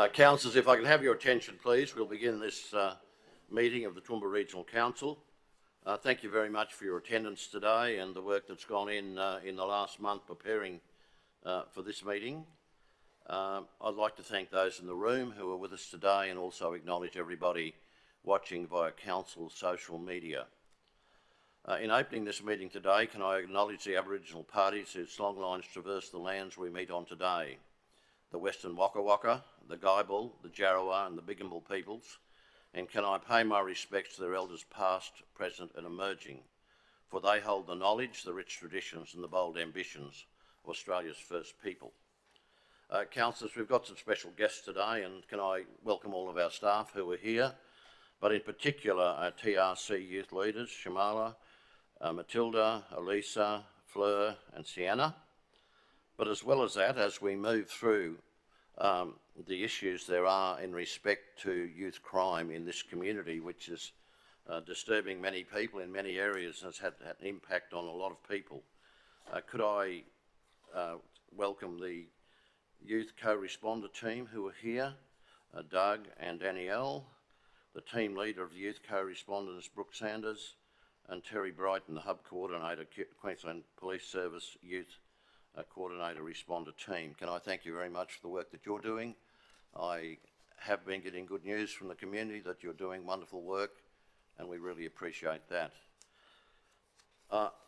Councillors, if I can have your attention, please. We'll begin this meeting of the Toowoomba Regional Council. Thank you very much for your attendance today and the work that's gone in the last month preparing for this meeting. I'd like to thank those in the room who are with us today and also acknowledge everybody watching via Council's social media. In opening this meeting today, can I acknowledge the Aboriginal parties whose long lines traverse the lands we meet on today: the Western Waka Waka, the Guyabul, the Jarrawa and the Bigambul peoples, and can I pay my respects to their elders past, present and emerging, for they hold the knowledge, the rich traditions and the bold ambitions of Australia's first people. Councillors, we've got some special guests today, and can I welcome all of our staff who are here, but in particular our TRC youth leaders, Shamala, Matilda, Elisa, Fleur and Sienna. But as well as that, as we move through the issues there are in respect to youth crime in this community, which is disturbing many people in many areas and has had an impact on a lot of people, could I welcome the youth co-responder team who are here, Doug and Danielle, the team leader of the youth co-responders, Brooke Sanders, and Terry Brighton, the hub coordinator, Queensland Police Service Youth Coordinator Responder Team. Can I thank you very much for the work that you're doing. I have been getting good news from the community that you're doing wonderful work, and we really appreciate that.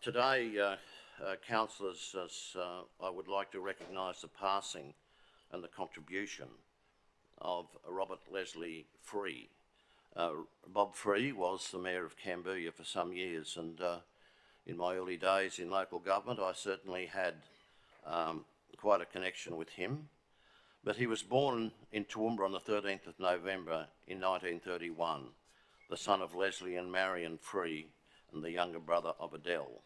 Today, councillors, I would like to recognise the passing and the contribution of Robert Leslie Free. Bob Free was the Mayor of Cambodia for some years, and in my early days in local government I certainly had quite a connection with him. But he was born in Toowoomba on the 13th of November in 1931, the son of Leslie and Marion Free and the younger brother of Adele.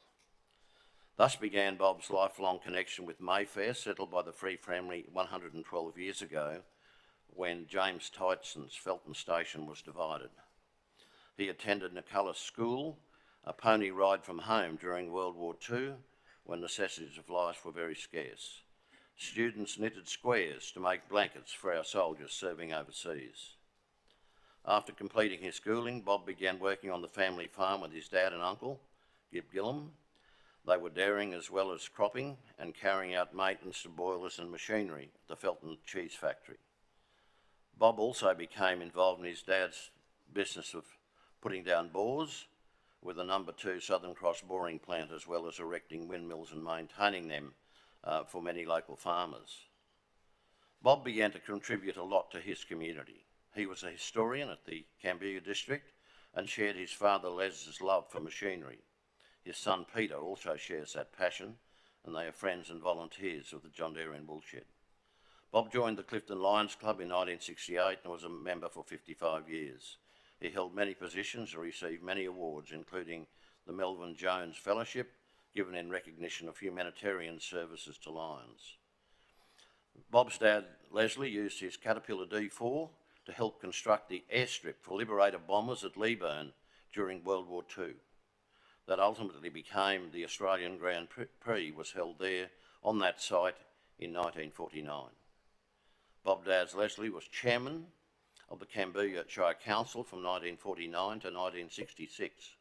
Thus began Bob's lifelong connection with Mayfair, settled by the Free family 112 years ago, when James Tyson's Felton Station was divided. He attended Nicullis School, a pony ride from home during World War II, when necessities of life were very scarce. Students knitted squares to make blankets for our soldiers serving overseas. After completing his schooling, Bob began working on the family farm with his dad and uncle, Gib Gillum. They were dairying as well as cropping and carrying out maintenance of boilers and machinery at the Felton Cheese Factory. Bob also became involved in his dad's business of putting down bores with the No. 2 Southern Cross boring plant, as well as erecting windmills and maintaining them for many local farmers. Bob began to contribute a lot to his community. He was a historian at the Cambodia district and shared his father Les's love for machinery. His son Peter also shares that passion, and they are friends and volunteers of the John Deere Woolshed. Bob joined the Clifton Lions Club in 1968 and was a member for 55 years. He held many positions and received many awards, including the Melvyn Jones Fellowship, given in recognition of humanitarian services to lions. Bob's dad, Leslie, used his Caterpillar D4 to help construct the airstrip for Liberator bombers at Leeburn during World War II. That ultimately became the Australian Grand Prix, was held there on that site in 1949. Bob Dad's Leslie was chairman of the Cambodia Shire Council from 1949 to 1966.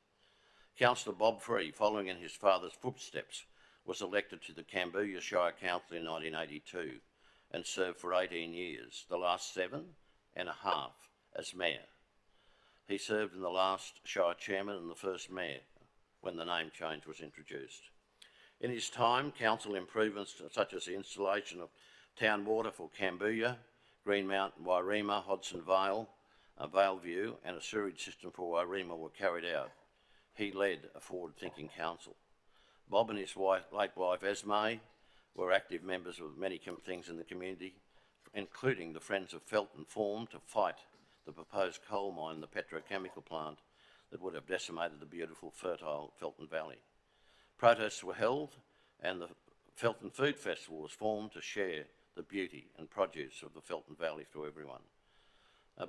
Councillor Bob Free, following in his father's footsteps, was elected to the Cambodia Shire Council in 1982 and served for 18 years, the last 7.5 as mayor. He served in the last Shire chairman and the first mayor when the name change was introduced. In his time, council improvements such as the installation of town water for Cambodia, Green Mountain, Wairima, Hodson Vale, Valeview and a sewage system for Wairima were carried out. He led a forward-thinking council. Bob and his late wife Esme were active members of many things in the community, including the Friends of Felton, formed to fight the proposed coal mine, the petrochemical plant that would have decimated the beautiful, fertile Felton Valley. Protests were held and the Felton Food Festival was formed to share the beauty and produce of the Felton Valley to everyone.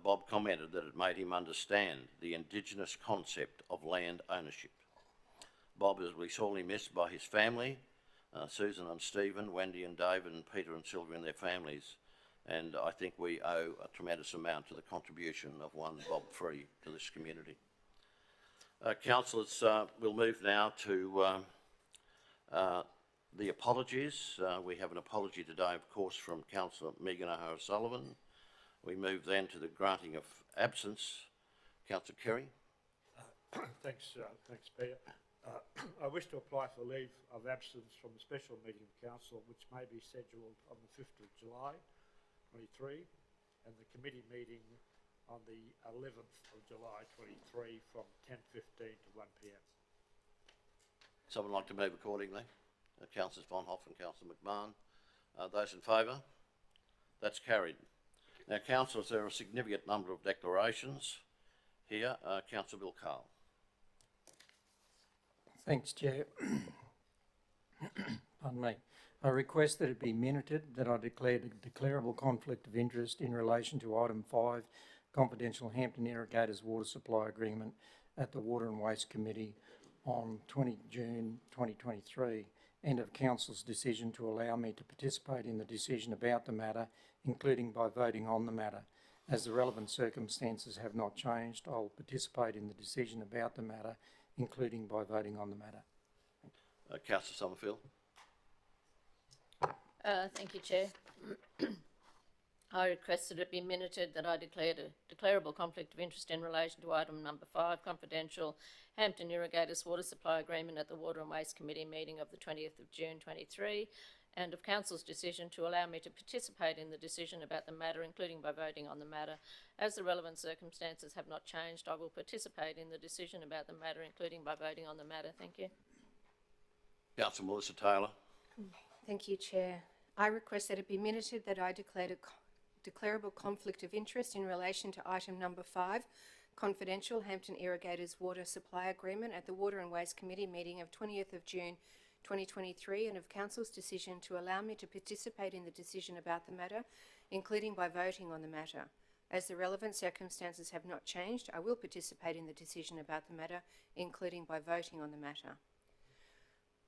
Bob commented that it made him understand the Indigenous concept of land ownership. Bob will be sorely missed by his family, Susan and Stephen, Wendy and David and Peter and Sylvia and their families, and I think we owe a tremendous amount to the contribution of one Bob Free to this community. Councillors, we'll move now to the apologies. We have an apology today, of course, from Councillor Megan O'Hara-Sullivan. We move then to the granting of absence. Councillor Kerry. Thanks, Peter. I wish to apply for leave of absence from the special meeting of council, which may be scheduled on the 5th of July 23, and the committee meeting on the 11th of July 23 from 10:15 to 1 p.m. Someone like to move accordingly? Councillors Von Hoff and Councillor McMahon. Those in favour? That's carried. Now, councillors, there are a significant number of declarations here. Councillor Bill Carl. Thanks, Chair. Pardon me. I request that it be minuted that I declared a declarable conflict of interest in relation to item 5, confidential Hampton Irrigators water supply agreement at the Water and Waste Committee on 20 June 2023, and of Council's decision to allow me to participate in the decision about the matter, including by voting on the matter. As the relevant circumstances have not changed, I will participate in the decision about the matter, including by voting on the matter. Councillor Summerfield. Thank you, Chair. I request that it be minuted that I declared a declarable conflict of interest in relation to item number 5, confidential Hampton Irrigators water supply agreement at the Water and Waste Committee meeting of the 20th of June 23, and of Council's decision to allow me to participate in the decision about the matter, including by voting on the matter. As the relevant circumstances have not changed, I will participate in the decision about the matter, including by voting on the matter. Thank you. Councillor Melissa Taylor. Thank you, Chair. I request that it be minuted that I declared a declarable conflict of interest in relation to item number 5, confidential Hampton Irrigators water supply agreement at the Water and Waste Committee meeting of 20th of June 2023, and of Council's decision to allow me to participate in the decision about the matter, including by voting on the matter. As the relevant circumstances have not changed, I will participate in the decision about the matter, including by voting on the matter.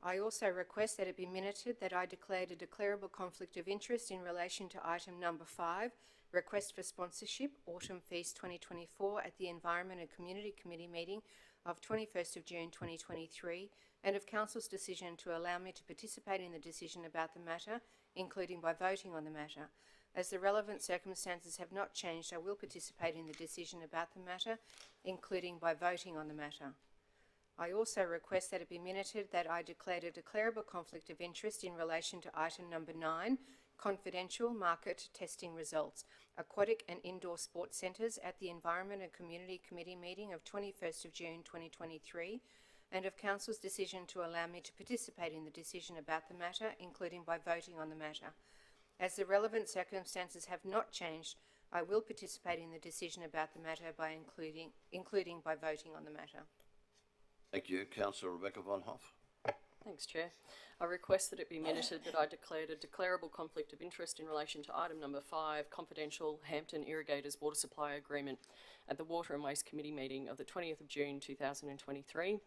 I also request that it be minuted that I declared a declarable conflict of interest in relation to item number 5, request for sponsorship, Autumn Feast 2024 at the Environment and Community Committee meeting of 21st of June 2023, and of Council's decision to allow me to participate in the decision about the matter, including by voting on the matter. As the relevant circumstances have not changed, I will participate in the decision about the matter, including by voting on the matter. I also request that it be minuted that I declared a declarable conflict of interest in relation to item number 9, confidential market testing results, aquatic and indoor sports centres at the Environment and Community Committee meeting of 21st of June 2023, and of Council's decision to allow me to participate in the decision about the matter, including by voting on the matter. As the relevant circumstances have not changed, I will participate in the decision about the matter by including by voting on the matter. Thank you. Councillor Rebecca Von Hoff. Thanks, Chair. I request that it be minuted that I declared a declarable conflict of interest in relation to item number 5, confidential Hampton Irrigators water supply agreement at the Water and Waste Committee meeting of the 20th of June 2023,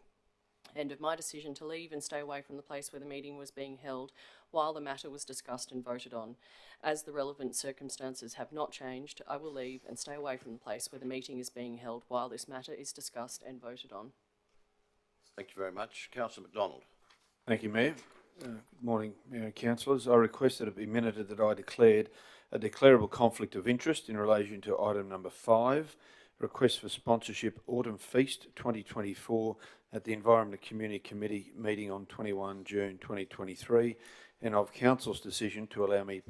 and of my decision to leave and stay away from the place where the meeting was being held while the matter was discussed and voted on. As the relevant circumstances have not changed, I will leave and stay away from the place where the meeting is being held while this matter is discussed and voted on. Thank you very much. Councillor McDonald. Thank you, Mayor. Good morning, Mayor and Councillors. I request that it be minuted that I declared a declarable conflict of interest in relation to item number 5, request for sponsorship Autumn Feast 2024 at the Environment and Community Committee meeting on 21 June 2023, and of Council's decision to allow me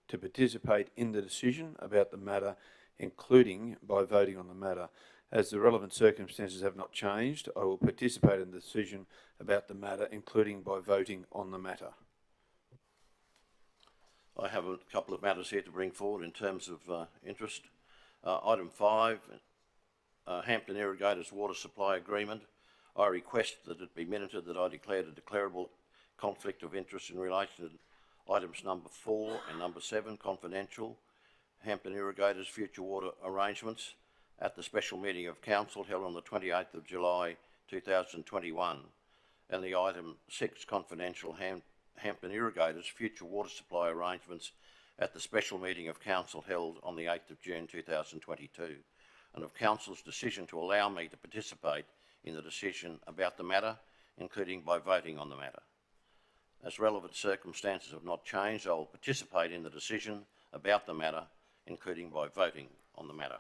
to participate in the decision about the matter, including by voting on the matter. As the relevant circumstances have not changed, I will participate in the decision about the matter, including by voting on the matter. I have a couple of matters here to bring forward in terms of interest. Item 5, Hampton Irrigators water supply agreement. I request that it be minuted that I declared a declarable conflict of interest in relation to items number 4 and number 7, confidential Hampton Irrigators future water arrangements at the special meeting of Council held on the 28th of July 2021, and the item 6, confidential Hampton Irrigators future water supply arrangements at the special meeting of council held on the 8th of June 2022, and of council's decision to allow me to participate in the decision about the matter, including by voting on the matter. As relevant circumstances have not changed, I will participate in the decision about the matter, including by voting on the matter.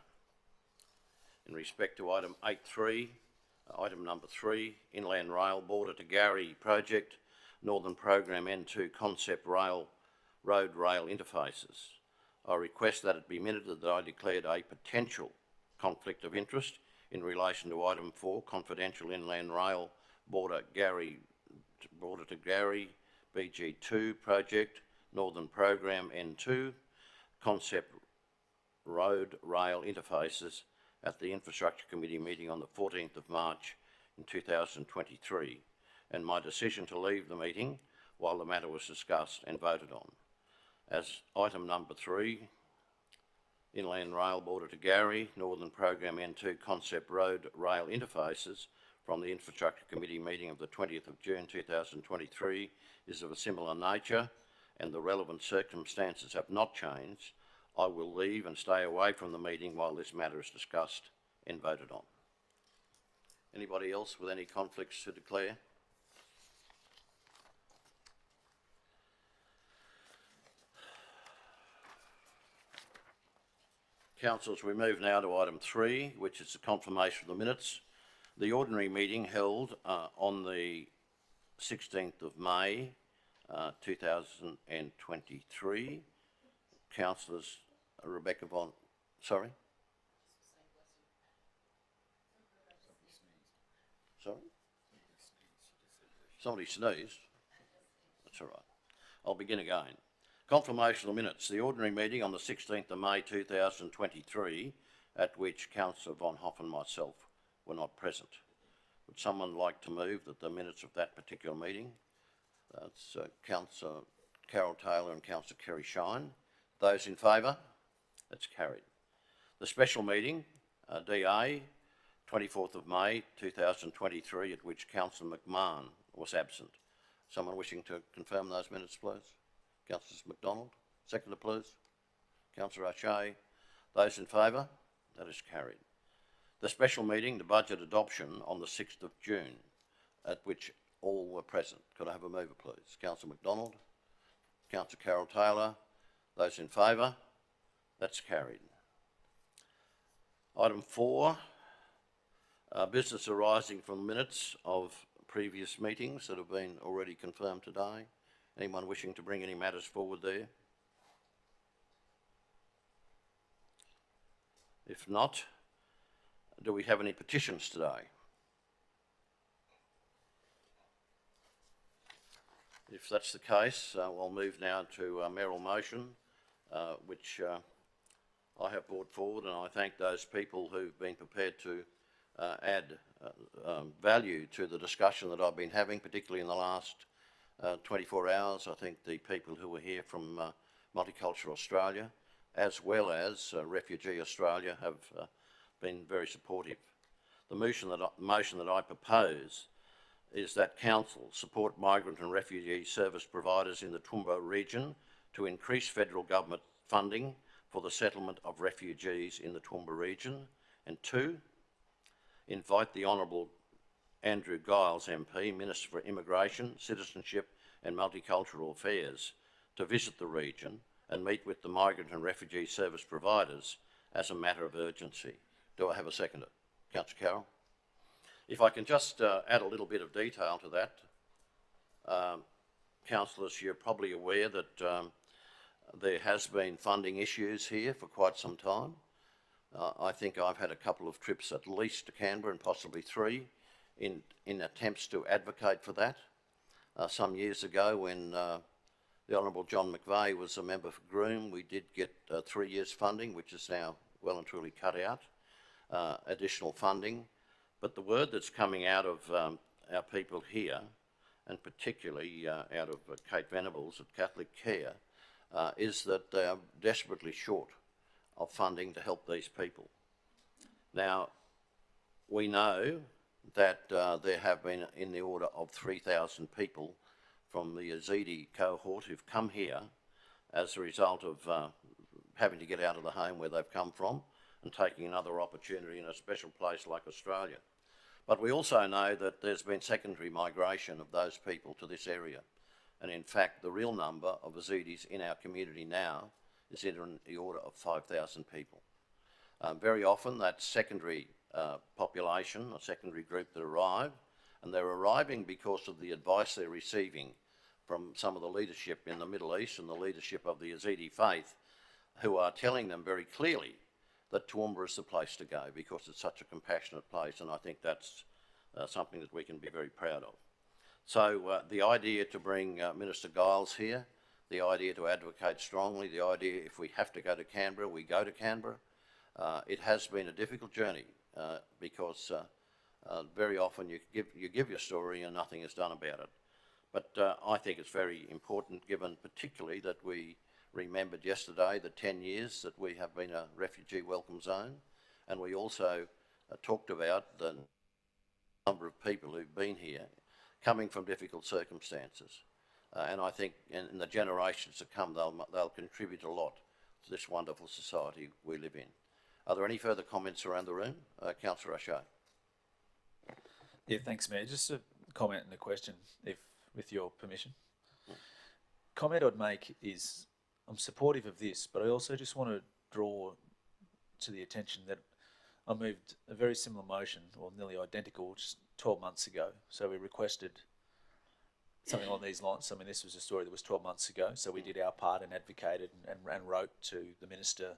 In respect to item 8.3, item number 3, Inland Rail Border to Gowrie Project, Northern Program N2 Concept Rail, Road Rail Interfaces, I request that it be minted that I declared a potential conflict of interest in relation to item 4, Confidential Inland Rail Border to Gowrie BG2 Project, Northern Program N2 Concept Road Rail Interfaces at the Infrastructure Committee meeting on the 14th of March in 2023, and my decision to leave the meeting while the matter was discussed and voted on. As item number 3, Inland Rail Border to Gowrie, Northern Program N2 Concept Road Rail Interfaces from the Infrastructure Committee meeting of the 20th of June 2023 is of a similar nature and the relevant circumstances have not changed, I will leave and stay away from the meeting while this matter is discussed and voted on. Anybody else with any conflicts to declare? Councillors, we move now to item 3, which is the confirmation of the minutes. The ordinary meeting held on the 16th of May 2023. Councillors Rebecca Von... Sorry? Sorry? Somebody sneezed. That's all right. I'll begin again. Confirmation of minutes. The ordinary meeting on the 16th of May 2023, at which Councillor Von Hoff and myself were not present. Would someone like to move that the minutes of that particular meeting? That's Councillor Carol Taylor and Councillor Kerry Shine. Those in favour? That's carried. The special meeting, DA, 24th of May 2023, at which Councillor McMahon was absent. Someone wishing to confirm those minutes, please? Councillor McDonald. Seconder, please. Councillor O'Shea. Those in favour? That is carried. The special meeting, the budget adoption on the 6th of June, at which all were present. Could I have a mover, please? Councillor McDonald. Councillor Carol Taylor. Those in favour? That's carried. Item 4, business arising from minutes of previous meetings that have been already confirmed today. Anyone wishing to bring any matters forward there? If not, do we have any petitions today? If that's the case, I'll move now to a mayoral motion, which I have brought forward, and I thank those people who've been prepared to add value to the discussion that I've been having, particularly in the last 24 hours. I think the people who were here from Multicultural Australia, as well as Refugee Australia, have been very supportive. The motion that I propose is that Council support migrant and refugee service providers in the Toowoomba region to increase federal government funding for the settlement of refugees in the Toowoomba region, and 2, invite the Honourable Andrew Giles MP, Minister for Immigration, Citizenship and Multicultural Affairs, to visit the region and meet with the migrant and refugee service providers as a matter of urgency. Do I have a seconder? Councillor Carroll. If I can just add a little bit of detail to that. Councillors, you're probably aware that there has been funding issues here for quite some time. I think I've had a couple of trips at least to Canberra and possibly 3 in attempts to advocate for that. Some years ago when the Honourable John McVeigh was a member for Groom, we did get 3 years funding, which is now well and truly cut out, additional funding. But the word that's coming out of our people here, and particularly out of Kate Venables at Catholic Care, is that they are desperately short of funding to help these people. Now, we know that there have been in the order of 3,000 people from the Yazidi cohort who've come here as a result of having to get out of the home where they've come from and taking another opportunity in a special place like Australia. But we also know that there's been secondary migration of those people to this area. And in fact, the real number of Yazidis in our community now is in the order of 5,000 people. Very often that's secondary population, a secondary group that arrive, and they're arriving because of the advice they're receiving from some of the leadership in the Middle East and the leadership of the Yazidi faith, who are telling them very clearly that Toowoomba is the place to go because it's such a compassionate place, and I think that's something that we can be very proud of. So the idea to bring Minister Giles here, the idea to advocate strongly, the idea if we have to go to Canberra, we go to Canberra. It has been a difficult journey because very often you give your story and nothing is done about it. But I think it's very important, given particularly that we remembered yesterday the 10 years that we have been a refugee welcome zone, and we also talked about the number of people who've been here coming from difficult circumstances. And I think in the generations to come, they'll contribute a lot to this wonderful society we live in. Are there any further comments around the room? Councillor O'Shea. Yeah, thanks, Mayor. Just a comment and a question, if with your permission. Comment I'd make is I'm supportive of this, but I also just want to draw to the attention that I moved a very similar motion, or nearly identical, just 12 months ago. So we requested something along these lines. I mean, this was a story that was 12 months ago. So we did our part and advocated and wrote to the Minister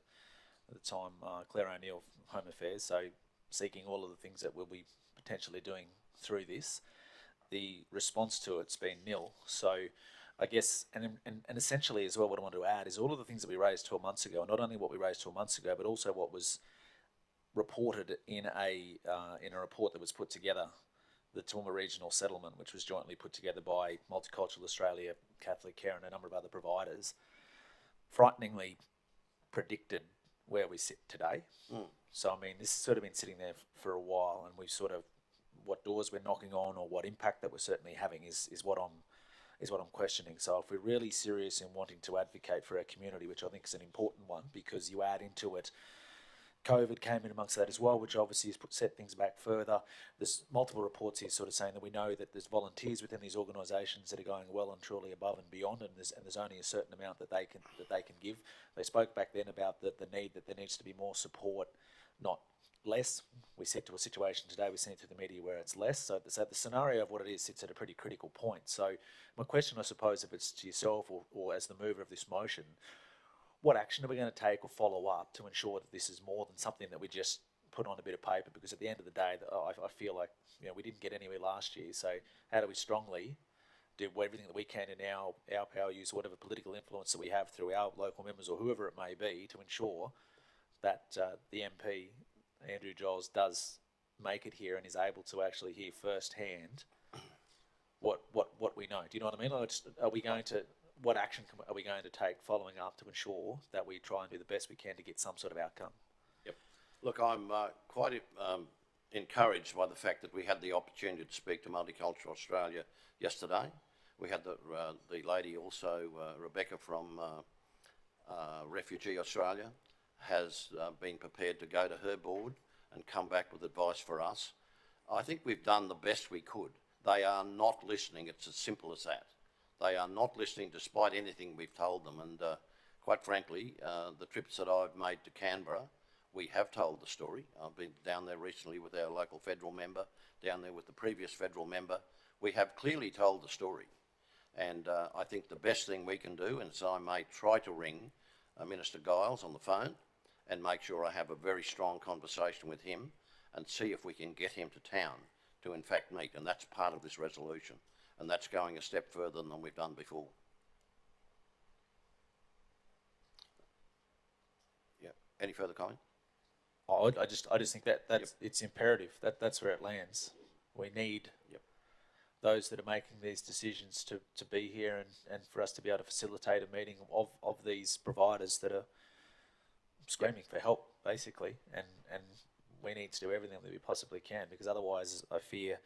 at the time, Claire O'Neill, Home Affairs, so seeking all of the things that we'll be potentially doing through this. The response to it's been nil. So I guess, and essentially as well, what I want to add is all of the things that we raised 12 months ago, and not only what we raised 12 months ago, but also what was reported in a report that was put together, the Toowoomba Regional Settlement, which was jointly put together by Multicultural Australia, Catholic Care and a number of other providers, frighteningly predicted where we sit today. So, I mean, this has sort of been sitting there for a while, and we've sort of, what doors we're knocking on or what impact that we're certainly having is what I'm questioning. So if we're really serious in wanting to advocate for our community, which I think is an important one, because you add into it, COVID came in amongst that as well, which obviously has set things back further. There's multiple reports here sort of saying that we know that there's volunteers within these organisations that are going well and truly above and beyond, and there's only a certain amount that they can give. They spoke back then about the need that there needs to be more support, not less. We sit to a situation today, we're seeing through the media where it's less. So the scenario of what it is sits at a pretty critical point. So my question, I suppose, if it's to yourself or as the mover of this motion, what action are we going to take or follow up to ensure that this is more than something that we just put on a bit of paper? Because at the end of the day, I feel like we didn't get anywhere last year. So how do we strongly do everything that we can in our power, use whatever political influence that we have through our local members or whoever it may be to ensure that the MP, Andrew Giles, does make it here and is able to actually hear firsthand what we know? Do you know what I mean? Are we going to... What action are we going to take following up to ensure that we try and do the best we can to get some sort of outcome? Yep. Look, I'm quite encouraged by the fact that we had the opportunity to speak to Multicultural Australia yesterday. We had the lady also, Rebecca from Refugee Australia, has been prepared to go to her board and come back with advice for us. I think we've done the best we could. They are not listening. It's as simple as that. They are not listening despite anything we've told them, and quite frankly, the trips that I've made to Canberra, we have told the story. I've been down there recently with our local federal member, down there with the previous federal member. We have clearly told the story, and I think the best thing we can do, and so I may try to ring Minister Giles on the phone and make sure I have a very strong conversation with him and see if we can get him to town to in fact meet, and that's part of this resolution. And that's going a step further than we've done before. Yeah. Any further comment? I just think that it's imperative that's where it lands. We need those that are making these decisions to be here and for us to be able to facilitate a meeting of these providers that are screaming for help, basically, and we need to do everything that we possibly can, because otherwise I fear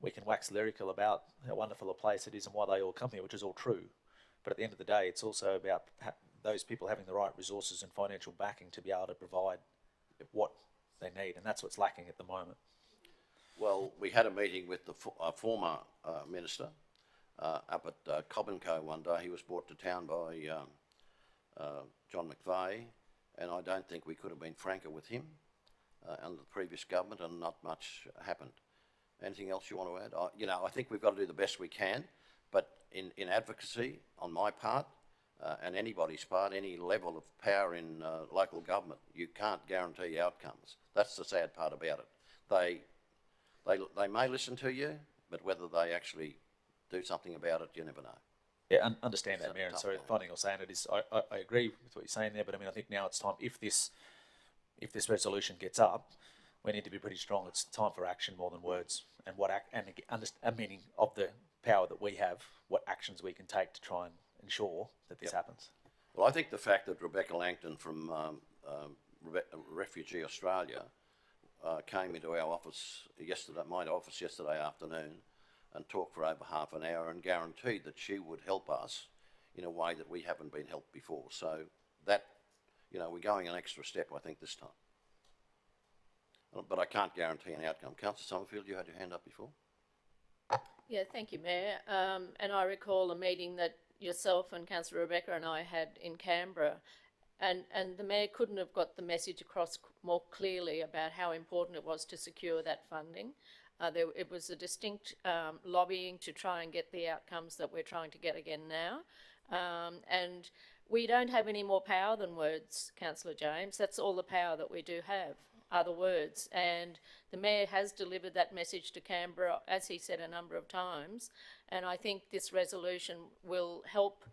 we can wax lyrical about how wonderful a place it is and why they all come here, which is all true. But at the end of the day, it's also about those people having the right resources and financial backing to be able to provide what they need, and that's what's lacking at the moment. Well, we had a meeting with the former minister up at Cobb&Co one day. He was brought to town by John McVeigh, and I don't think we could have been franker with him under the previous government, and not much happened. Anything else you want to add? I think we've got to do the best we can, but in advocacy on my part and anybody's part, any level of power in local government, you can't guarantee outcomes. That's the sad part about it. They may listen to you, but whether they actually do something about it, you never know. Yeah, understand that, It's a Mayor, and tough sorry, one. finding or saying it is, I agree with what you're saying there, but I mean, I think now it's time, if this resolution gets up, we need to be pretty strong. It's time for action more than words, and a meaning of the power that we have, what actions we can take to try and ensure that this happens. Well, I think the fact that Rebecca Langton from Refugee Australia came into our office my office yesterday afternoon, and talked for over half an hour and guaranteed that she would help us in a way that we haven't been helped before. So that, we're going an extra step, I think, this time. But I can't guarantee an outcome. Councillor Summerfield, you had your hand up before? Yeah, thank you, Mayor. And I recall a meeting that yourself and Councillor Rebecca and I had in Canberra, and the Mayor couldn't have got the message across more clearly about how important it was to secure that funding. It was a distinct lobbying to try and get the outcomes that we're trying to get again now. And we don't have any more power than words, Councillor James. That's all the power that we do have, are the words. And the Mayor has delivered that message to Canberra, as he said a number of times. And I think this resolution will help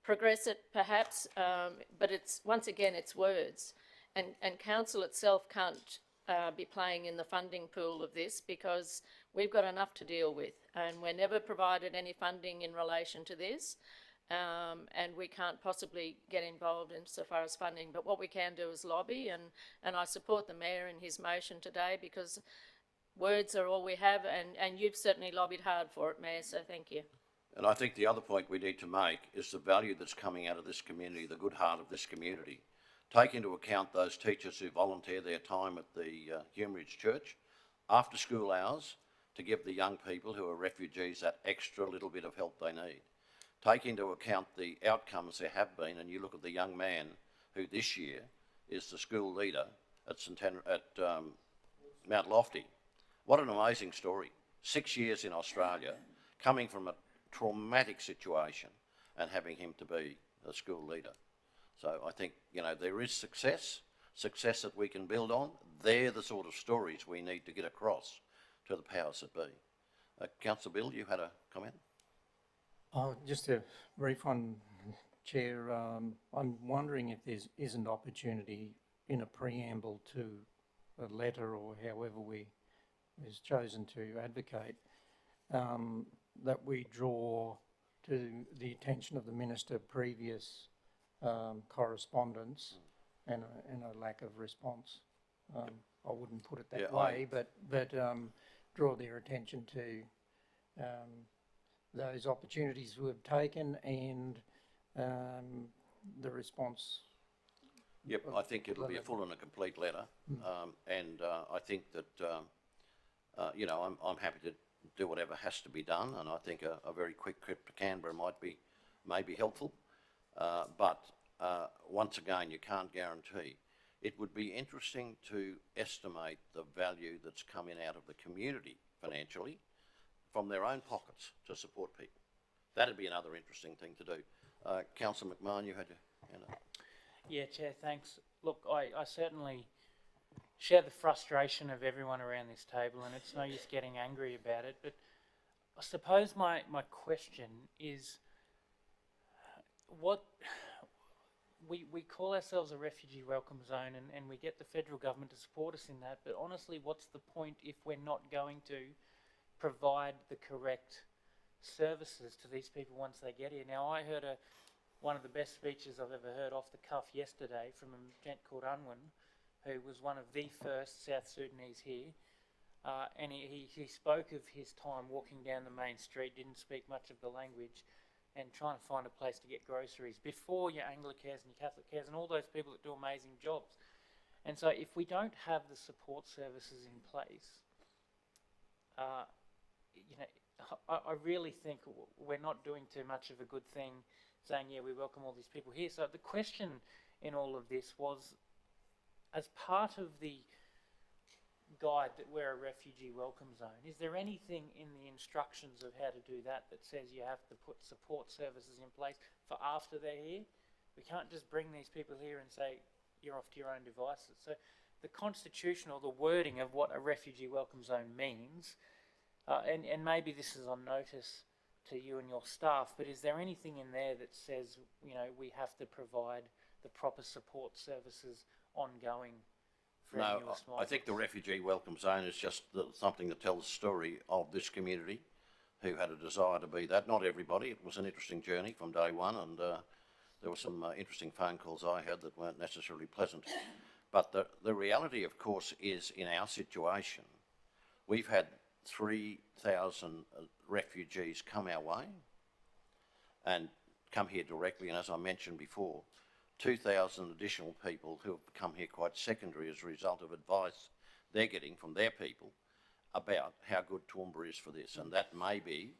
progress it, perhaps. But once again, it's words. And Council itself can't be playing in the funding pool of this, because we've got enough to deal with, and we're never provided any funding in relation to this, and we can't possibly get involved insofar as funding. But what we can do is lobby, and I support the Mayor in his motion today, because words are all we have, and you've certainly lobbied hard for it, Mayor, so thank you. And I think the other point we need to make is the value that's coming out of this community, the good heart of this community. Take into account those teachers who volunteer their time at the Hume Ridge Church after school hours to give the young people who are refugees that extra little bit of help they need. Take into account the outcomes there have been, and you look at the young man who this year is the school leader at Mount Lofty. What an amazing story. 6 years in Australia, coming from a traumatic situation and having him to be a school leader. So I think, there is success that we can build on. They're the sort of stories we need to get across to the powers that be. Councillor Bill, you had a comment? Oh, just a brief one, Chair. I'm wondering if there is an opportunity in a preamble to a letter, or however is chosen to advocate, that we draw to the attention of the Minister previous correspondence and a lack of response. I wouldn't put it that way, but draw their attention to those opportunities we have taken and the response. Yep, I think it'll be a full and a complete letter, and I think that I'm happy to do whatever has to be done, and I think a very quick trip to Canberra may be helpful. But once again, you can't guarantee. It would be interesting to estimate the value that's coming out of the community financially from their own pockets to support people. That'd be another interesting thing to do. Councillor McMahon, you had your hand up. Yeah, Chair, thanks. Look, I certainly share the frustration of everyone around this table, and it's no use getting angry about it, but I suppose my question is, we call ourselves a refugee welcome zone, and we get the federal government to support us in that, but honestly, what's the point if we're not going to provide the correct services to these people once they get here? Now, I heard one of the best speeches I've ever heard off the cuff yesterday from a gent called Unwin, who was one of the first South Sudanese here. and he spoke of his time walking down the main street, didn't speak much of the language, and trying to find a place to get groceries before your Anglicares and your Catholic cares and all those people that do amazing jobs. And so if we don't have the support services in place, I really think we're not doing too much of a good thing saying, yeah, we welcome all these people here. So the question in all of this was, as part of the guide that we're a refugee welcome zone, is there anything in the instructions of how to do that that says you have to put support services in place for after they're here? We can't just bring these people here and say, you're off to your own devices. So the constitution or the wording of what a refugee welcome zone means, and maybe this is on notice to you and your staff, but is there anything in there that says, we have to provide the proper support services ongoing for any No, newest I migrants? think the refugee welcome zone is just something that tells the story of this community who had a desire to be that. Not everybody. It was an interesting journey from day one, and there were some interesting phone calls I had that weren't necessarily pleasant. But the reality, of course, is in our situation, we've had 3,000 refugees come our way and come here directly, and as I mentioned before, 2,000 additional people who have come here quite secondary as a result of advice they're getting from their people about how good Toowoomba is for this, and that may be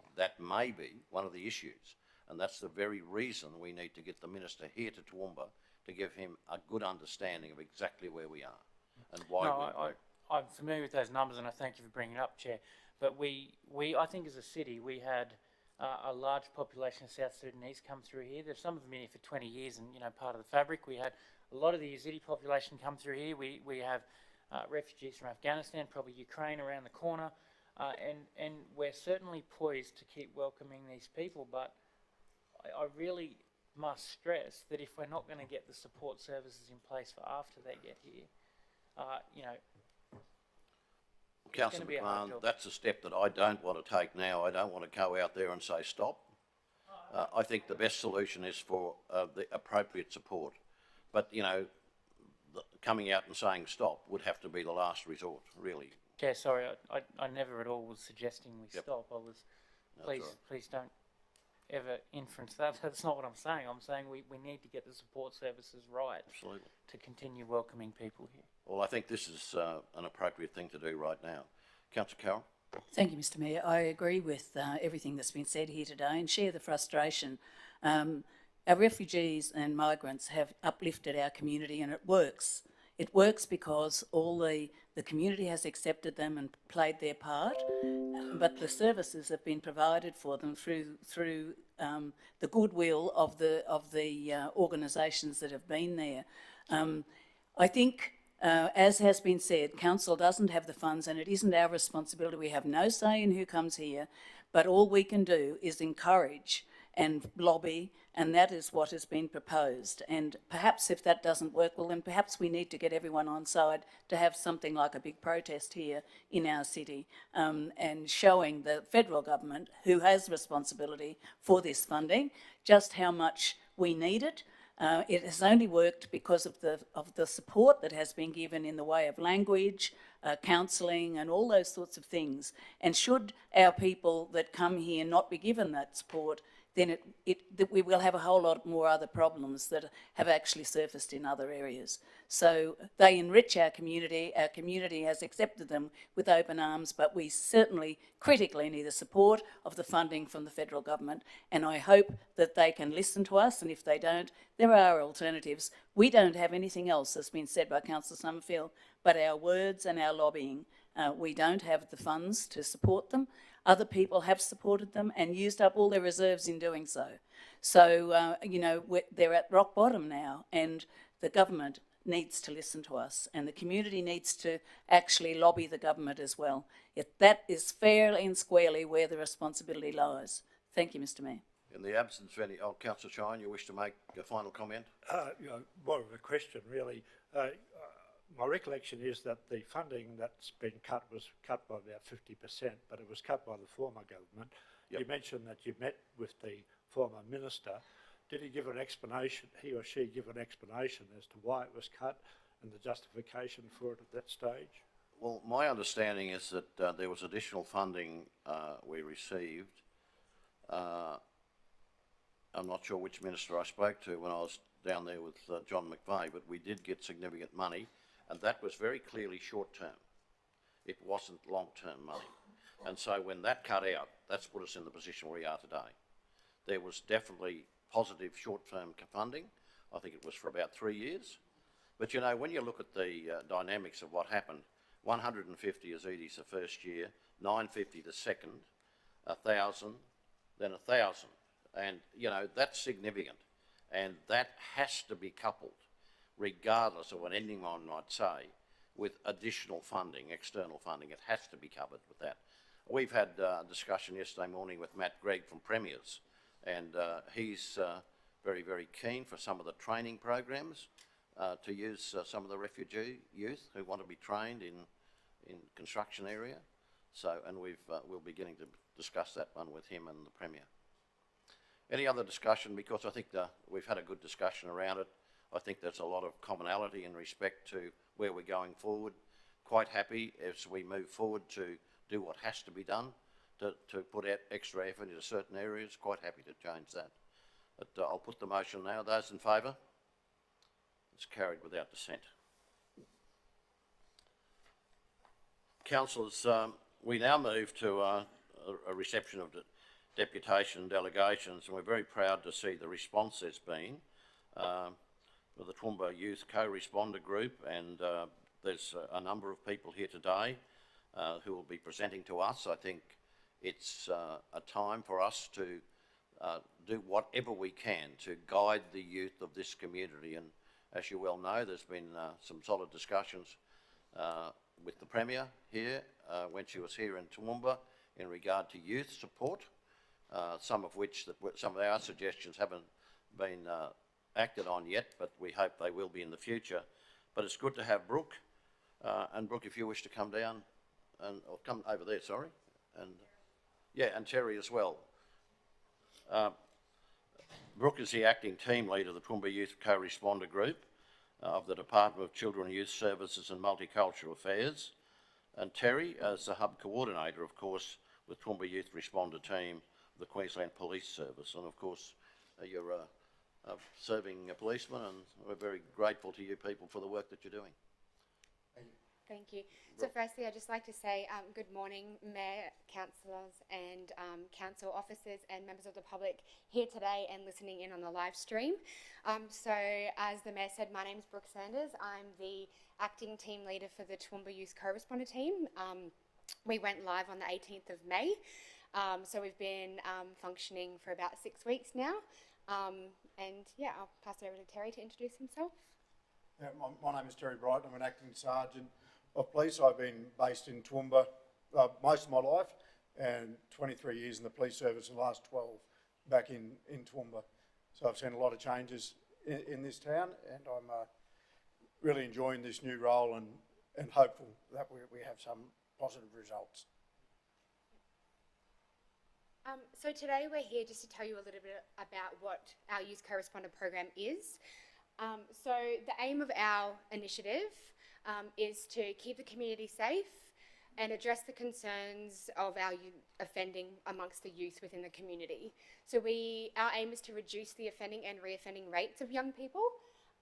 one of the issues, and that's the very reason we need to get the Minister here to Toowoomba to give him a good understanding of exactly where we are and why I'm familiar with those numbers, and I thank you for bringing it up, Chair. But I think as a city, we had a large population of South Sudanese come through here. There's some of them here for 20 years and, part of the fabric. We had a lot of the Yazidi population come through here. We have refugees from Afghanistan, probably Ukraine around the corner. And we're certainly poised to keep welcoming these people, but I really must stress that if we're not going to get the support services in place for after they get here, Councillor be a hard McMahon, job. that's a step that I don't want to take now. I don't want to go out there and say stop. I think the best solution is for the appropriate support. But, coming out and saying stop would have to be the last resort, really. Chair, sorry, I never at all was suggesting we Yep. stop. I was, That's please, all right. please don't ever inference that. That's not what I'm saying. I'm saying we need to get the support services right Absolutely. to continue welcoming people here. Well, I think this is an appropriate thing to do right now. Councillor Carroll? Thank you, Mr Mayor. I agree with everything that's been said here today and share the frustration. Our refugees and migrants have uplifted our community, and it works. It works because all the community has accepted them and played their part, but the services have been provided for them through the goodwill of the organisations that have been there. I think, as has been said, council doesn't have the funds, and it isn't our responsibility. We have no say in who comes here, but all we can do is encourage and lobby, and that is what has been proposed. And perhaps if that doesn't work, well, then perhaps we need to get everyone on side to have something like a big protest here in our city, and showing the federal government, who has responsibility for this funding, just how much we need it. It has only worked because of the support that has been given in the way of language, counselling and all those sorts of things. And should our people that come here not be given that support, then we will have a whole lot more other problems that have actually surfaced in other areas. So they enrich our community. Our community has accepted them with open arms, but we certainly critically need the support of the funding from the federal government, and I hope that they can listen to us, and if they don't, there are alternatives. We don't have anything else, as been said by Councillor Summerfield, but our words and our lobbying. We don't have the funds to support them. Other people have supported them and used up all their reserves in doing so. So, they're at rock bottom now, and the government needs to listen to us, and the community needs to actually lobby the government as well. That is fairly and squarely where the responsibility lies. Thank you, Mr Mayor. In the absence of any, Councillor Shine, you wish to make a final comment? More of a question, really. My recollection is that the funding that's been cut was cut by about 50%, but it was cut by the former government. Yep. You mentioned that you met with the former minister. Did he give an explanation, he or she give an explanation as to why it was cut and the justification for it at that stage? Well, my understanding is that there was additional funding we received. I'm not sure which minister I spoke to when I was down there with John McVeigh, but we did get significant money, and that was very clearly short-term. It wasn't long-term money. And so when that cut out, that's put us in the position we are today. There was definitely positive short-term funding. I think it was for about 3 years. But, you know, when you look at the dynamics of what happened, 150 as Edie's the first year, 950 the second, 1,000, then 1,000. And, you know, that's significant. And that has to be coupled, regardless of what anyone might say, with additional funding, external funding. It has to be covered with that. We've had a discussion yesterday morning with Matt Gregg from Premiers, and he's very, very keen for some of the training programs to use some of the refugee youth who want to be trained in construction area. So, and we'll be getting to discuss that one with him and the Premier. Any other discussion? Because I think we've had a good discussion around it. I think there's a lot of commonality in respect to where we're going forward. Quite happy as we move forward to do what has to be done to put out extra effort into certain areas. Quite happy to change that. But I'll put the motion now. Those in favour? It's carried without dissent. Councillors, we now move to a reception of deputation and delegations, and we're very proud to see the response there's been with the Toowoomba Youth Co-Responder Group, and there's a number of people here today who will be presenting to us. I think it's a time for us to do whatever we can to guide the youth of this community, and as you well know, there's been some solid discussions with the Premier here when she was here in Toowoomba in regard to youth support, some of which, some of our suggestions haven't been acted on yet, but we hope they will be in the future. But it's good to have Brooke, and Brooke, if you wish to come down, or come over there, sorry, and yeah, and Terry as well. Brooke is the acting team leader of the Toowoomba Youth Co-Responder Group of the Department of Children and Youth Services and Multicultural Affairs, and Terry as the hub coordinator, of course, with Toowoomba Youth Responder Team of the Queensland Police Service. And of course, you're a serving policeman, and we're very grateful to you people for the work that you're doing. Thank you. So firstly, I'd just like to say good morning, Mayor, councillors and council officers and members of the public here today and listening in on the live stream. So as the Mayor said, my name is Brooke Sanders. I'm the acting team leader for the Toowoomba Youth Co-Responder Team. We went live on the 18th of May. So we've been functioning for about 6 weeks now. And yeah, I'll pass it over to Terry to introduce himself. Yeah, my name is Terry Bright. I'm an acting sergeant of police. I've been based in Toowoomba most of my life, and 23 years in the police service, and the last 12 back in Toowoomba. So I've seen a lot of changes in this town, and I'm really enjoying this new role and hopeful that we have some positive results. So today we're here just to tell you a little bit about what our Youth Co-Responder program is. So the aim of our initiative is to keep the community safe and address the concerns of our offending amongst the youth within the community. So our aim is to reduce the offending and reoffending rates of young people,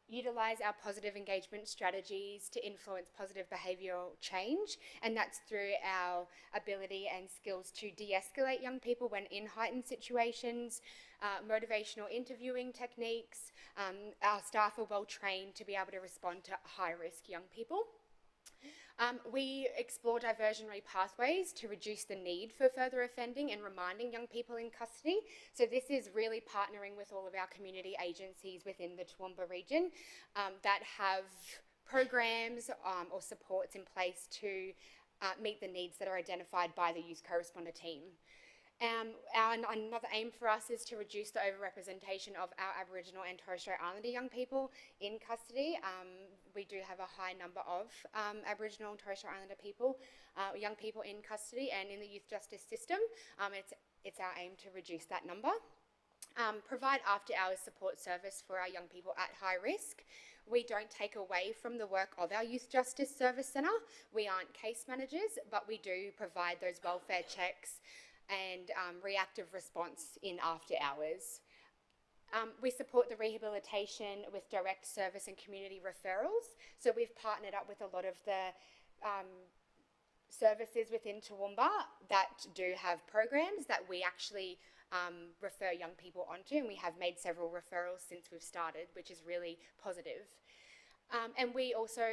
utilise our positive engagement strategies to influence positive behavioural change, and that's through our ability and skills to de-escalate young people when in heightened situations, motivational interviewing techniques. Our staff are well trained to be able to respond to high-risk young people. We explore diversionary pathways to reduce the need for further offending and reminding young people in custody. So this is really partnering with all of our community agencies within the Toowoomba region that have programs or supports in place to meet the needs that are identified by the Youth Co-Responder team. Another aim for us is to reduce the overrepresentation of our Aboriginal and Torres Strait Islander young people in custody. We do have a high number of Aboriginal and Torres Strait Islander people, young people in custody and in the youth justice system. It's our aim to reduce that number. provide after-hours support service for our young people at high risk. We don't take away from the work of our Youth Justice Service Centre. We aren't case managers, but we do provide those welfare checks and reactive response in after hours. We support the rehabilitation with direct service and community referrals. So we've partnered up with a lot of the services within Toowoomba that do have programs that we actually refer young people onto, and we have made several referrals since we've started, which is really positive. And we also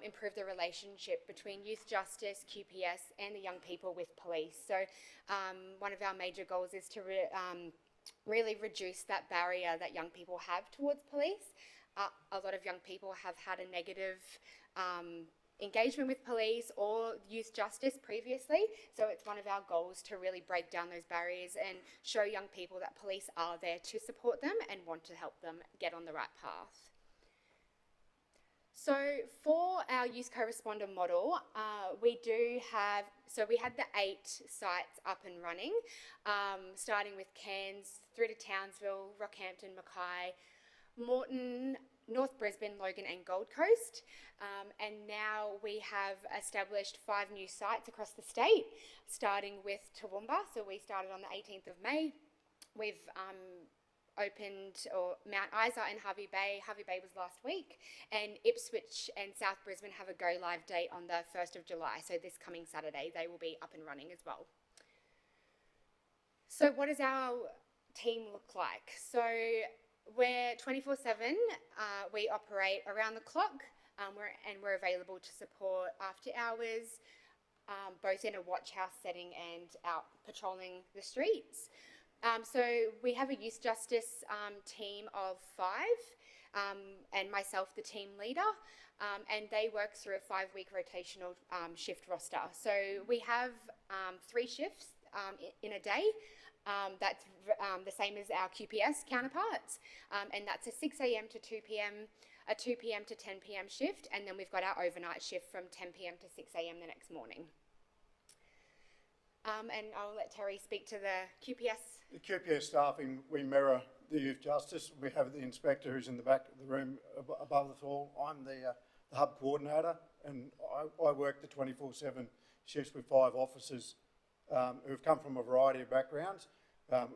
improve the relationship between Youth Justice, QPS and the young people with police. So one of our major goals is to really reduce that barrier that young people have towards police. A lot of young people have had a negative engagement with police or youth justice previously, so it's one of our goals to really break down those barriers and show young people that police are there to support them and want to help them get on the right path. So for our youth co-responder model, we had the 8 sites up and running, starting with Cairns through to Townsville, Rockhampton, Mackay, Moreton, North Brisbane, Logan and Gold Coast. And now we have established 5 new sites across the state, starting with Toowoomba. So we started on the 18th of May. We've opened Mount Isa and Harvey Bay. Harvey Bay was last week. And Ipswich and South Brisbane have a go live date on the 1st of July. So this coming Saturday, they will be up and running as well. So what does our team look like? So we're 24/7. We operate around the clock, and we're available to support after hours, both in a watch house setting and out patrolling the streets. So we have a youth justice team of 5, and myself, the team leader, and they work through a 5-week rotational shift roster. So we have 3 shifts in a day. That's the same as our QPS counterparts, and that's a 6 a.m. to 2 p.m, a 2 p.m. to 10 p.m. shift, and then we've got our overnight shift from 10 p.m. to 6 a.m. the next morning. And I'll let Terry speak to the QPS. The QPS staffing, we mirror the youth justice. We have the inspector who's in the back of the room above us all. I'm the hub coordinator, and I work the 24/7 shifts with 5 officers who've come from a variety of backgrounds.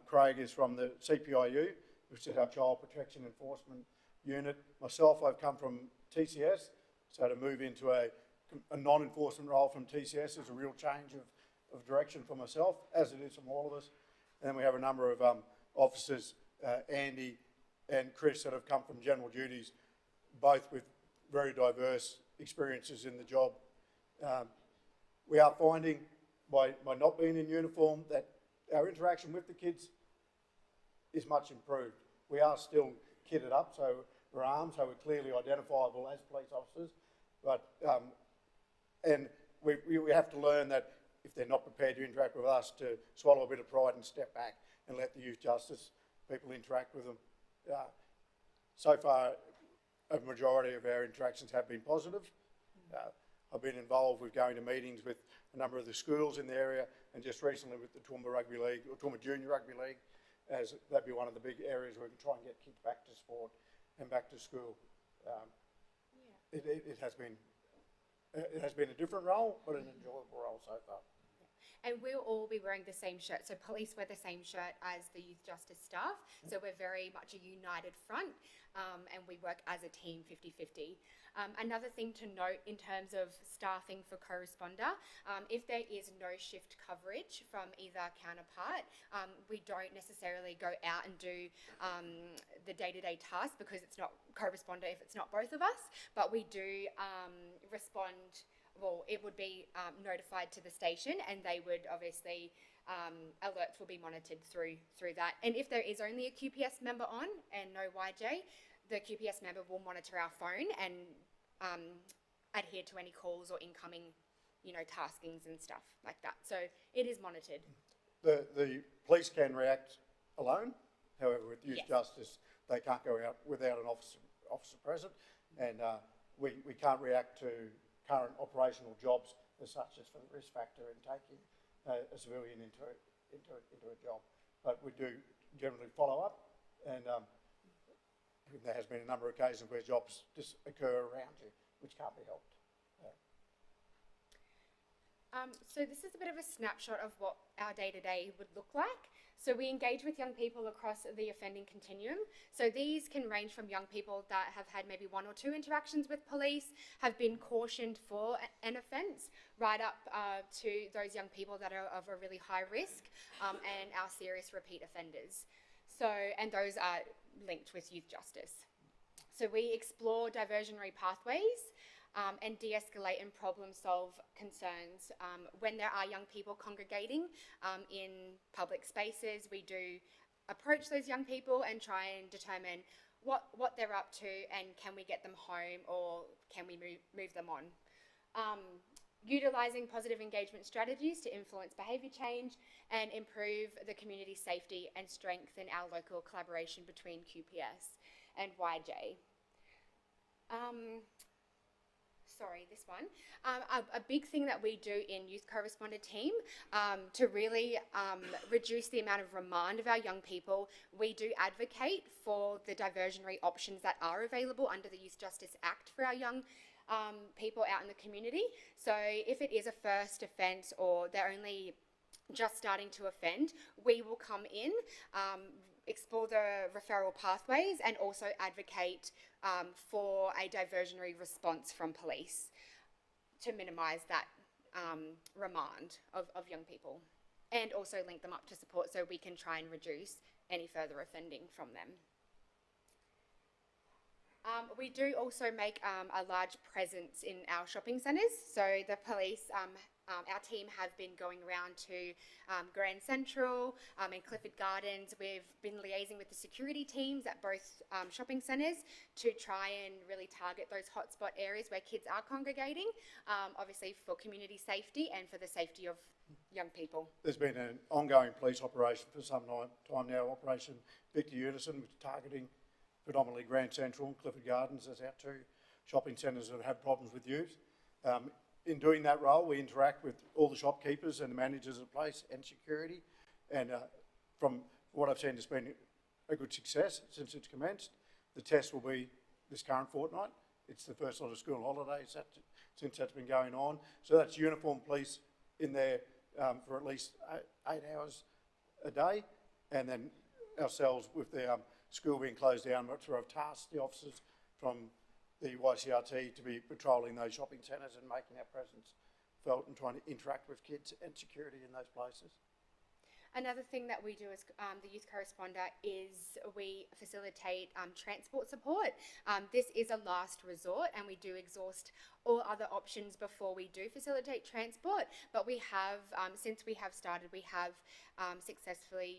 Craig is from the CPIU, which is our Child Protection Enforcement Unit. Myself, I've come from TCS, so to move into a non-enforcement role from TCS is a real change of direction for myself, as it is from all of us. And then we have a number of officers, Andy and Chris, that have come from general duties, both with very diverse experiences in the job. We are finding, by not being in uniform, that our interaction with the kids is much improved. We are still kitted up, so we're armed, so we're clearly identifiable as police officers. But and we have to learn that if they're not prepared to interact with us, to swallow a bit of pride and step back and let the youth justice people interact with them. So far, a majority of our interactions have been positive. I've been involved with going to meetings with a number of the schools in the area, and just recently with the Toowoomba Rugby League, or Toowoomba Junior Rugby League, as that'd be one of the big areas where we can try and get kids back to sport and back to school. It has been a different role, but an enjoyable role so far. And we'll all be wearing the same shirt. So police wear the same shirt as the youth justice staff. So we're very much a united front, and we work as a team 50-50. Another thing to note in terms of staffing for co-responder, if there is no shift coverage from either counterpart, we don't necessarily go out and do the day-to-day task, because it's not co-responder if it's not both of us, but we do respond. Well, it would be notified to the station, and they would obviously, alerts will be monitored through that. And if there is only a QPS member on and no YJ, the QPS member will monitor our phone and adhere to any calls or incoming, taskings and stuff like that. So it is monitored. The police can react alone. However, with youth justice, they can't go out without an officer present, and we can't react to current operational jobs as such as for the risk factor in taking a civilian into a job. But we do generally follow up And there has been a number of occasions where jobs just occur around you, which can't be helped. So this is a bit of a snapshot of what our day-to-day would look like. So we engage with young people across the offending continuum. So these can range from young people that have had maybe 1 or 2 interactions with police, have been cautioned for an offence, right up to those young people that are of a really high risk, and our serious repeat offenders. So, and those are linked with youth justice. So we explore diversionary pathways, and de-escalate and problem-solve concerns. When there are young people congregating in public spaces, we do approach those young people and try and determine what they're up to and can we get them home or can we move them on. Utilising positive engagement strategies to influence behaviour change and improve the community safety and strengthen our local collaboration between QPS and YJ. Sorry, this one. A big thing that we do in Youth Co-Responder team to really reduce the amount of remand of our young people, we do advocate for the diversionary options that are available under the Youth Justice Act for our young people out in the community. So if it is a first offence or they're only just starting to offend, we will come in, explore the referral pathways and also advocate for a diversionary response from police to minimise that remand of young people and also link them up to support so we can try and reduce any further offending from them. We do also make a large presence in our shopping centres. So the police, our team have been going around to Grand Central and Clifford Gardens. We've been liaising with the security teams at both shopping centres to try and really target those hotspot areas where kids are congregating, obviously for community safety and for the safety of young people. There's been an ongoing police operation for some time now, Operation Victor Unison, which is targeting predominantly Grand Central and Clifford Gardens as our 2 shopping centres that have problems with youth. In doing that role, we interact with all the shopkeepers and the managers of the place and security. And from what I've seen, it's been a good success since it's commenced. The test will be this current fortnight. It's the first lot of school holidays since that's been going on. So that's uniformed police in there for at least 8 hours a day. And then ourselves with the school being closed down, which I've tasked the officers from the YCRT to be patrolling those shopping centres and making our presence felt and trying to interact with kids and security in those places. Another thing that we do as the Youth Co-Responder is we facilitate transport support. This is a last resort and we do exhaust all other options before we do facilitate transport. But we have, since we have started, we have successfully,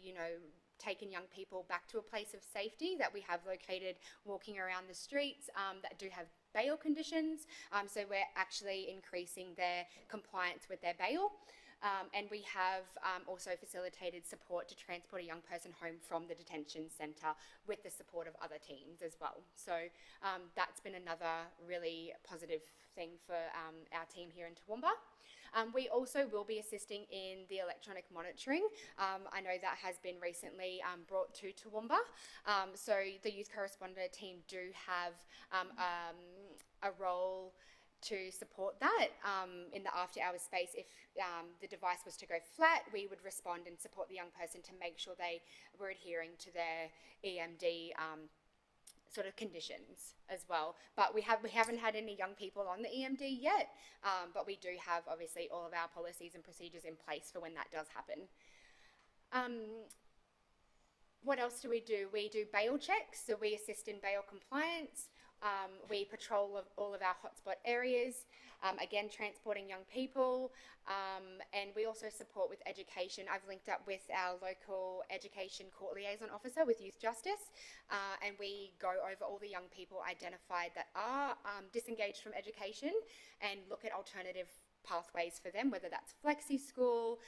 taken young people back to a place of safety that we have located walking around the streets that do have bail conditions. So we're actually increasing their compliance with their bail. And we have also facilitated support to transport a young person home from the detention centre with the support of other teams as well. So that's been another really positive thing for our team here in Toowoomba. We also will be assisting in the electronic monitoring. I know that has been recently brought to Toowoomba. So the Youth Co-Responder team do have a role to support that in the after-hours space. If the device was to go flat, we would respond and support the young person to make sure they were adhering to their EMD sort of conditions as well. But we haven't had any young people on the EMD yet, but we do have obviously all of our policies and procedures in place for when that does happen. What else do? We do bail checks, so we assist in bail compliance. We patrol all of our hotspot areas, again transporting young people, and we also support with education. I've linked up with our local education court liaison officer with Youth Justice, and we go over all the young people identified that are disengaged from education and look at alternative pathways for them, whether that's flexi school,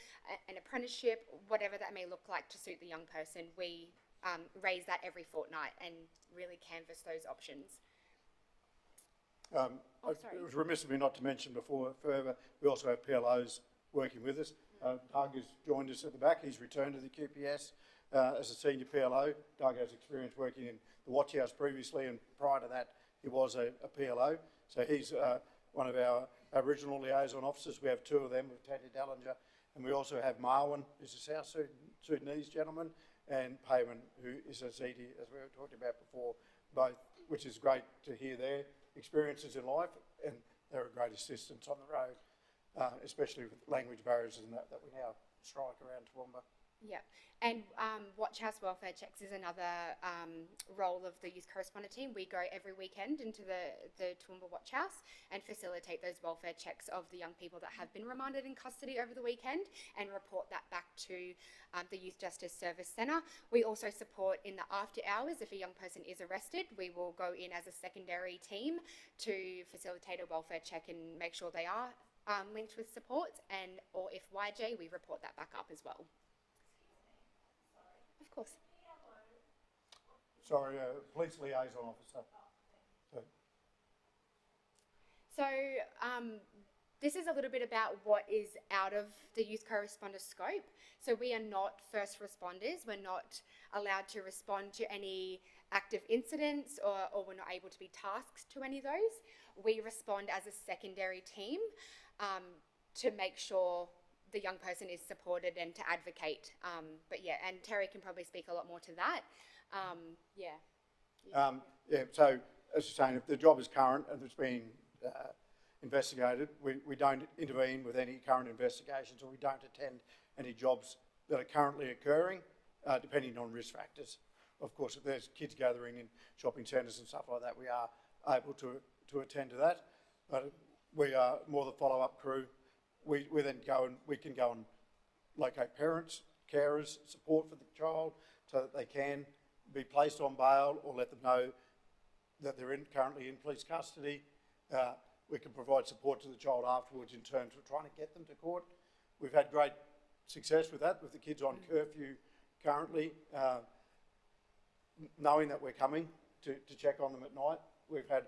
an apprenticeship, whatever that may look like to suit the young person. We raise that every fortnight and really canvass those options. It was remiss of me not to mention before further, we also have PLOs working with us. Doug has joined us at the back. He's returned to the QPS as a senior PLO. Doug has experience working in the watch house previously, and prior to that, he was a PLO. So he's one of our Aboriginal liaison officers. We have two of them with Tanya Dallinger, and we also have Marwan, who's a South Sudanese gentleman, and Payman, who is a Ziti, as we were talking about before, both, which is great to hear their experiences in life, and they're a great assistance on the road, especially with language barriers and that we now strike around Toowoomba. Yeah, and Watch House Welfare Checks is another role of the Youth Correspondent team. We go every weekend into the Toowoomba Watch House and facilitate those welfare checks of the young people that have been remanded in custody over the weekend and report that back to the Youth Justice Service Centre. We also support in the after hours. If a young person is arrested, we will go in as a secondary team to facilitate a welfare check and make sure they are linked with support, and or if YJ, we report that back up as well. Of course. Sorry, police liaison officer. So this is a little bit about what is out of the youth corresponder scope. So we are not first responders. We're not allowed to respond to any active incidents, or we're not able to be tasked to any of those. We respond as a secondary team to make sure the young person is supported and to advocate. But yeah, and Terry can probably speak a lot more to that. So as you're saying, if the job is current and it's been investigated, we don't intervene with any current investigations, or we don't attend any jobs that are currently occurring, depending on risk factors. Of course, if there's kids gathering in shopping centres and stuff like that, we are able to attend to that. But we are more the follow-up crew. We then we can go and locate parents, carers, support for the child, so that they can be placed on bail, or let them know that they're currently in police custody. We can provide support to the child afterwards in terms of trying to get them to court. We've had great success with that, with the kids on curfew currently, knowing that we're coming to check on them at night. We've had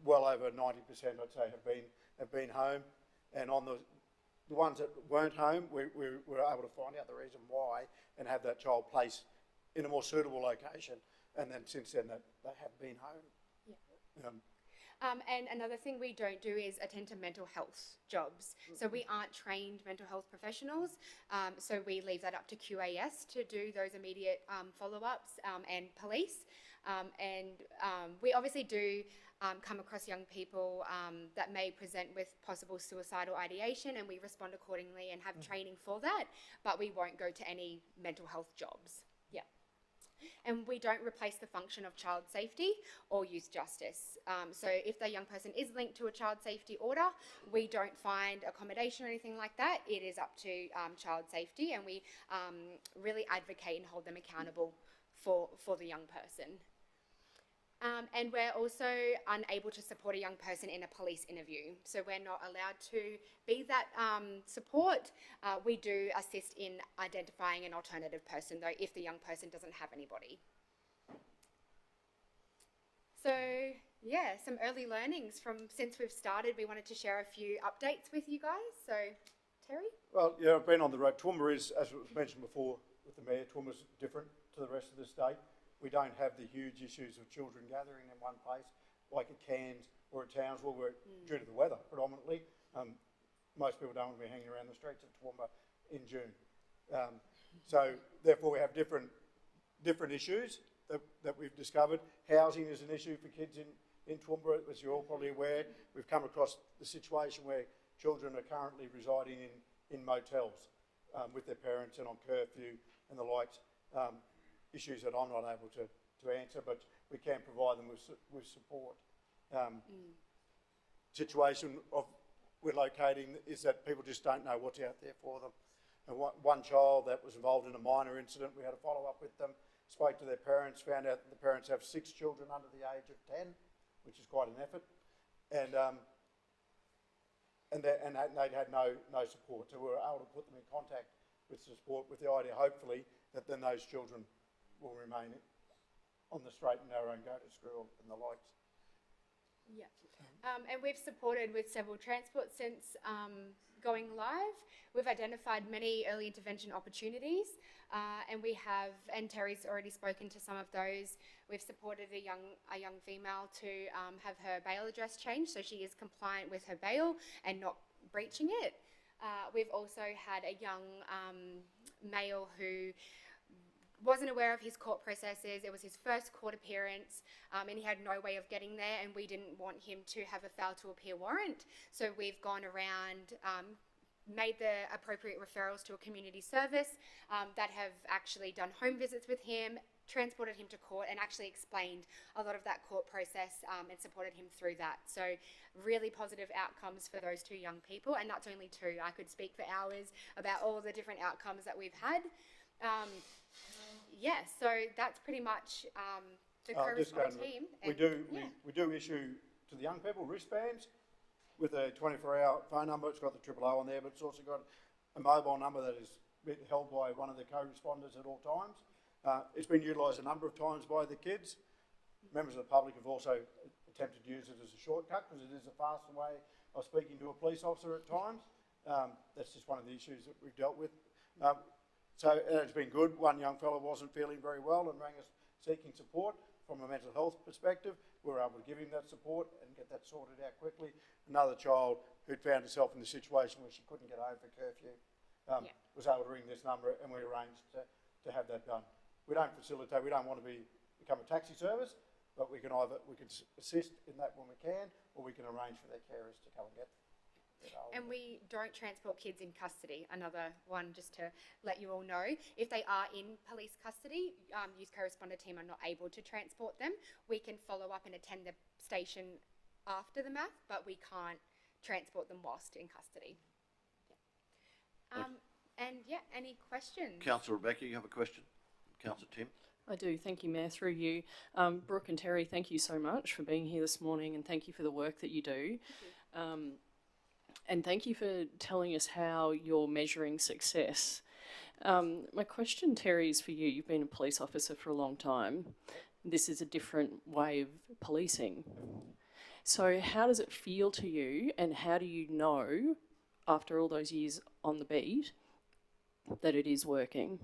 well over 90%, I'd say, have been home, and on the ones that weren't home, we were able to find out the reason why and have that child placed in a more suitable location. And then since then, they have been home. Yeah. And another thing we don't do is attend to mental health jobs. So we aren't trained mental health professionals. So we leave that up to QAS to do those immediate follow-ups, and police. We obviously do come across young people that may present with possible suicidal ideation, and we respond accordingly and have training for that, but we won't go to any mental health jobs. Yeah. And we don't replace the function of child safety or youth justice. So if the young person is linked to a child safety order, we don't find accommodation or anything like that. It is up to child safety, and we really advocate and hold them accountable for the young person. And we're also unable to support a young person in a police interview. So we're not allowed to be that support. We do assist in identifying an alternative person, though, if the young person doesn't have anybody. So, yeah, some early learnings from since we've started. We wanted to share a few updates with you guys. So, Terry? Well, yeah, I've been on the road. Toowoomba is, as was mentioned before with the Mayor, Toowoomba's different to the rest of the state. We don't have the huge issues of children gathering in one place like at Cairns or at Townsville, where due to the weather predominantly, most people don't want to be hanging around the streets of Toowoomba in June. So therefore we have different issues that we've discovered. Housing is an issue for kids in Toowoomba, as you're all probably aware. We've come across the situation where children are currently residing in motels with their parents and on curfew and the likes. Issues that I'm not able to answer, but we can provide them with support. Situation of we're locating is that people just don't know what's out there for them. And one child that was involved in a minor incident, we had a follow-up with them, spoke to their parents, found out that the parents have 6 children under the age of 10, which is quite an effort, and they'd had no support. So we were able to put them in contact with support, with the idea, hopefully, that then those children will remain on the straight and narrow and go to school and the likes. Yeah. And we've supported with several transport since going live, we've identified many early intervention opportunities, and we have, and Terry's already spoken to some of those. We've supported a young female to have her bail address changed, so she is compliant with her bail and not breaching it. We've also had a young male who wasn't aware of his court processes. It was his first court appearance, and he had no way of getting there, and we didn't want him to have a fail to appear warrant. So we've gone around, made the appropriate referrals to a community service that have actually done home visits with him, transported him to court, and actually explained a lot of that court process and supported him through that. So really positive outcomes for those two young people, and that's only two. I could speak for hours about all the different outcomes that we've had. Yeah, so that's pretty much the co-respond team. We do issue to the young people wristbands with a 24-hour phone number. It's got the 000 on there, but it's also got a mobile number that is held by one of the co-responders at all times. It's been utilised a number of times by the kids. Members of the public have also attempted to use it as a shortcut because it is a faster way of speaking to a police officer at times. That's just one of the issues that we've dealt with. So it's been good. One young fellow wasn't feeling very well and rang us seeking support from a mental health perspective. We were able to give him that support and get that sorted out quickly. Another child who'd found herself in a situation where she couldn't get home for curfew was able to ring this number, and we arranged to have that done. We don't facilitate, we don't want to become a taxi service, but we can assist in that when we can, or we can arrange for their carers to come and get them. And we don't transport kids in custody. Another one, just to let you all know. If they are in police custody, Youth Co-Responder team are not able to transport them. We can follow up and attend the station after the math, but we can't transport them whilst in custody. Yeah. And yeah, any questions? Councillor Rebecca, you have a question? Councillor Tim? I do, thank you, Mayor, through you. Brooke and Terry, thank you so much for being here this morning, and thank you for the work that you do. And thank you for telling us how you're measuring success. My question, Terry, is for you. You've been a police officer for a long time. This is a different way of policing. So how does it feel to you, and how do you know, after all those years on the beat, that it is working?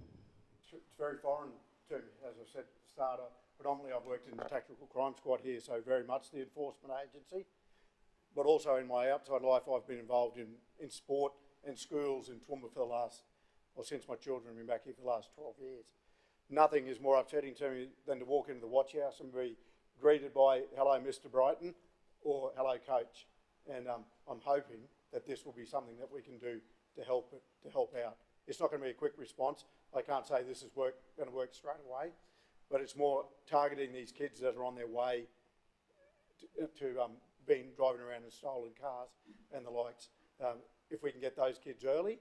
It's very foreign to me, as I said at the start. Predominantly I've worked in the Tactical Crime Squad here, so very much the enforcement agency. But also in my outside life, I've been involved in sport and schools in Toowoomba for the last, well, since my children have been back here for the last 12 years. Nothing is more upsetting to me than to walk into the watch house and be greeted by, "Hello, Mr. Brighton," or "Hello, Coach." And I'm hoping that this will be something that we can do to help out. It's not going to be a quick response. I can't say this is going to work straight away, but it's more targeting these kids that are on their way to driving around in stolen cars and the likes. If we can get those kids early,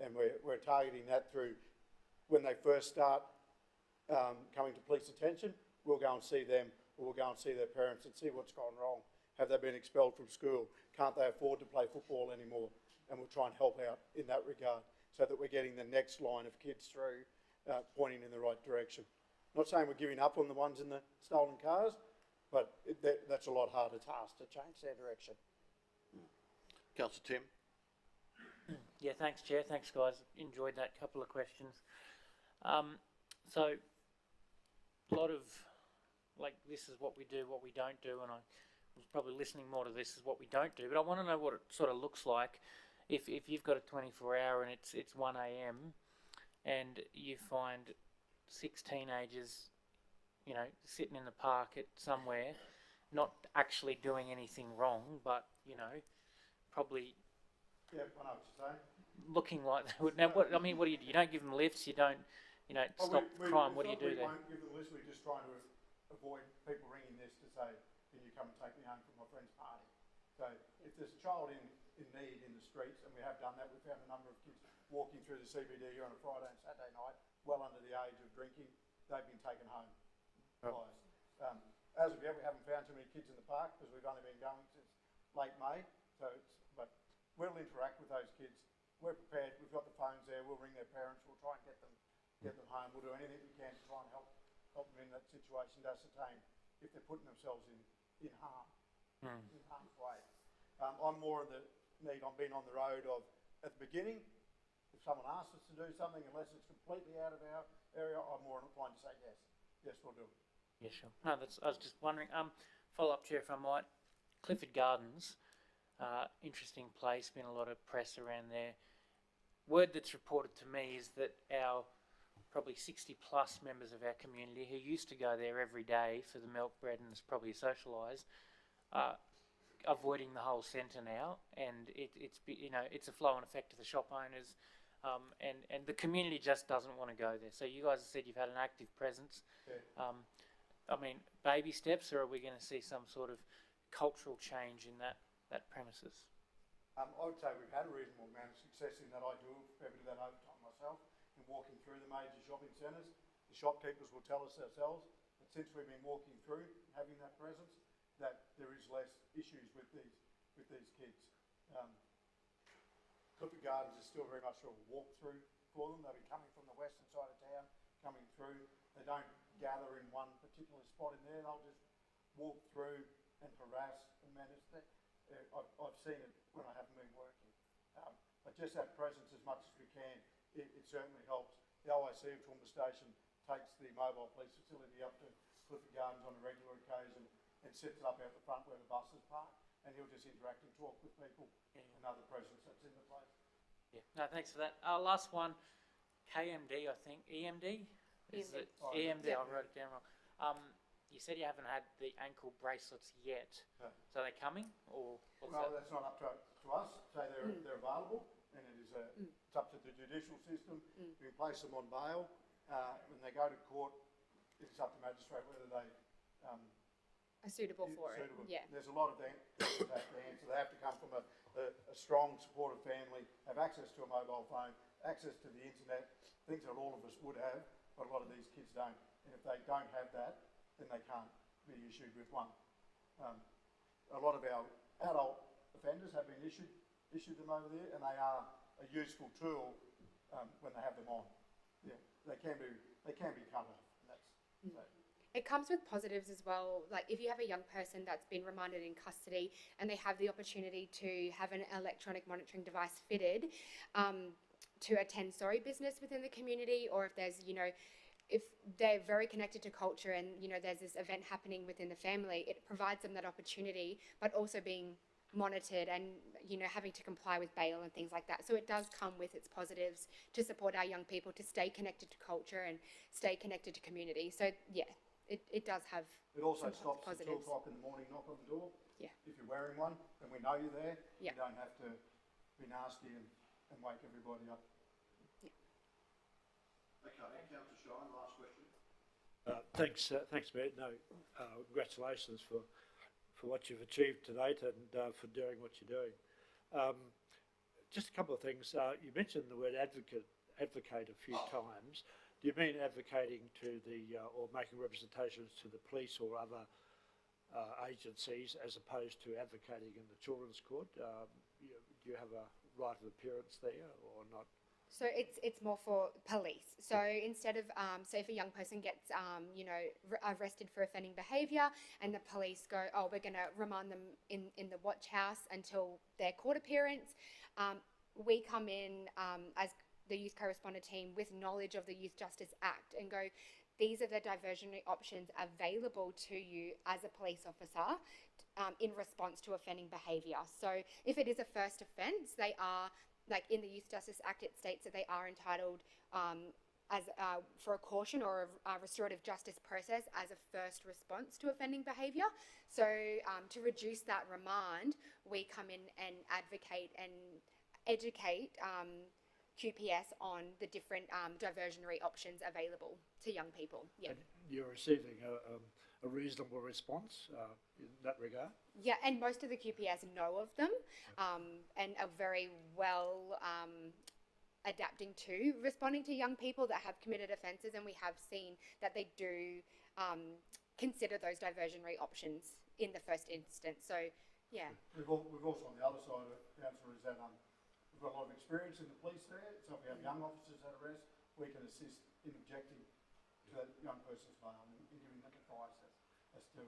and we're targeting that through when they first start coming to police attention, we'll go and see them, or we'll go and see their parents and see what's gone wrong. Have they been expelled from school? Can't they afford to play football anymore? And we'll try and help out in that regard so that we're getting the next line of kids through, pointing in the right direction. Not saying we're giving up on the ones in the stolen cars, but that's a lot harder task to change their direction. Councillor Tim? Yeah, thanks, Chair. Thanks, guys. Enjoyed that couple of questions. So, a lot of, like, this is what we do, what we don't do, and I was probably listening more to this is what we don't do, but I want to know what it sort of looks like if you've got a 24-hour and it's 1 a.m. and you find 6 teenagers, you know, sitting in the park at somewhere, not actually doing anything wrong, but, you know, probably I know what you're saying. looking like they would. Now, what, I mean, what do? You don't give them lifts, you don't, stop the crime. What do you do there? We won't give them lifts, we're just trying to avoid people ringing this to say, "Can you come and take me home from my friend's party?" So if there's a child in need in the streets, and we have done that, we found a number of kids walking through the CBD here on a Friday and Saturday night, well under the age of drinking, they've been taken home. As of yet, we haven't found too many kids in the park because we've only been going since late May. But we'll interact with those kids. We're prepared. We've got the phones there. We'll ring their parents. We'll try and get them home. We'll do anything we can to try and help them in that situation to ascertain if they're putting themselves in harm's way. I'm more of the need. I've been on the road of at the beginning, if someone asks us to do something, unless it's completely out of our area, I'm more inclined to say yes. Yes, we'll do it. Yeah, sure. No, I was just wondering. Follow up, Chair, if I might. Clifford Gardens, interesting place. Been a lot of press around there. Word that's reported to me is that our probably 60 plus members of our community who used to go there every day for the milk bread and is probably socialise, avoiding the whole centre now, and it's a flow-on effect to the shop owners, and the community just doesn't want to go there. So you guys have said you've had an active presence. Yeah. I mean, baby steps, or are we going to see some sort of cultural change in that premises? I would say we've had a reasonable amount of success in that. I do every that overtime myself in walking through the major shopping centres. The shopkeepers will tell us ourselves that since we've been walking through, having that presence, that there is less issues with these kids. Clifford Gardens is still very much a walk through for them. They'll be coming from the western side of town, coming through. They don't gather in one particular spot in there. They'll just walk through and harass and menace. I've seen it when I haven't been working. But just that presence as much as we can, it certainly helps. The OIC of Toowoomba Station takes the mobile police facility up to Clifford Gardens on a regular occasion and sets it up out the front where the buses park, and he'll just interact and talk with people. Another presence that's in the place. Yeah. No, thanks for that. Last one, KMD, I think. EMD? Is it EMD? I wrote it down wrong. You said you haven't had the ankle bracelets yet. No. So are they coming, or what's Well, that? that's not up to us. Say they're available, and it's up to the judicial system. We place them on bail. When they go to court, it's up to magistrate whether they Are suitable for it. suitable. Yeah. There's a lot of them that have to answer. They have to come from a strong, supportive family, have access to a mobile phone, access to the internet, things that all of us would have, but a lot of these kids don't. And if they don't have that, then they can't be issued with one. A lot of our adult offenders have been issued them over there, and they are a useful tool when they have them on. Yeah, they can be cut off. And that's It comes with positives as well. Like if you have a young person that's been remanded in custody and they have the opportunity to have an electronic monitoring device fitted to attend business within the community, or if there's, if they're very connected to culture and, there's this event happening within the family, it provides them that opportunity, but also being monitored and, having to comply with bail and things like that. So it does come with its positives to support our young people to stay connected to culture and stay connected to community. So, yeah. It does have. It also some stops the 2 positives. o'clock in the morning knock on the door. Yeah. If you're wearing one, then we know you're there. Yeah. You don't have to be nasty and wake everybody up. Okay, Councillor Shine, last question. Thanks, Matt. No, congratulations for what you've achieved to date and for doing what you're doing. Just a couple of things. You mentioned the word advocate a few times. Do you mean advocating to or making representations to the police or other agencies as opposed to advocating in the children's court? Do you have a right of appearance there or not? So it's more for police. So instead of, say if a young person gets, arrested for offending behaviour and the police go, oh, we're going to remand them in the watch house until their court appearance, we come in as the youth correspondent team with knowledge of the Youth Justice Act and go, these are the diversionary options available to you as a police officer in response to offending behaviour. So if it is a first offence, they are, like in the Youth Justice Act, it states that they are entitled for a caution or a restorative justice process as a first response to offending behaviour. So to reduce that remand, we come in and advocate and educate QPS on the different diversionary options available to young people. Yeah. And you're receiving a reasonable response in that regard? Yeah, and most of the QPS know of them and are very well adapting to responding to young people that have committed offences, and we have seen that they do consider those diversionary options in the first instance. So, yeah. We've also, on the other side of it, Councillor, is that we've got a lot of experience in the police there, so if we have young officers at arrest, we can assist in objecting to that young person's bail and giving them advice as to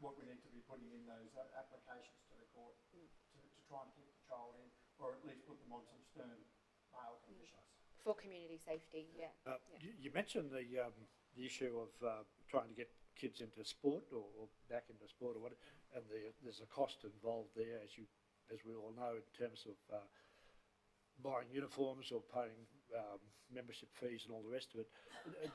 what we need to be putting in those applications to the court to try and keep the child in or at least put them on some stern bail conditions. For community safety, yeah. You mentioned the issue of trying to get kids into sport or back into sport or what, and there's a cost involved there, as we all know, in terms of buying uniforms or paying membership fees and all the rest of it.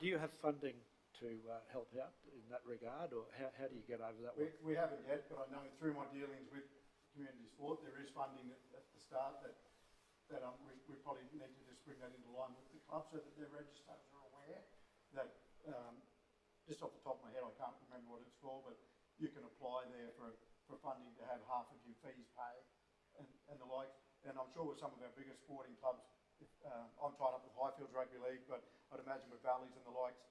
Do you have funding to help out in that regard, or how do you get over that one? We haven't yet, but I know through my dealings with community sport, there is funding at the start that we probably need to just bring that into line with the club so that their registrars are aware that, just off the top of my head, I can't remember what it's for, but you can apply there for funding to have half of your fees paid and the like. And I'm sure with some of our bigger sporting clubs, I'm tied up with Highfields Rugby League, but I'd imagine with Valleys and the likes,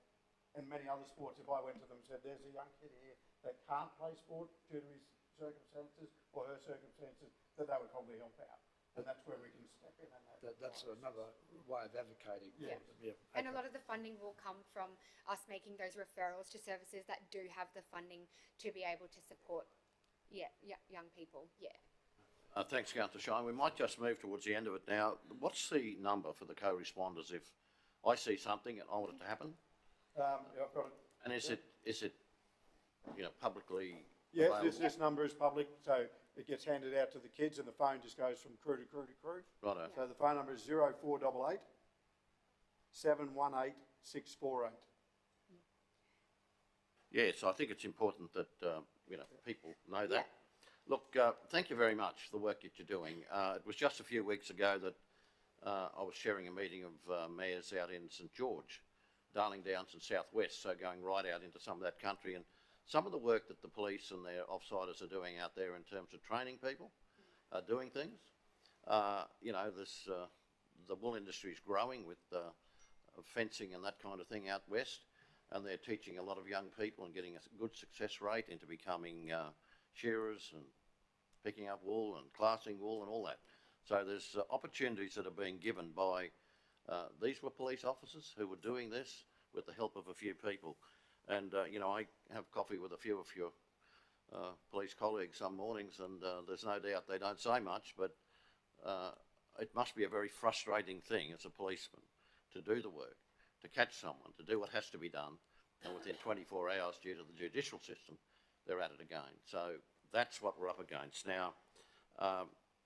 and many other sports, if I went to them and said, there's a young kid here that can't play sport due to his circumstances or her circumstances, that they would probably help out. And that's where we can step in. And That's another way of advocating. Yeah. Yeah. And a lot of the funding will come from us making those referrals to services that do have the funding to be able to support, young people, Thanks, Councillor Shine. We might just move towards the end of it now. What's the number for the co-responders if I see something and I want it to happen? I've got it. And is it publicly Yes, available? this number is public, so it gets handed out to the kids and the phone just goes from crew to crew to crew. Righto. So the phone number is 0488 718 648. Yes, I think it's important that, people know that. Look, thank you very much for the work that you're doing. It was just a few weeks ago that I was chairing a meeting of mayors out in St George, Darling Downs and South West, so going right out into some of that country, and some of the work that the police and their offsiders are doing out there in terms of training people, doing things. The wool industry is growing with fencing and that kind of thing out west, and they're teaching a lot of young people and getting a good success rate into becoming shearers and picking up wool and classing wool and all that. So there's opportunities that are being given by, these were police officers who were doing this with the help of a few people. And, I have coffee with a few of your police colleagues some mornings, and there's no doubt they don't say much, but it must be a very frustrating thing as a policeman to do the work, to catch someone, to do what has to be done, and within 24 hours, due to the judicial system, they're at it again. So that's what we're up against. Now,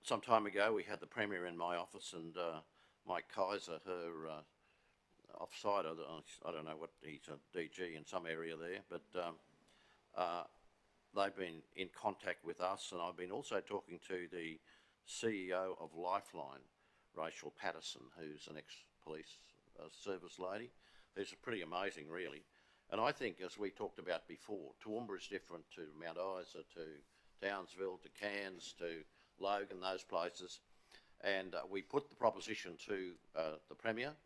some time ago, we had the Premier in my office, and Mike Kaiser, her offsider, I don't know what, he's a DG in some area there, but they've been in contact with us, and I've been also talking to the CEO of Lifeline, Rachel Patterson, who's an ex-police service lady. It's pretty amazing, really. And I think, as we talked about before, Toowoomba is different to Mount Isa, to Townsville, to Cairns, to Logan, those places. And we put the proposition to the Premier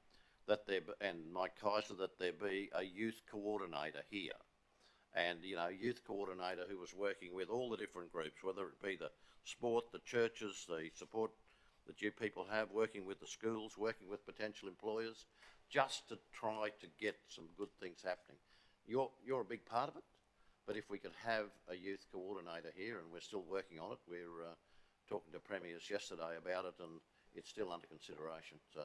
that and Mike Kaiser, that there be a youth coordinator here. And, youth coordinator who was working with all the different groups, whether it be the sport, the churches, the support that you people have, working with the schools, working with potential employers, just to try to get some good things happening. You're a big part of it, but if we could have a youth coordinator here, and we're still working on it, we're talking to premiers yesterday about it, and it's still under consideration. So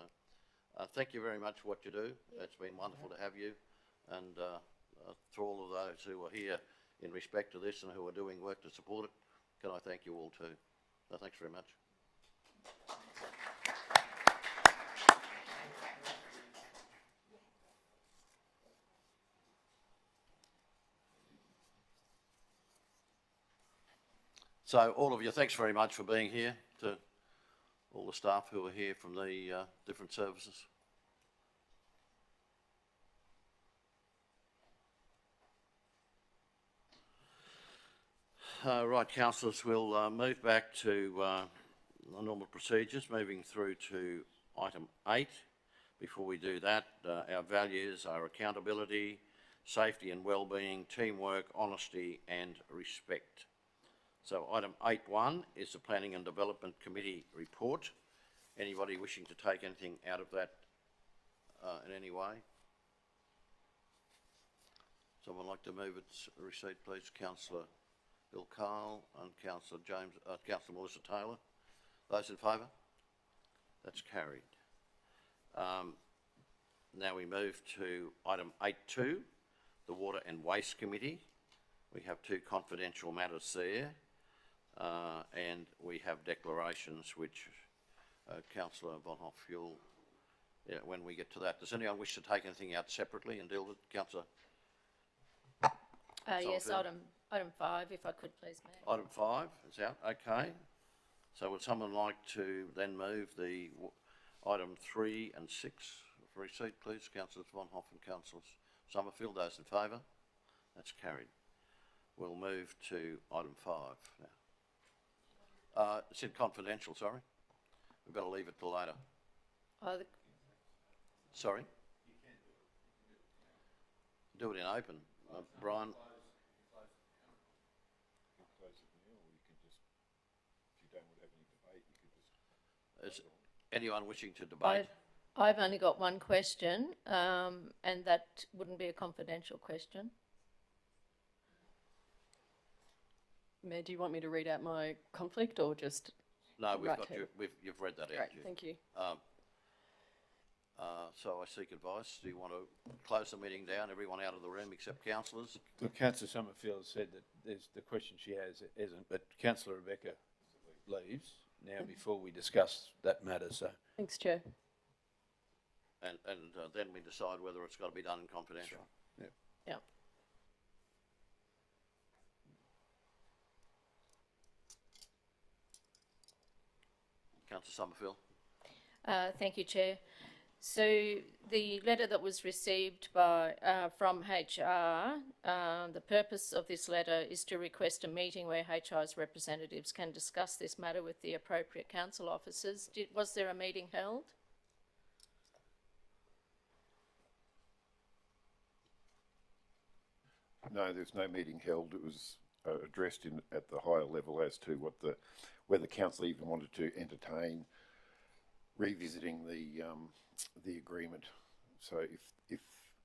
thank you very much for what you do. It's been wonderful to have you, and to all of those who are here in respect to this and who are doing work to support it, can I thank you all too. So thanks very much. So all of you, thanks very much for being here, to all the staff who are here from the different services. Right, councillors, we'll move back to the normal procedures, moving through to item 8. Before we do that, our values are accountability, safety and wellbeing, teamwork, honesty and respect. So item 8.1 is the Planning and Development Committee report. Anybody wishing to take anything out of that in any way? Someone like to move its receipt, please? Councillor Bill Carl and Councillor Melissa Taylor. Those in favour? That's carried. Now we move to item 8.2, the Water and Waste Committee. We have two confidential matters there, and we have declarations which Councillor Von Hoff, when we get to that. Does anyone wish to take anything out separately and deal with it? Councillor? Yes, Summerfield? item 5, if I could please, Mayor. Item 5 is out, okay. So would someone like to then move the item 3 and 6 for receipt, please? Councillors Von Hoff and Councillors Summerfield, those in favour? That's carried. We'll move to item 5 now. It said confidential, sorry. We've got to leave it till later. Sorry? Do it in open. Brian? Is anyone wishing to debate? I've only got one question, and that wouldn't be a confidential question. Mayor, do you want me to read out my conflict or just? No, we've Right got here. you've read that out. Great, thank you. So I seek advice. Do you want to close the meeting down, everyone out of the room except councillors? Look, Councillor Summerfield said that there's the question she has isn't, but Councillor Rebecca leaves now before we discuss that matter, so. Thanks, Chair. And then we decide whether it's got to be done in confidential. Yeah. Yeah. Councillor Summerfield? Thank you, Chair. So the letter that was received by from HR, the purpose of this letter is to request a meeting where HR's representatives can discuss this matter with the appropriate council officers. Was there a meeting held? No, there's no meeting held. It was addressed at the higher level as to whether council even wanted to entertain revisiting the agreement. So if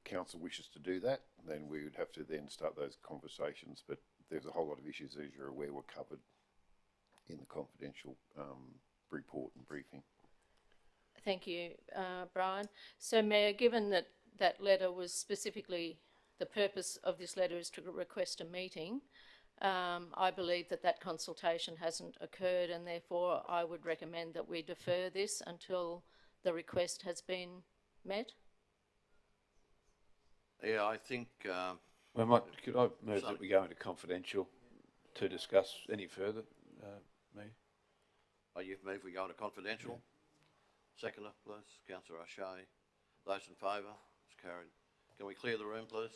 council wishes to do that, then we would have to then start those conversations. But there's a whole lot of issues, as you're aware, were covered in the confidential report and briefing. Thank you, Brian. So, Mayor, given that that letter was specifically, the purpose of this letter is to request a meeting, I believe that that consultation hasn't occurred, and therefore I would recommend that we defer this until the request has been met. Yeah, I think... could I move that we go into confidential to discuss any further, me? Oh, you've moved, we go into confidential? Yeah. Seconder, please. Councillor O'Shea. Those in favour? It's carried. Can we clear the room, please?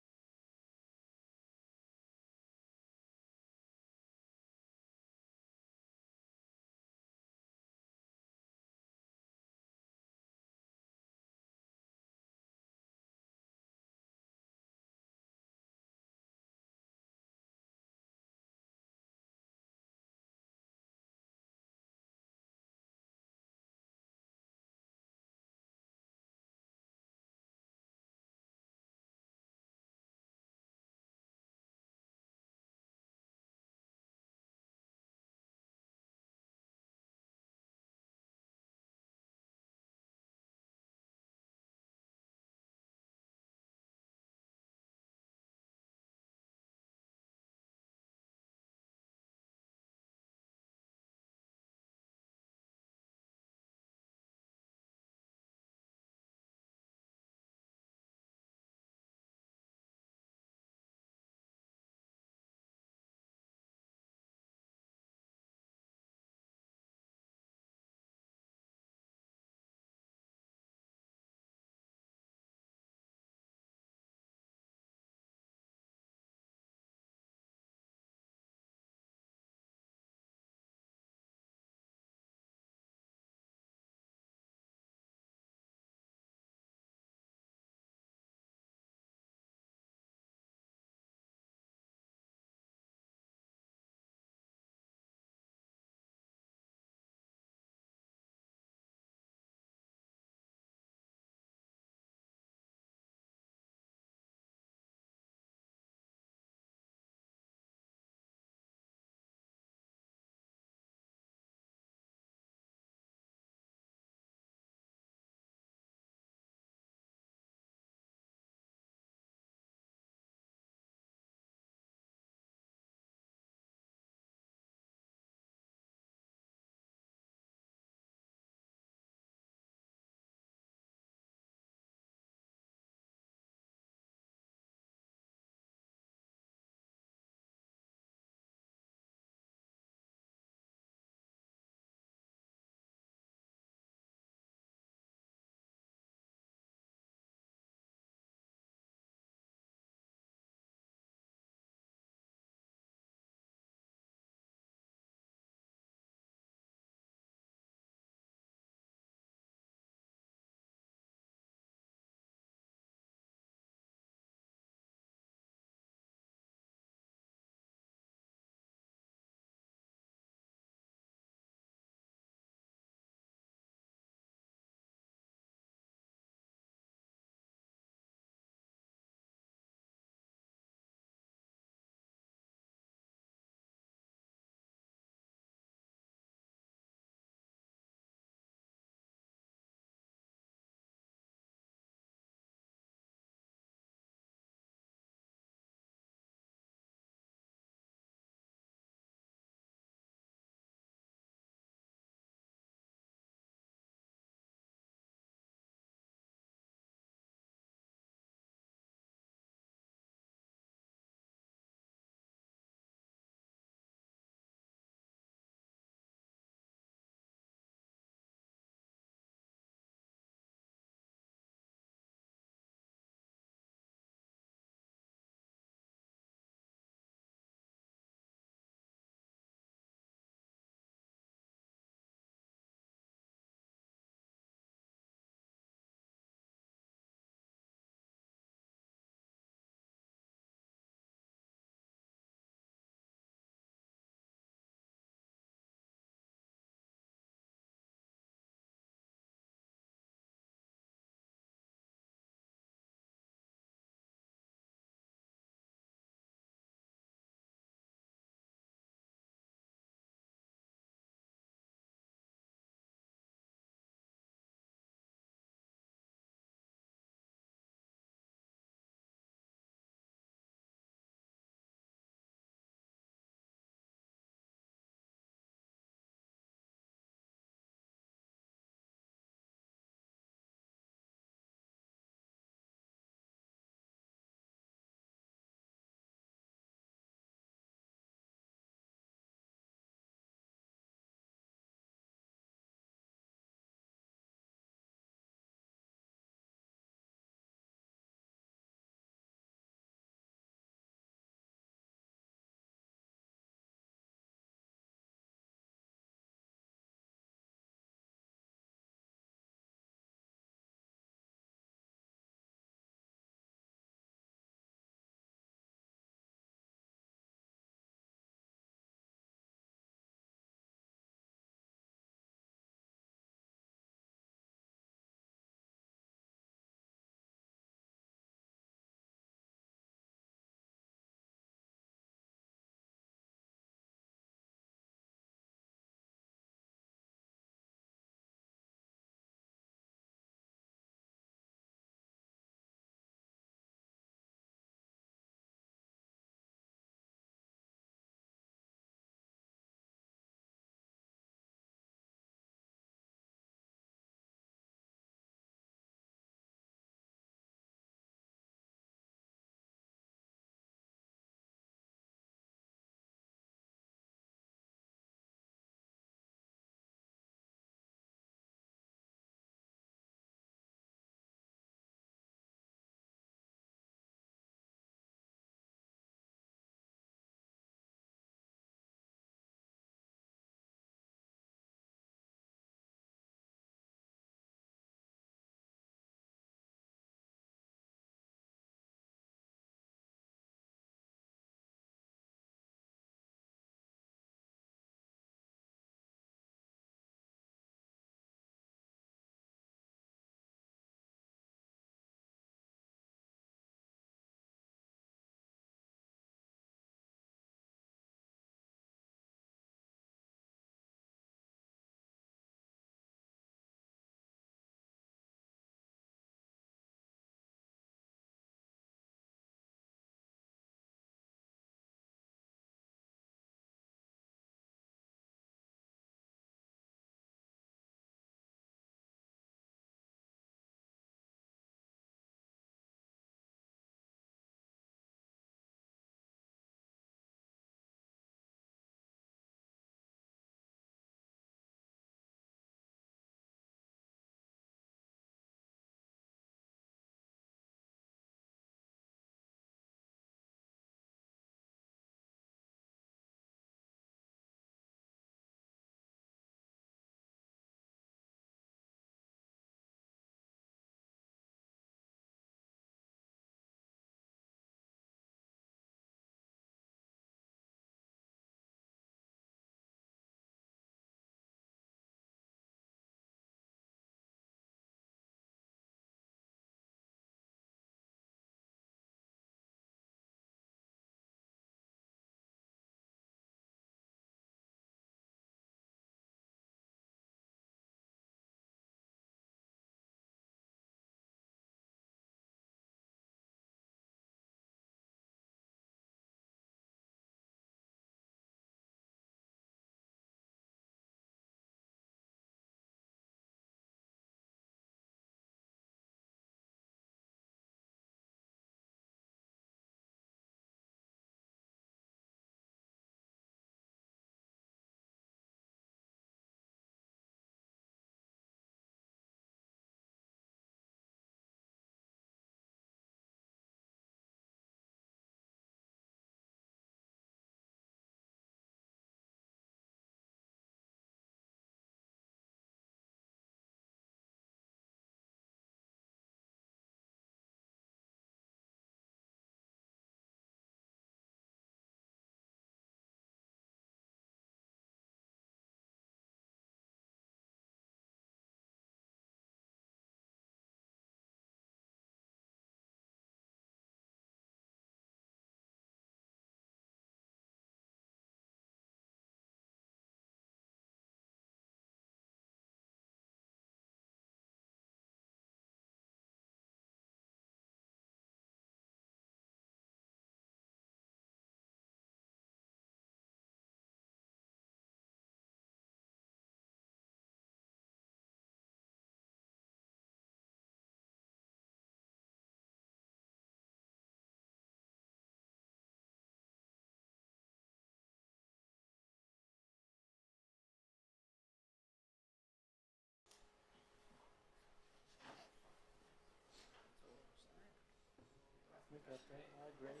about that. I agree.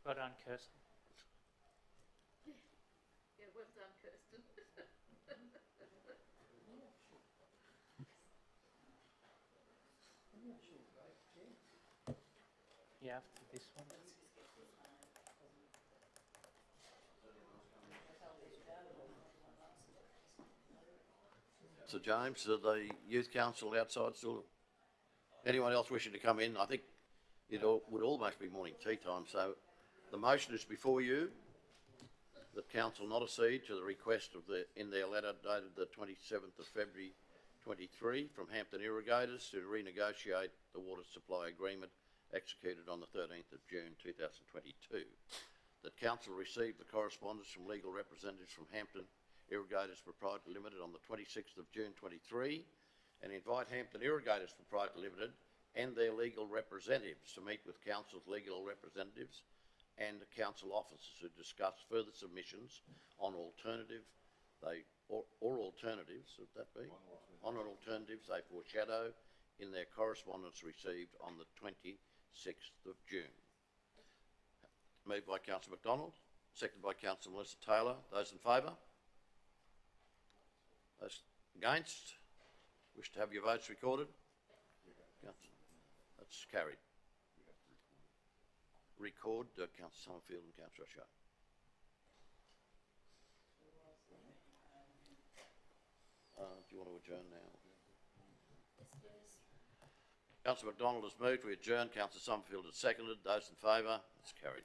Well done, Kirsten. Yeah, well done, Kirsten. Yeah, after this one. So James, are the youth council outside still? Anyone else wishing to come in? I think would almost be morning tea time, so the motion is before you, that council not accede to the request of in their letter dated the 27th of February 23 from Hampton Irrigators to renegotiate the water supply agreement executed on the 13th of June 2022. That council received the correspondence from legal representatives from Hampton Irrigators Proprietary Limited on the 26th of June 23 and invite Hampton Irrigators Proprietary Limited and their legal representatives to meet with council's legal representatives and the council officers to discuss further submissions on alternatives, would that be? On alternatives they foreshadow in their correspondence received on the 26th of June. Moved by Councillor McDonald, seconded by Councillor Melissa Taylor. Those in favour? Those against? Wish to have your votes recorded? That's carried. Record Councillor Summerfield and Councillor O'Shea. Do you want to adjourn now? Councillor McDonald has moved. We adjourn. Councillor Summerfield has seconded. Those in favour? It's carried.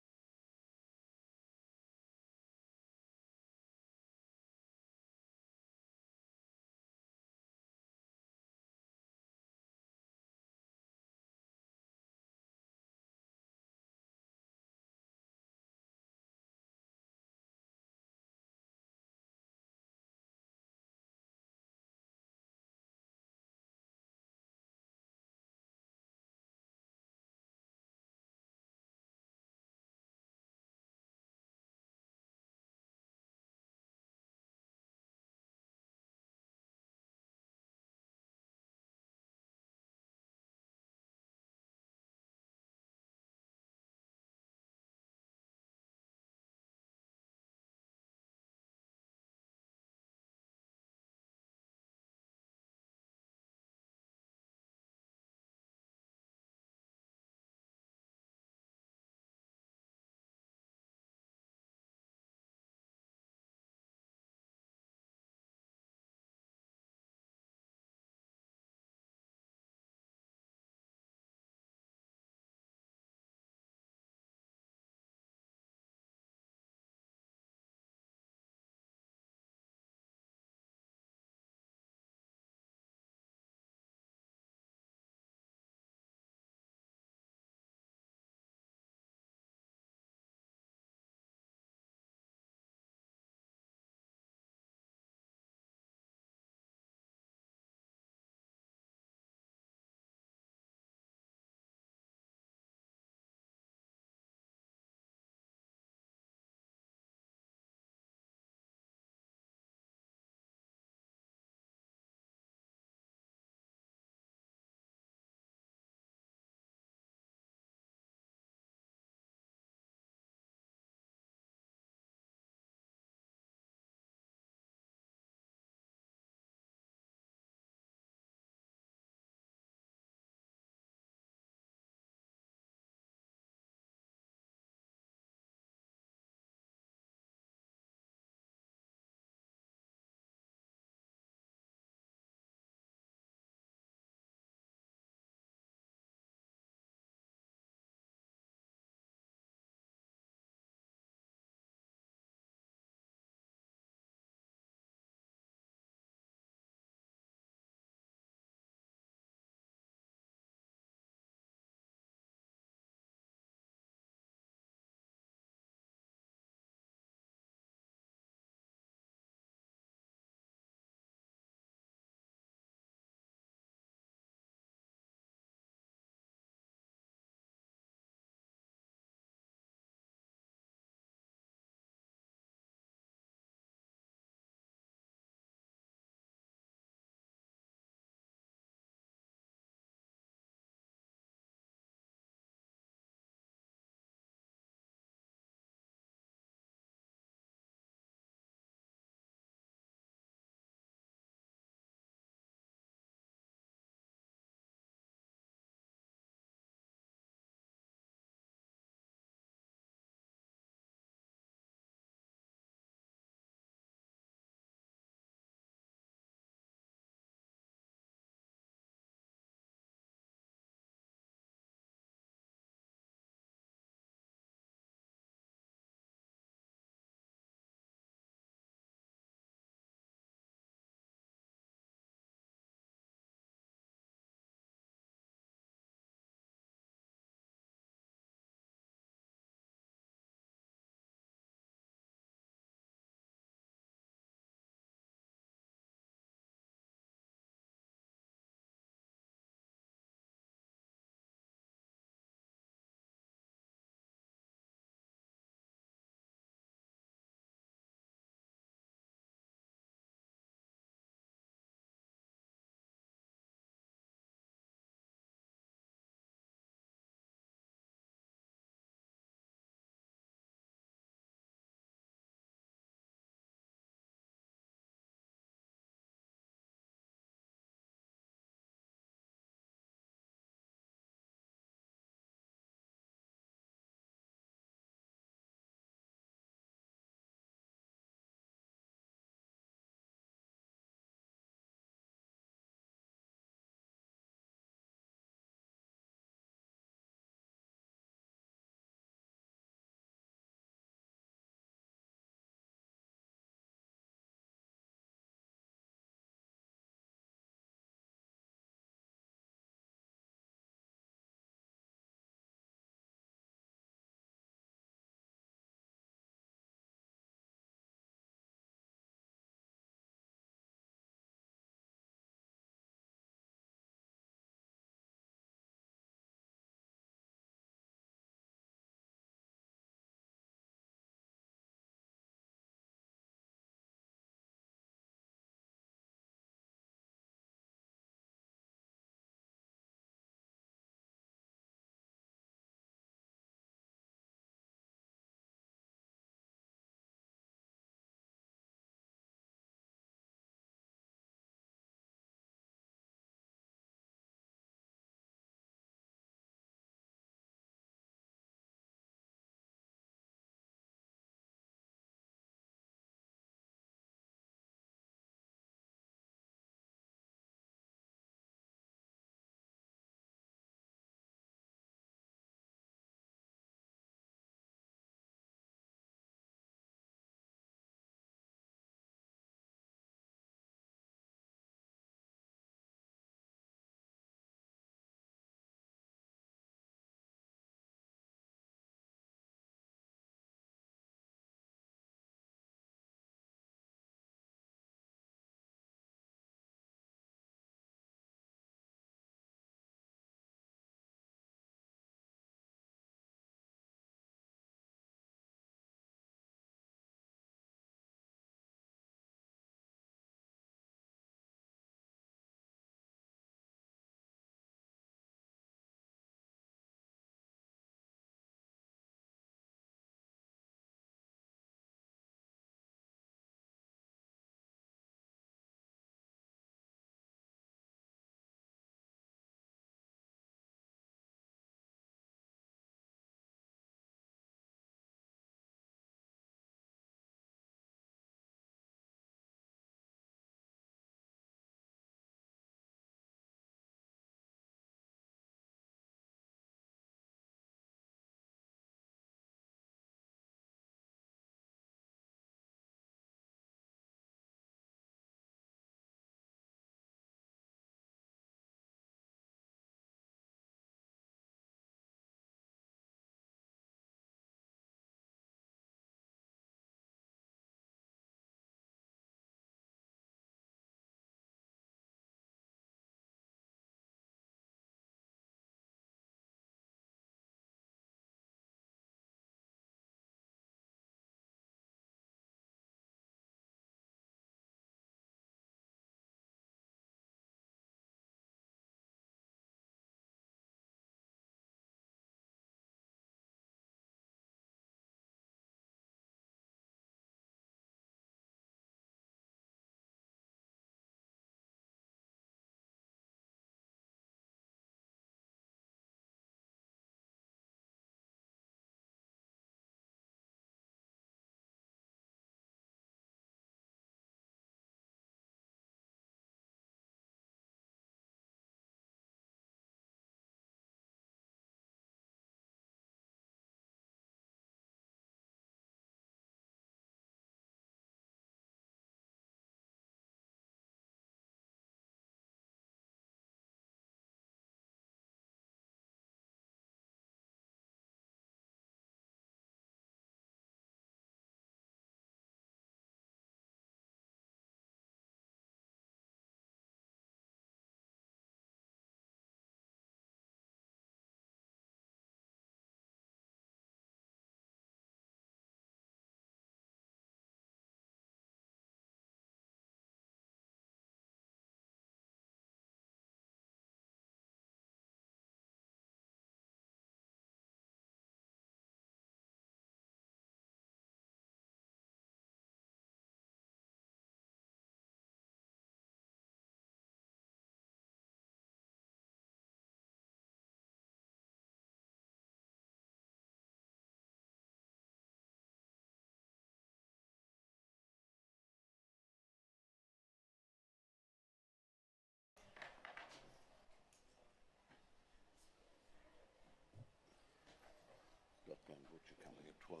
at 12.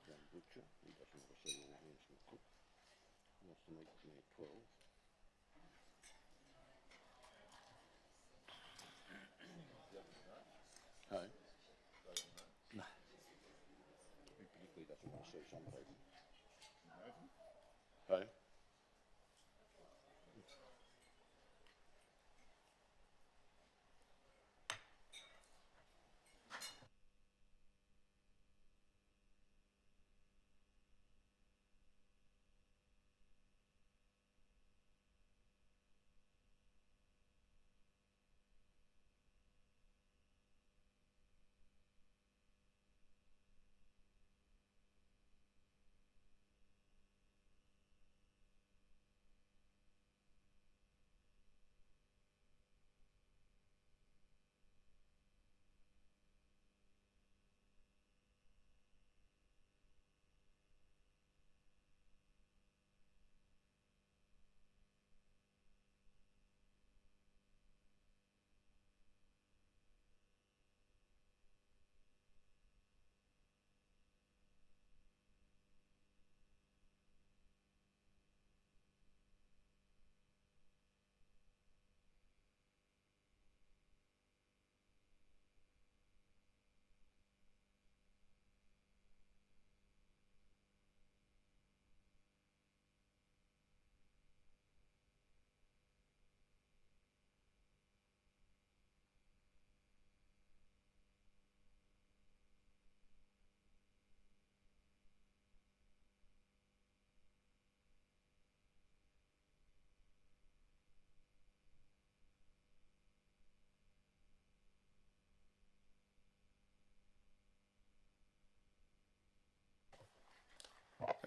John Butcher, he doesn't want to see all Anson Cook. He wants to meet with me at 12. Hey? No. He particularly doesn't want to see some people. Hey?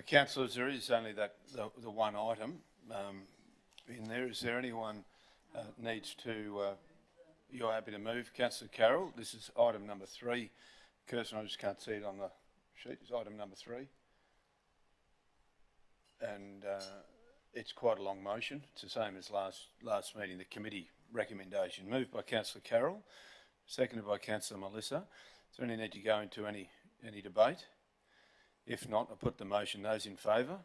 Councillors, there is only the one item in there. Is there anyone needs to, you're happy to move? Councillor Carroll, this is item number 3. Kirsten, I just can't see it on the sheet. It's item number 3. And it's quite a long motion. It's the same as last meeting, the committee recommendation. Moved by Councillor Carroll, seconded by Councillor Melissa. Is there any need to go into any debate? If not, I'll put the motion. Those in favour?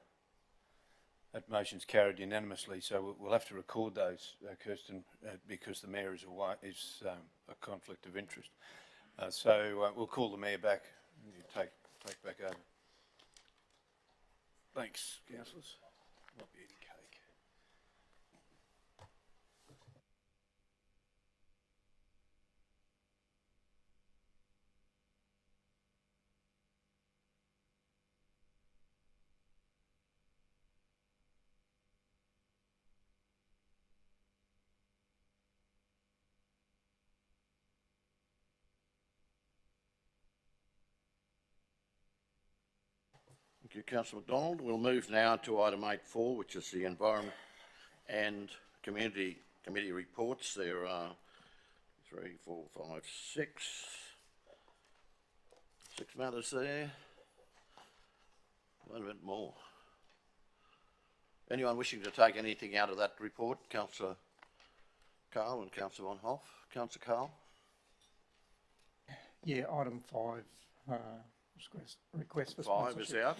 That motion's carried unanimously, so we'll have to record those, Kirsten, because the Mayor is a conflict of interest. So we'll call the Mayor back and you take back over. Thanks, councillors. Might be eating cake. Thank you, Councillor McDonald. We'll move now to item 8.4, which is the Environment and Community Committee reports. There are 3, 4, 5, 6 matters there. One bit more. Anyone wishing to take anything out of that report? Councillor Carl and Councillor Von Hoff. Councillor Carl? Yeah, item 5, request for 5 sponsorship. is out.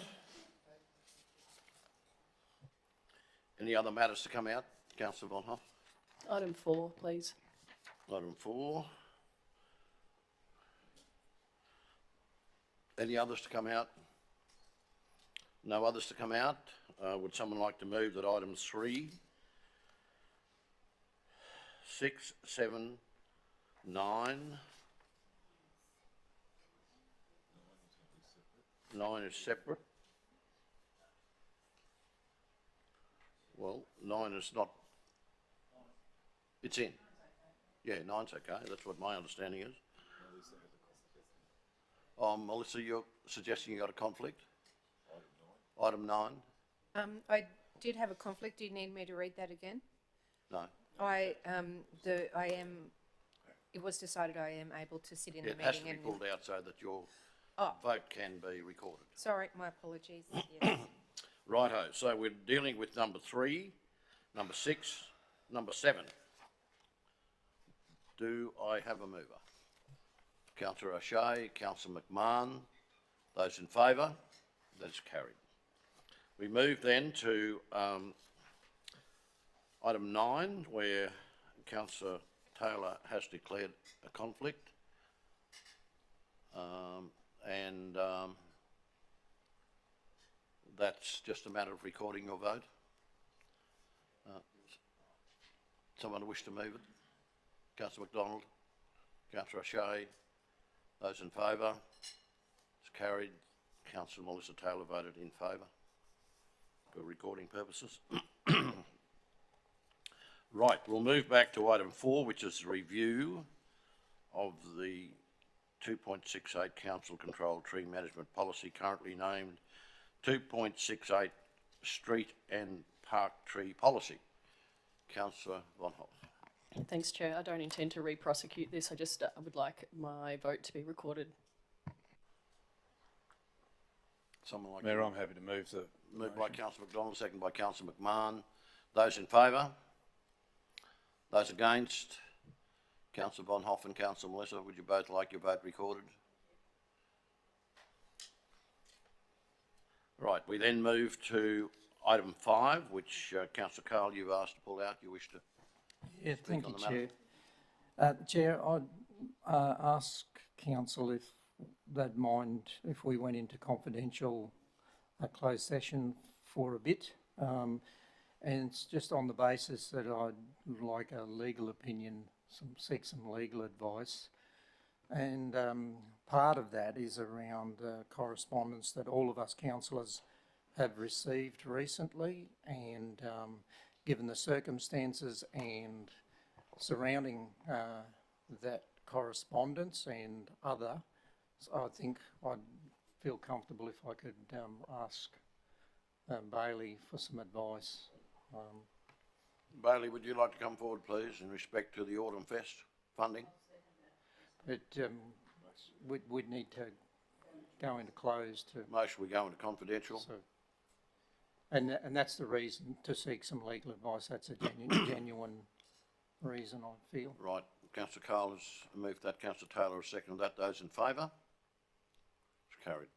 Any other matters to come out? Councillor Von Hoff? Item 4, please. Item 4. Any others to come out? No others to come out. Would someone like to move that items 3, 6, 7, 9, 9 is separate? Well, 9 is not. It's in. Yeah, 9's okay. That's what my understanding is. Melissa, you're suggesting you got a conflict? Item 9? I did have a conflict. Do you need me to read that again? No. It was decided I am able to sit in the It meeting. has to be pulled out so that your vote can be recorded. Sorry, my apologies. Yes. Righto, so we're dealing with number 3, number 6, number 7. Do I have a mover? Councillor O'Shea, Councillor McMahon. Those in favour? That's carried. We move then to item 9, where Councillor Taylor has declared a conflict. That's just a matter of recording your vote. Someone wish to move it? Councillor McDonald, Councillor O'Shea. Those in favour? It's carried. Councillor Melissa Taylor voted in favour for recording purposes. Right, we'll move back to item 4, which is review of the 2.68 council controlled tree management policy, currently named 2.68 street and park tree policy. Councillor Von Hoff. Thanks, Chair. I don't intend to re-prosecute this. I just would like my vote to be recorded. Someone like Mayor, I'm happy to move the moved by Councillor McDonald, second by Councillor McMahon. Those in favour? Those against? Councillor Von Hoff and Councillor Melissa, would you both like your vote recorded? Right, we then move to item 5, which Councillor Carl, you've asked to pull out. You wish to? Yeah, thank you, on the matter? Chair. Chair, I'd ask council if they'd mind if we went into confidential closed session for a bit. And it's just on the basis that I'd like a legal opinion, seek some legal advice. And part of that is around correspondence that all of us councillors have received recently, and given the circumstances and surrounding that correspondence and other, I think I'd feel comfortable if I could ask Bailey for some advice. Bailey, would you like to come forward, please, in respect to the Autumn Fest funding? But we'd need to go into closed to... Motion, we go into confidential. So, and that's the reason, to seek some legal advice. That's a genuine reason, I feel. Right, Councillor Carl has moved that. Councillor Taylor has seconded that. Those in favour? It's carried.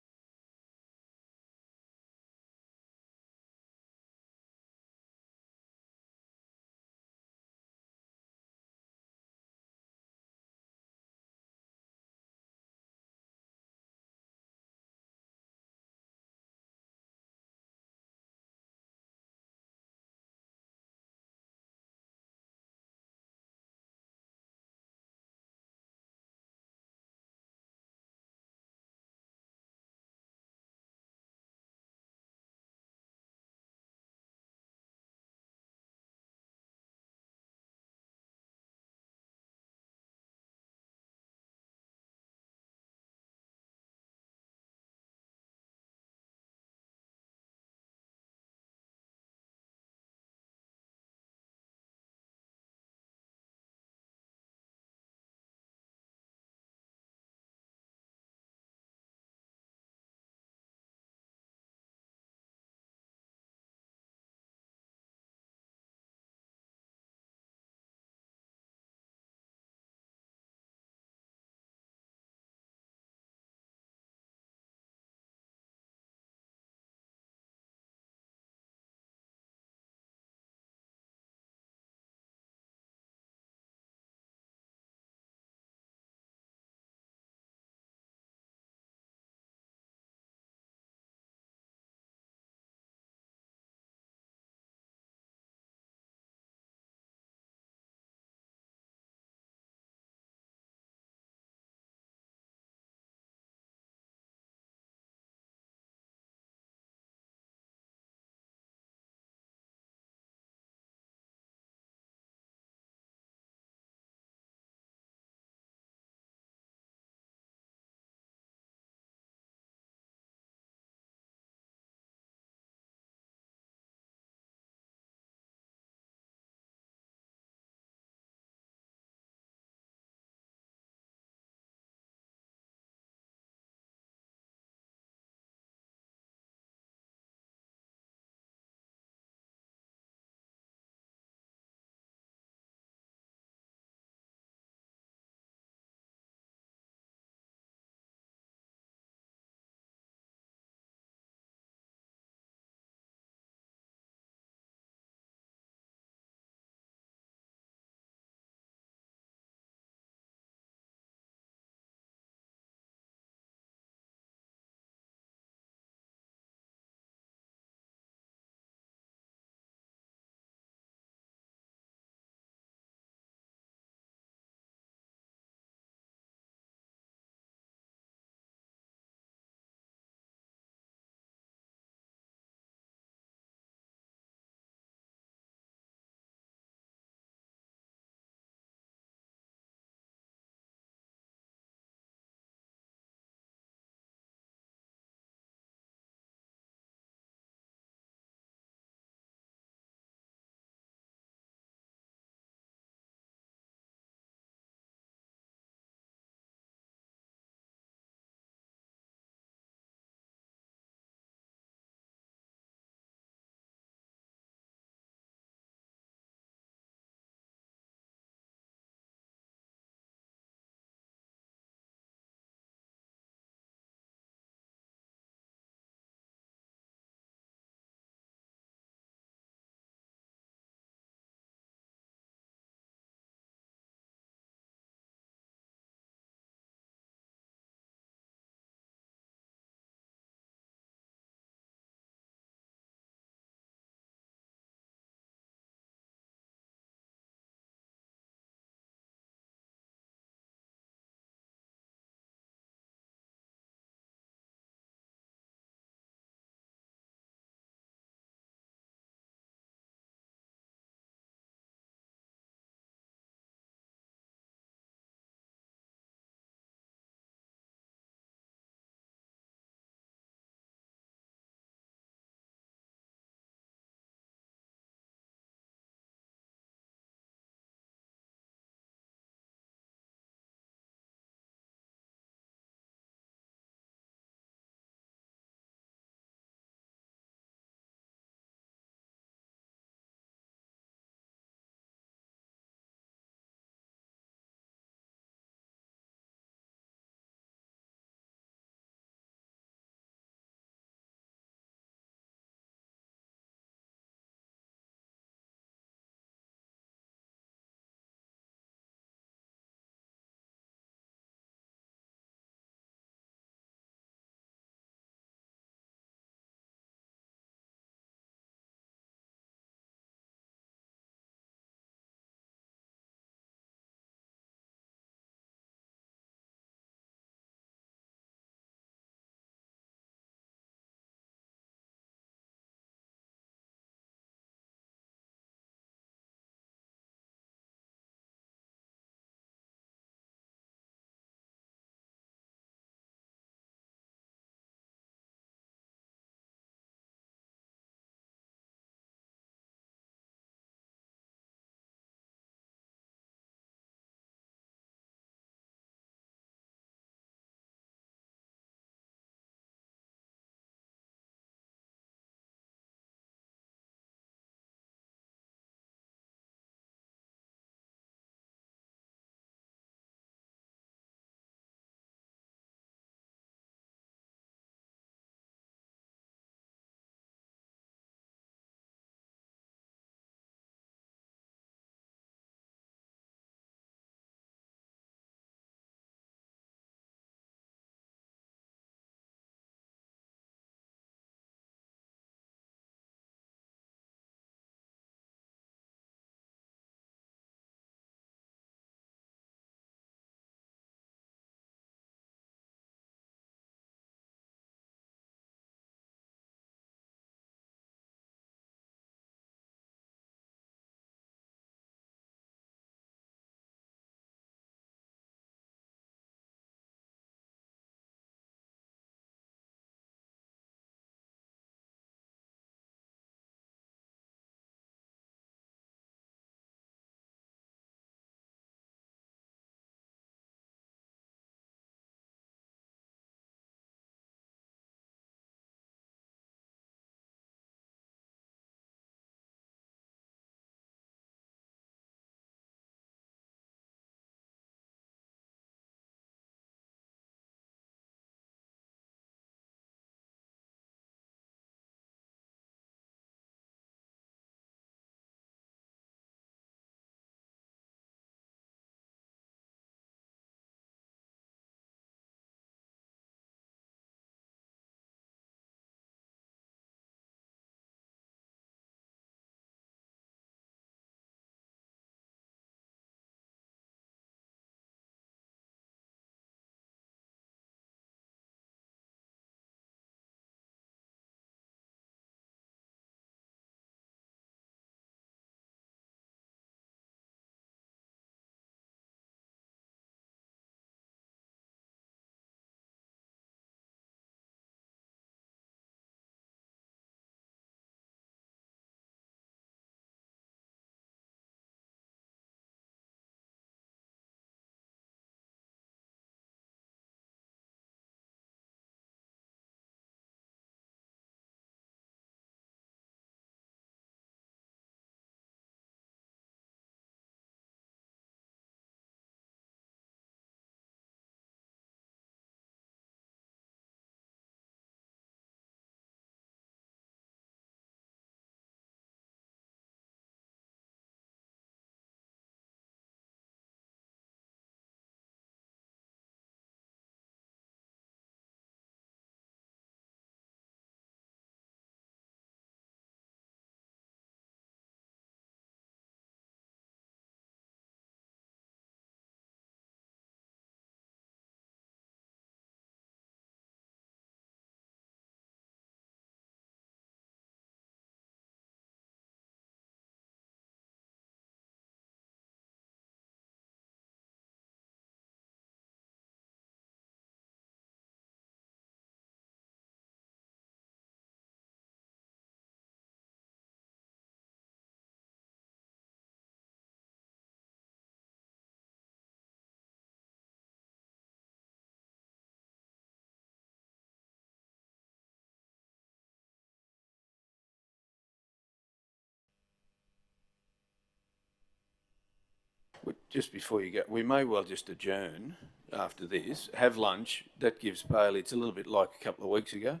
Just before you go, we may well just adjourn after this, have lunch. That gives Bailey, it's a little bit like a couple of weeks ago.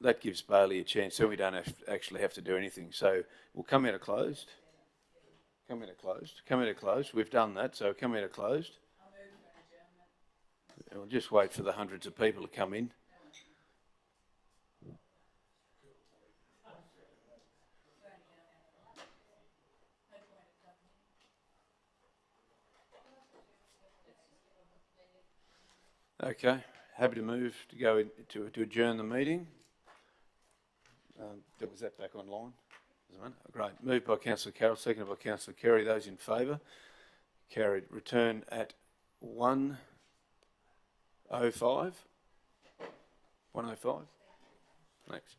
That gives Bailey a chance, so we don't actually have to do anything. So we'll come out of closed. Come out of closed. Come out of closed. We've done that, so come out of closed. We'll just wait for the hundreds of people to come in. Okay, happy to move to go to adjourn the meeting. Was that back online? Great. Moved by Councillor Carroll, seconded by Councillor Kerry. Those in favour? Carried. Return at 1:05. 1:05. Thanks.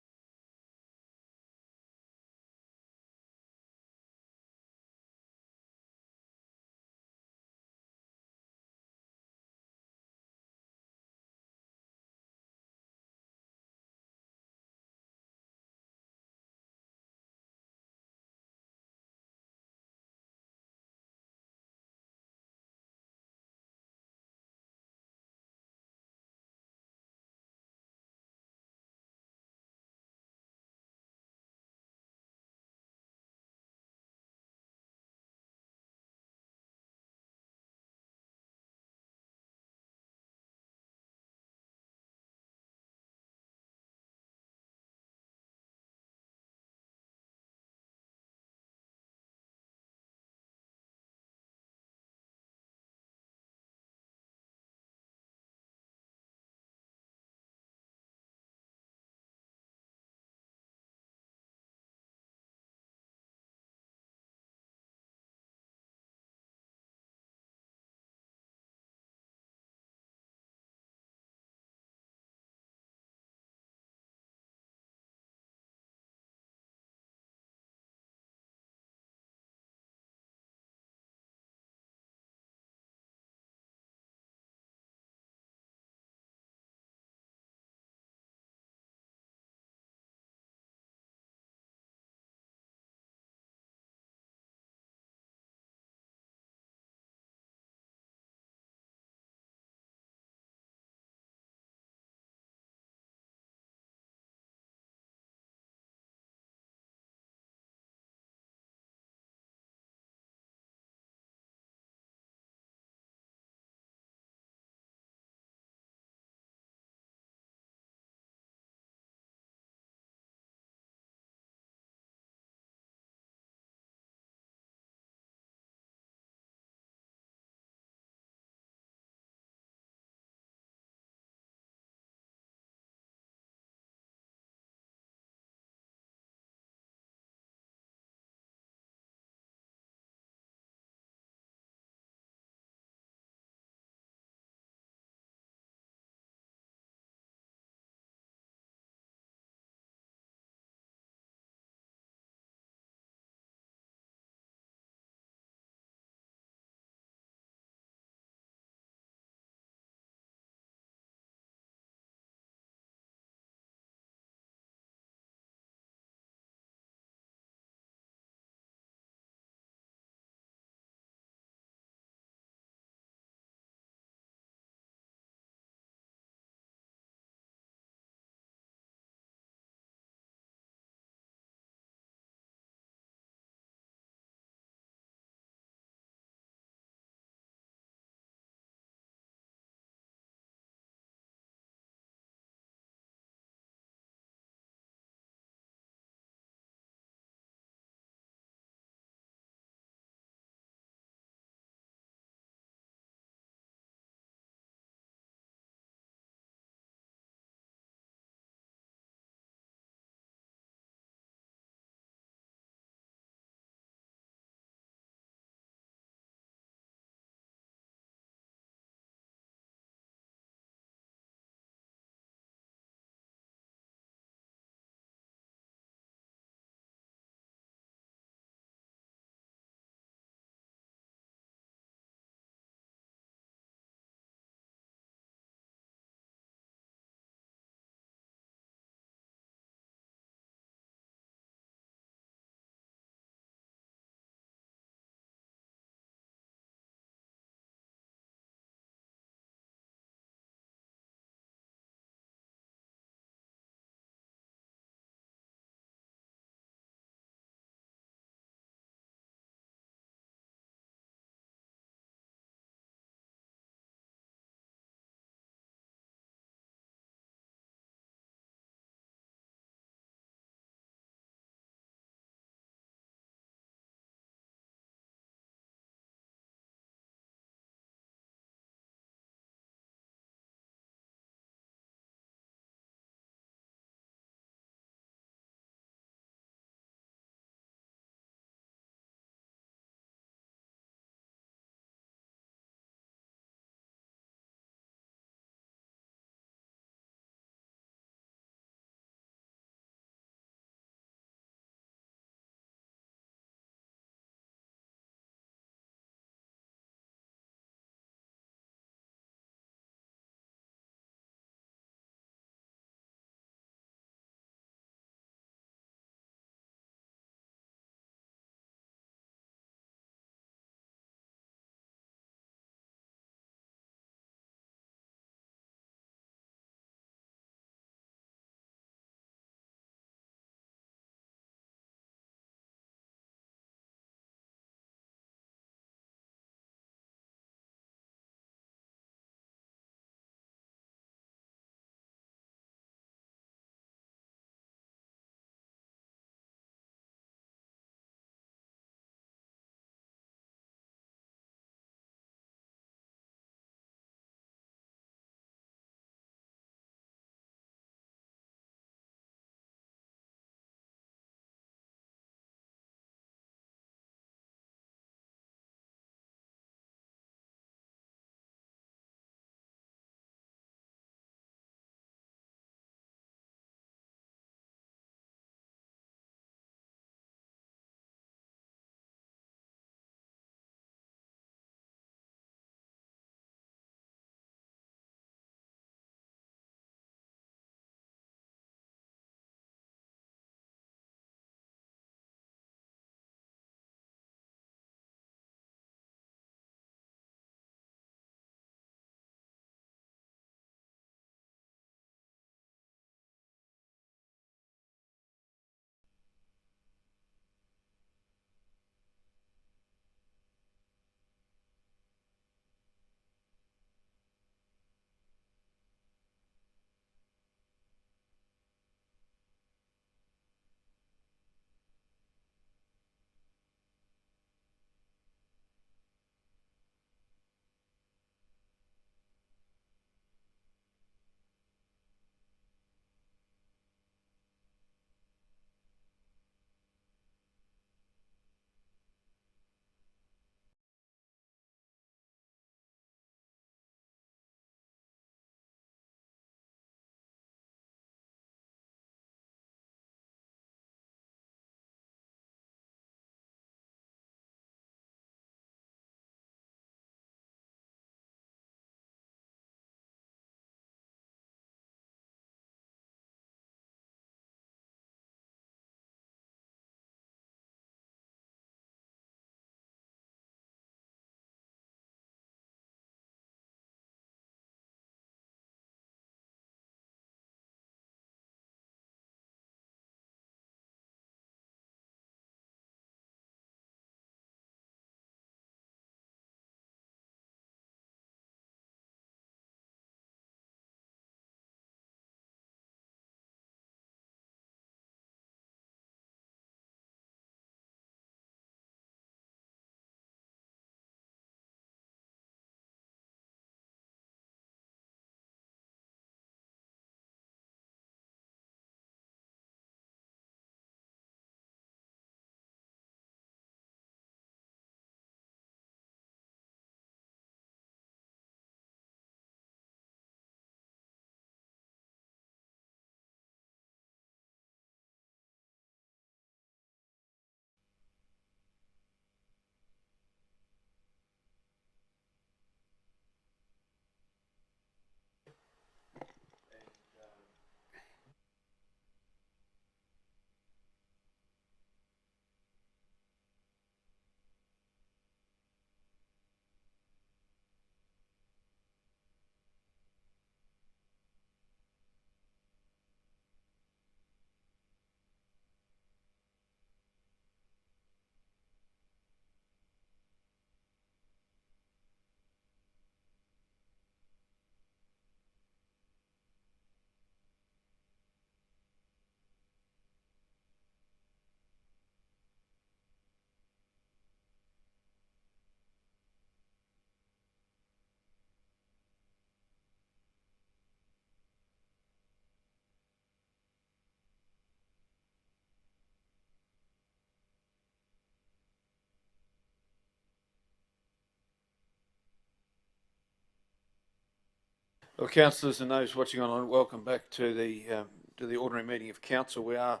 Well, councillors and those watching online, welcome back to the ordinary meeting of council. We are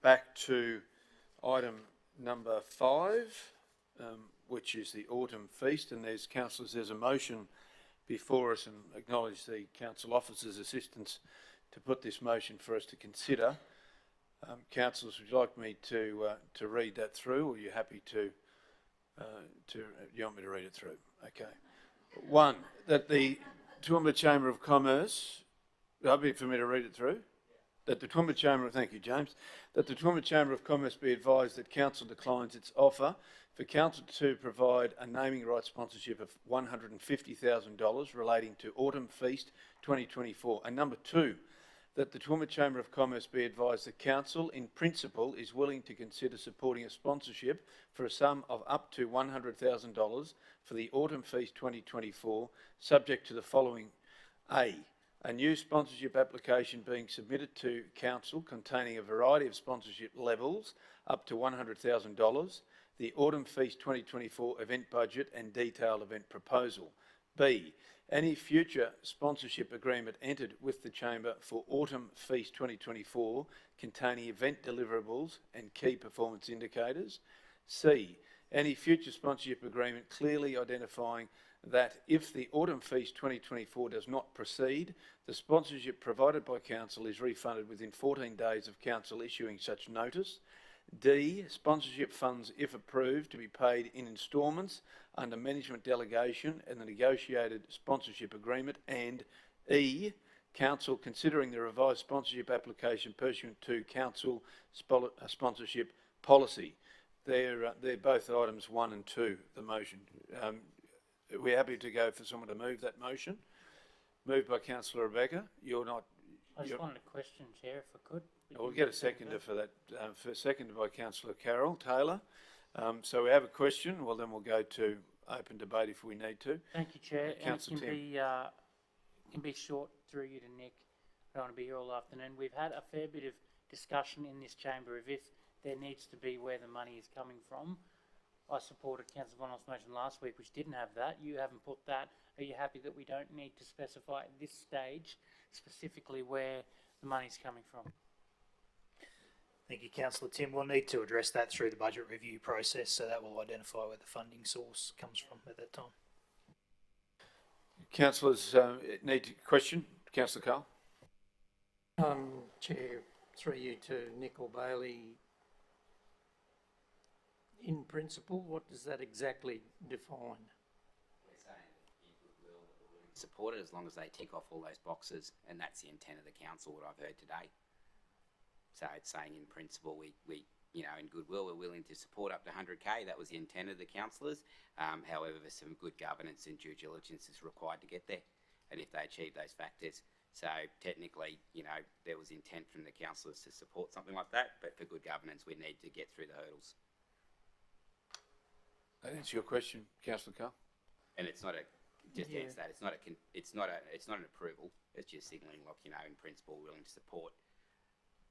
back to item number 5, which is the autumn feast, and there's a motion before us, and acknowledge the council officer's assistance to put this motion for us to consider. Councillors, would you like me to read that through, or are you happy to you want me to read it through? Okay. 1, that the Toowoomba Chamber of Commerce, happy for me to read it through? That the Toowoomba Chamber, thank you, James, that the Toowoomba Chamber of Commerce be advised that council declines its offer for council to provide a naming rights sponsorship of $150,000 relating to Autumn Feast 2024. And number 2, that the Toowoomba Chamber of Commerce be advised that council, in principle, is willing to consider supporting a sponsorship for a sum of up to $100,000 for the Autumn Feast 2024, subject to the following: A, a new sponsorship application being submitted to council containing a variety of sponsorship levels up to $100,000, the Autumn Feast 2024 event budget and detailed event proposal. B, any future sponsorship agreement entered with the Chamber for Autumn Feast 2024 containing event deliverables and key performance indicators. C, any future sponsorship agreement clearly identifying that if the Autumn Feast 2024 does not proceed, the sponsorship provided by council is refunded within 14 days of council issuing such notice. D, sponsorship funds, if approved, to be paid in instalments under management delegation and the negotiated sponsorship agreement. And E, council considering the revised sponsorship application pursuant to council sponsorship policy. They're both items 1 and 2, the motion. We're happy to go for someone to move that motion. Moved by Councillor Rebecca. You're not... I just wanted a question, Chair, if I could. We'll get a seconder for that. Seconded by Councillor Carroll Taylor. So we have a question. Well, then we'll go to open debate if we need to. Thank you, Chair. Councillor And it can be short through you to Nick. I don't want to be here all afternoon. We've had a fair bit of discussion in this chamber of if there needs to be where the money is coming from. I supported Councillor Bonal's motion last week, which didn't have that. You haven't put that. Are you happy that we don't need to specify at this stage specifically where the money's coming from? Thank you, Councillor Tim. We'll need to address that through the budget review process, so that will identify where the funding source comes from at that time. Councillors need to question. Councillor Carl. Chair, through you to Nick or Bailey. In principle, what does that exactly define? We're saying in goodwill that we're willing to support it as long as they tick off all those boxes, and that's the intent of the council, what I've heard today. So it's saying in principle, we you know, in goodwill, we're willing to support up to 100K. That was the intent of the councillors. However, there's some good governance and due diligence is required to get there, and if they achieve those factors. So technically, you know, there was intent from the councillors to support something like that, but for good governance, we need to get through the hurdles. That answer your question, Councillor Carl. And it's not a, just to answer that, it's not an approval. It's just signalling, like, you know, in principle, we're willing to support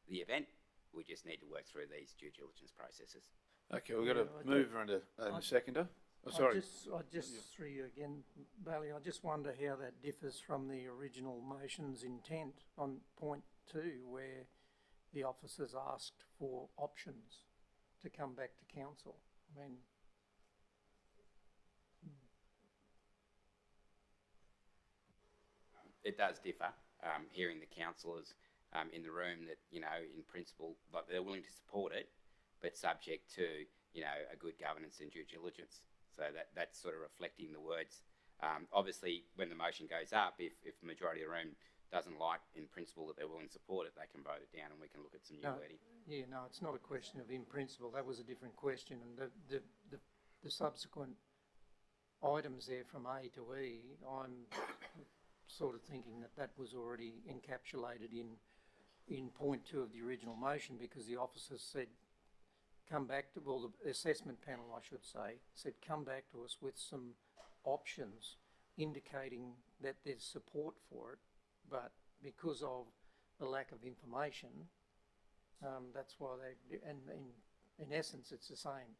the event. We just need to work through these due diligence processes. Okay, we've got a mover and a seconder. Oh, sorry. I just through you again, Bailey, I just wonder how that differs from the original motion's intent on point 2, where the officers asked for options to come back to council. I mean, it does differ. Hearing the councillors in the room that, you know, in principle, like, they're willing to support it, but subject to, you know, a good governance and due diligence. So that's sort of reflecting the words. Obviously, when the motion goes up, if the majority of the room doesn't like, in principle, that they're willing to support it, they can vote it down and we can look at some new wording. Yeah, no, it's not a question of in principle. That was a different question, and the subsequent items there from A to E, I'm sort of thinking that was already encapsulated in point 2 of the original motion, because the officers said, come back to, well, the assessment panel, I should say, said come back to us with some options indicating that there's support for it, but because of the lack of information, that's why they, and in essence it's the same.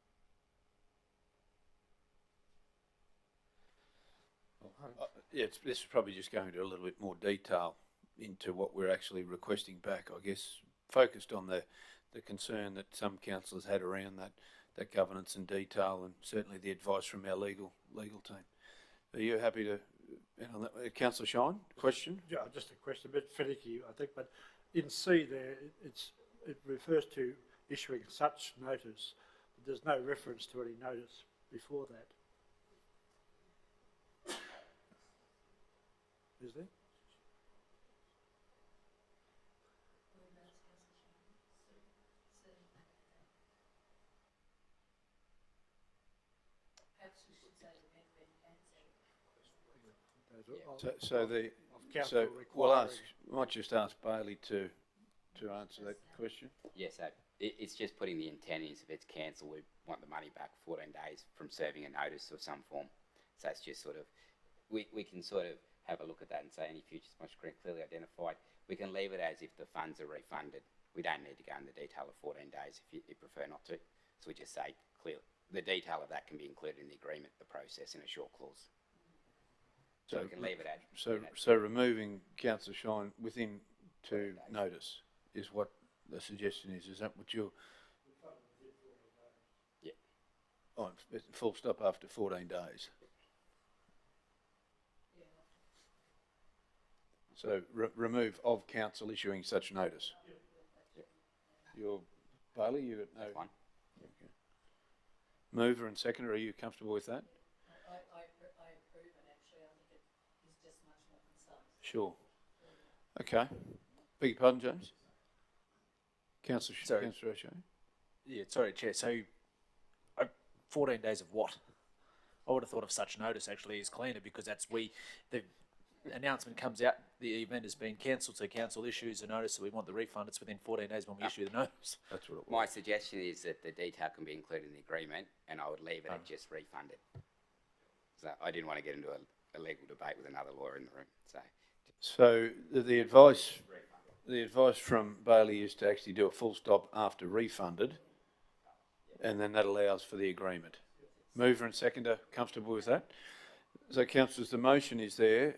This is probably just going into a little bit more detail into what we're actually requesting back, I guess, focused on the concern that some councillors had around that governance and detail, and certainly the advice from our legal team. Are you happy to, on that? Councillor Shine, question? Yeah, just a question, a bit finicky, I think, but in C there, it refers to issuing such notice, but there's no reference to any notice before that. Is there? We'll ask. Might just ask Bailey to answer that question. Yes, it's just putting the intent is if it's cancelled, we want the money back 14 days from serving a notice of some form. So it's just sort of, we can sort of have a look at that and say any futures must clearly identified. We can leave it as if the funds are refunded. We don't need to go into the detail of 14 days if you prefer not to. So we just say clearly, the detail of that can be included in the agreement, the process in a short clause. So we can leave it at. So removing Councillor Shine within to notice is what the suggestion is. Is that what you're? Yeah. Oh, full stop after 14 days. So remove of council issuing such notice. Your Bailey, you got no. Fine. Okay. Mover and seconder, are you comfortable with that? I approve it, actually. I think it is just much more concise. Sure. Okay. Beg your pardon, James? Councillor O'Shea. Yeah, sorry, Chair. So, 14 days of what? I would have thought of such notice actually is cleaner, because the announcement comes out, the event has been cancelled, so council issues a notice that we want the refund. It's within 14 days when we issue the notice. That's what it was. My suggestion is that the detail can be included in the agreement, and I would leave it at just refunded. So I didn't want to get into a legal debate with another lawyer in the room. So the advice from Bailey is to actually do a full stop after refunded, and then that allows for the agreement. Mover and seconder, comfortable with that? So, councillors, the motion is there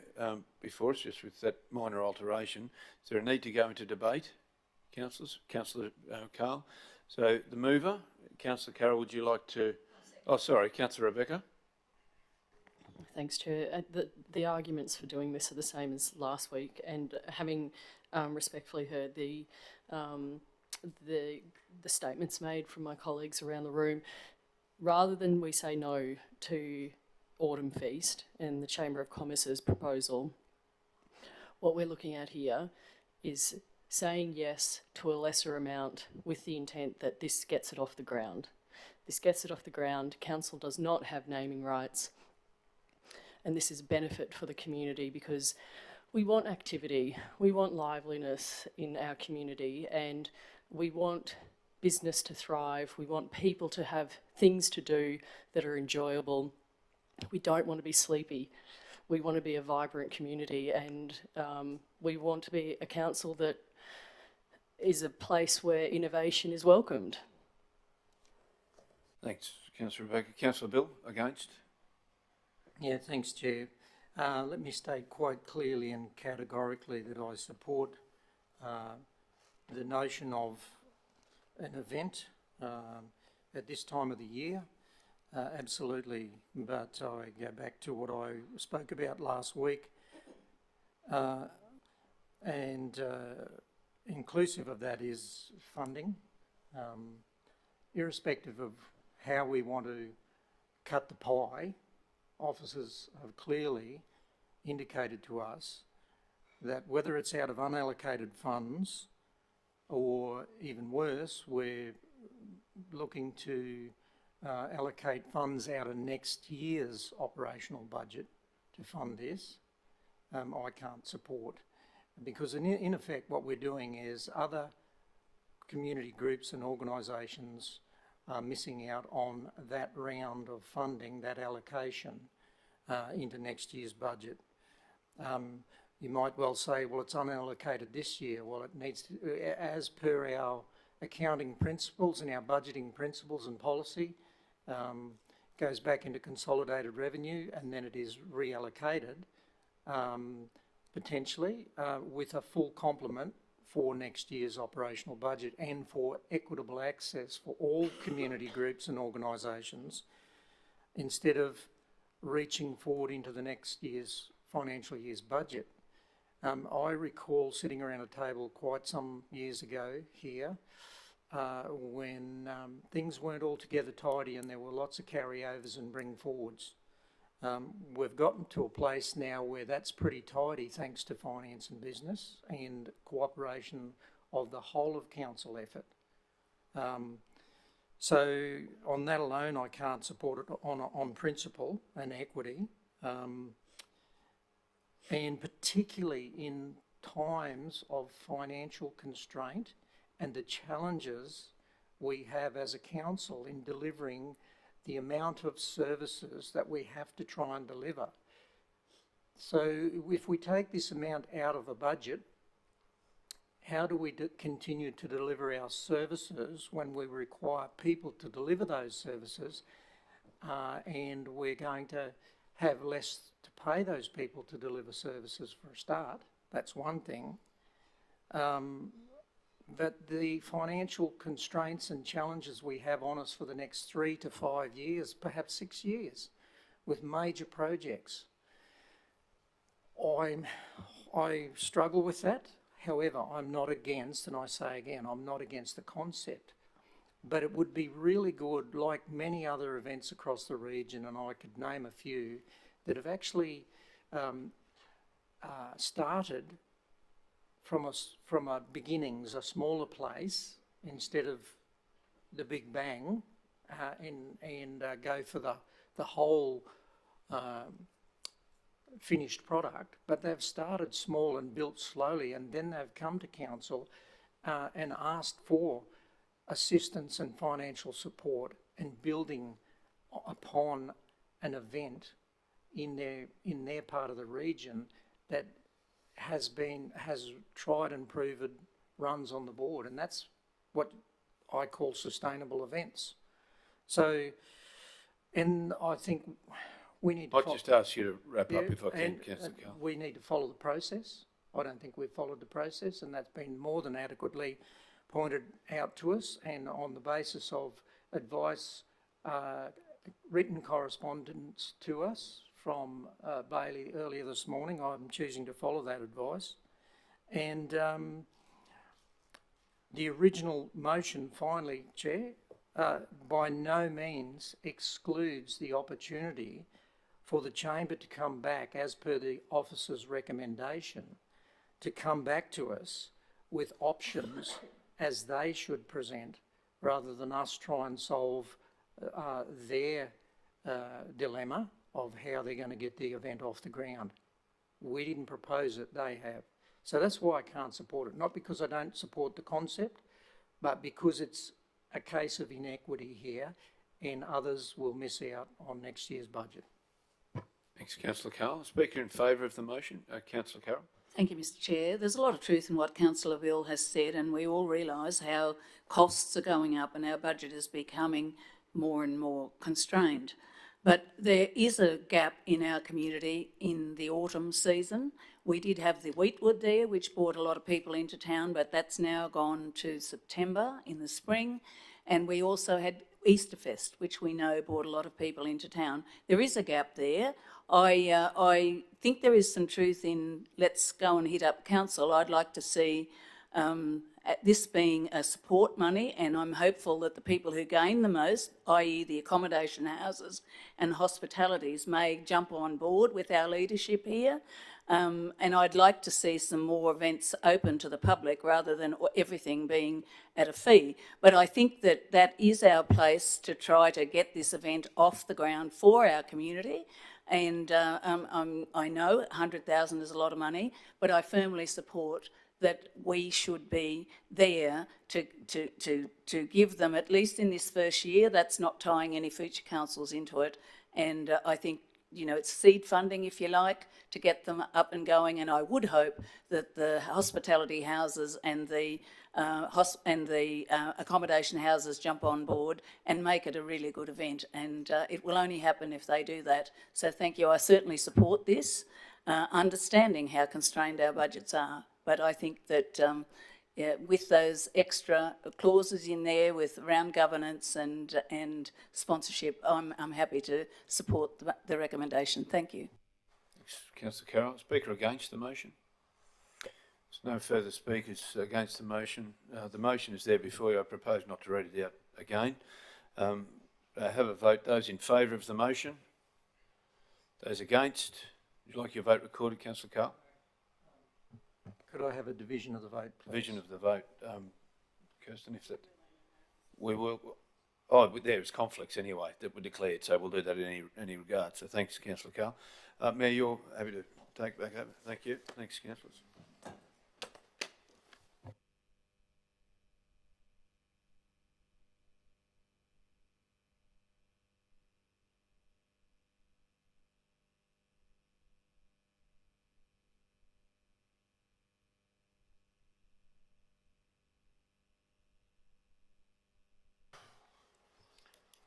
before us, just with that minor alteration. Is there a need to go into debate, councillors? Councillor Carl. So, the mover, Councillor Carroll, would you like to? Oh, sorry, Councillor Rebecca. Thanks, Chair. The arguments for doing this are the same as last week, and having respectfully heard the statements made from my colleagues around the room, rather than we say no to Autumn Feast and the Chamber of Commerce's proposal, what we're looking at here is saying yes to a lesser amount with the intent that this gets it off the ground. This gets it off the ground. Council does not have naming rights, and this is a benefit for the community because we want activity, we want liveliness in our community, and we want business to thrive. We want people to have things to do that are enjoyable. We don't want to be sleepy. We want to be a vibrant community, and we want to be a council that is a place where innovation is welcomed. Thanks, Councillor Rebecca. Councillor Bill, against? Yeah, thanks, Chair. Let me state quite clearly and categorically that I support the notion of an event at this time of the year. Absolutely, but I go back to what I spoke about last week, and inclusive of that is funding. Irrespective of how we want to cut the pie, officers have clearly indicated to us that whether it's out of unallocated funds or even worse, we're looking to allocate funds out of next year's operational budget to fund this, I can't support. Because in effect what we're doing is other community groups and organisations are missing out on that round of funding, that allocation into next year's budget. You might well say, well, it's unallocated this year. Well, it needs to, as per our accounting principles and our budgeting principles and policy, goes back into consolidated revenue and then it is reallocated, potentially, with a full complement for next year's operational budget and for equitable access for all community groups and organisations, instead of reaching forward into the next year's financial year's budget. I recall sitting around a table quite some years ago here when things weren't altogether tidy and there were lots of carryovers and bring forwards. We've gotten to a place now where that's pretty tidy thanks to finance and business and cooperation of the whole of council effort. So on that alone, I can't support it on principle and equity, and particularly in times of financial constraint and the challenges we have as a council in delivering the amount of services that we have to try and deliver. So if we take this amount out of a budget, how do we continue to deliver our services when we require people to deliver those services, and we're going to have less to pay those people to deliver services for a start? That's one thing. But the financial constraints and challenges we have on us for the next 3 to 5 years, perhaps 6 years, with major projects, I struggle with that. However, I'm not against, and I say again, I'm not against the concept, but it would be really good, like many other events across the region, and I could name a few, that have actually started from a beginnings, a smaller place, instead of the big bang, and go for the whole finished product. But they've started small and built slowly, and then they've come to council and asked for assistance and financial support and building upon an event in their part of the region that has tried and proven runs on the board, and that's what I call sustainable events. So, and I think we need to... I'll just ask you to wrap up if I can, and, Councillor Carr. we need to follow the process. I don't think we've followed the process, and that's been more than adequately pointed out to us, and on the basis of advice, written correspondence to us from Bailey earlier this morning, I'm choosing to follow that advice. And the original motion, finally, Chair, by no means excludes the opportunity for the chamber to come back, as per the officer's recommendation, to come back to us with options as they should present, rather than us try and solve their dilemma of how they're going to get the event off the ground. We didn't propose it, they have. So that's why I can't support it. Not because I don't support the concept, but because it's a case of inequity here, and others will miss out on next year's budget. Thanks, Councillor Carroll. Speaker in favour of the motion, Councillor Carroll. Thank you, Mr Chair. There's a lot of truth in what Councillor Bill has said, and we all realise how costs are going up and our budget is becoming more and more constrained. But there is a gap in our community in the autumn season. We did have the Wheatwood there, which brought a lot of people into town, but that's now gone to September in the spring. And we also had Easterfest, which we know brought a lot of people into town. There is a gap there. I think there is some truth in let's go and hit up council. I'd like to see this being a support money, and I'm hopeful that the people who gain the most, i.e. the accommodation houses and hospitalities, may jump on board with our leadership here. And I'd like to see some more events open to the public rather than everything being at a fee. But I think that that is our place to try to get this event off the ground for our community. And I know 100,000 is a lot of money, but I firmly support that we should be there to give them, at least in this first year. That's not tying any future councils into it. And I think you know, it's seed funding, if you like, to get them up and going. And I would hope that the hospitality houses and the accommodation houses jump on board and make it a really good event. And it will only happen if they do that. So thank you. I certainly support this, understanding how constrained our budgets are. But I think that with those extra clauses in there with around governance and sponsorship, I'm happy to support the recommendation. Thank you. Thanks, Councillor Carroll. Speaker against the motion? There's no further speakers against the motion. The motion is there before you. I propose not to read it out again. Have a vote. Those in favour of the motion? Those against? Would you like your vote recorded, Councillor Carroll? Could I have a division of the vote, please? Division of the vote. Kirsten, if that... We will... Oh, but there's conflicts anyway that were declared, so we'll do that in any regard. So thanks, Councillor Carroll. Mayor, you're happy to take back over. Thank you. Thanks, councillors.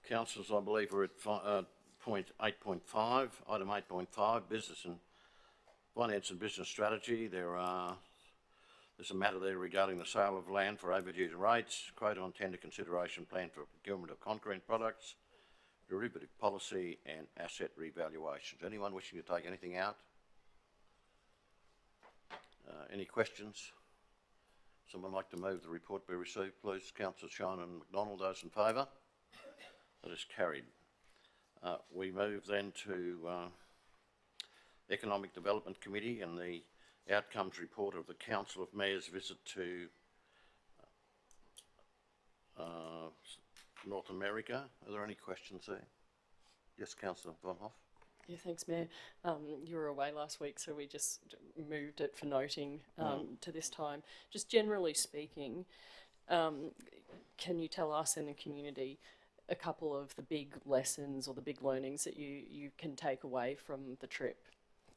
Councillors, I believe we're at point 8.5, item 8.5, business and finance and business strategy. There's a matter there regarding the sale of land for overdue rates, quote on tender consideration plan for procurement of concrete products, derivative policy and asset revaluations. Anyone wishing to take anything out? Any questions? Someone like to move the report be received, please? Councillor Shine and McDonald, those in favour? That is carried. We move then to Economic Development Committee and the outcomes report of the Council of Mayors visit to North America. Are there any questions there? Yes, Councillor Von Hoff. Yeah, thanks, Mayor. You were away last week, so we just moved it for noting to this time. Just generally speaking, can you tell us and the community a couple of the big lessons or the big learnings that you can take away from the trip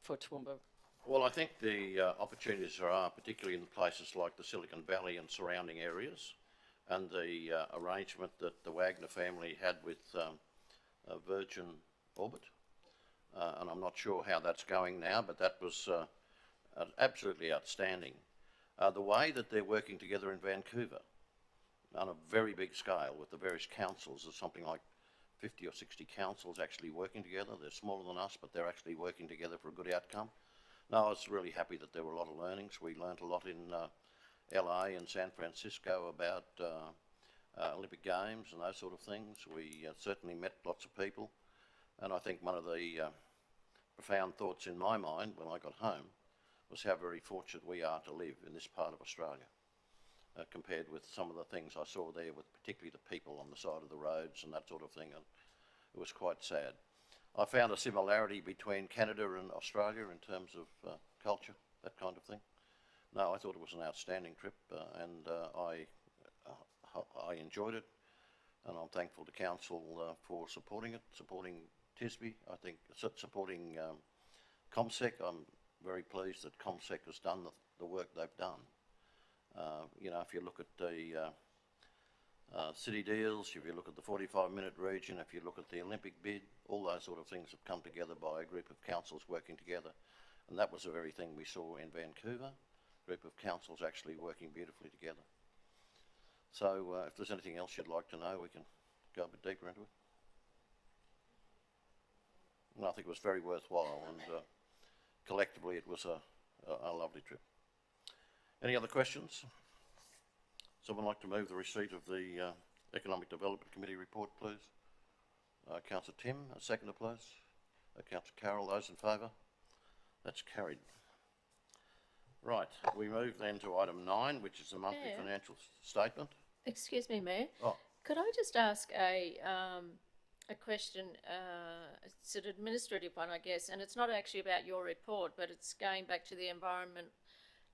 for Toowoomba? Well, I think the opportunities there are, particularly in places like the Silicon Valley and surrounding areas, and the arrangement that the Wagner family had with Virgin Orbit. And I'm not sure how that's going now, but that was absolutely outstanding. The way that they're working together in Vancouver on a very big scale with the various councils, there's something like 50 or 60 councils actually working together. They're smaller than us, but they're actually working together for a good outcome. No, I was really happy that there were a lot of learnings. We learnt a lot in LA and San Francisco about Olympic Games and those sort of things. We certainly met lots of people. And I think one of the profound thoughts in my mind when I got home was how very fortunate we are to live in this part of Australia compared with some of the things I saw there, with particularly the people on the side of the roads and that sort of thing. And it was quite sad. I found a similarity between Canada and Australia in terms of culture, that kind of thing. No, I thought it was an outstanding trip and I enjoyed it. And I'm thankful to Council for supporting it, supporting TISBE, I think, supporting ComSec. I'm very pleased that ComSec has done the work they've done. You know, if you look at the city deals, if you look at the 45-minute region, if you look at the Olympic bid, all those sort of things have come together by a group of councils working together. And that was the very thing we saw in Vancouver, a group of councils actually working beautifully together. So if there's anything else you'd like to know, we can go a bit deeper into it. And I think it was very worthwhile, and collectively it was a lovely trip. Any other questions? Someone like to move the receipt of the Economic Development Committee report, please? Councillor Tim, a seconder, please. Councillor Carroll, those in favour? That's carried. Right, we move then to item 9, which is the monthly financial statement. Excuse me, Mayor. Oh. Could I just ask a question? It's an administrative one, I guess, and it's not actually about your report, but it's going back to the Environment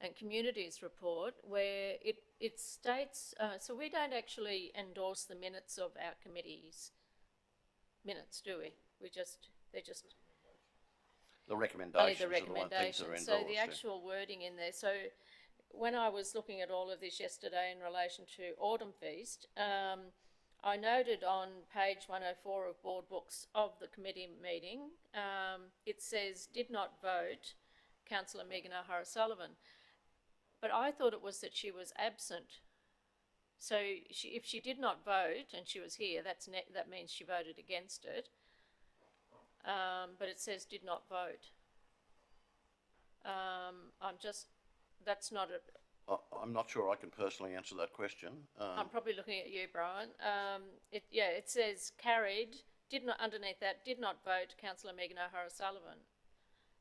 and Communities report, where it states, so we don't actually endorse the minutes of our committees' minutes, do we? They're just... The Only recommendations the are the one things that are recommendations. endorsed. So the yeah. actual wording in there, so when I was looking at all of this yesterday in relation to Autumn Feast, I noted on page 104 of board books of the committee meeting, it says did not vote Councillor Megan O'Hara Sullivan. But I thought it was that she was absent. So if she did not vote and she was here, that means she voted against it. But it says did not vote. That's not a, I'm not sure I can personally answer that question. I'm probably looking at you, Brian. It says carried, underneath that, did not vote Councillor Megan O'Hara Sullivan.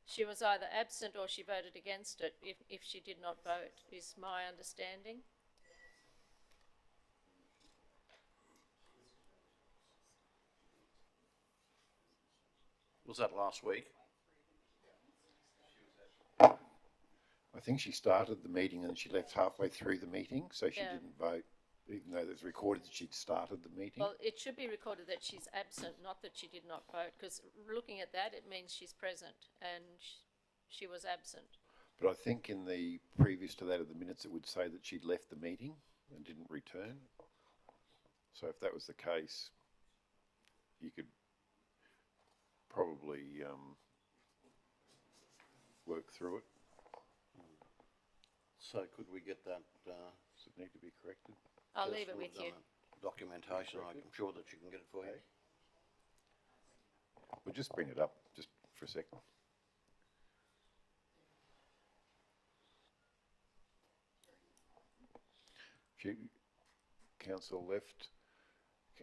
She was either absent or she voted against it if she did not vote, is my understanding. Was that last week? I think she started the meeting and she left halfway through the meeting, so she Yeah. didn't vote, even though there's recorded that she'd started the meeting. Well, it should be recorded that she's absent, not that she did not vote, because looking at that, it means she's present and she was absent. But I think in the previous to that of the minutes, it would say that she'd left the meeting and didn't return. So if that was the case, you could probably work through it. So could we get that? Does it need to be corrected? I'll leave it with you. Documentation, I'm sure that you can get it for you. We'll just bring it up just for a second. Few council left,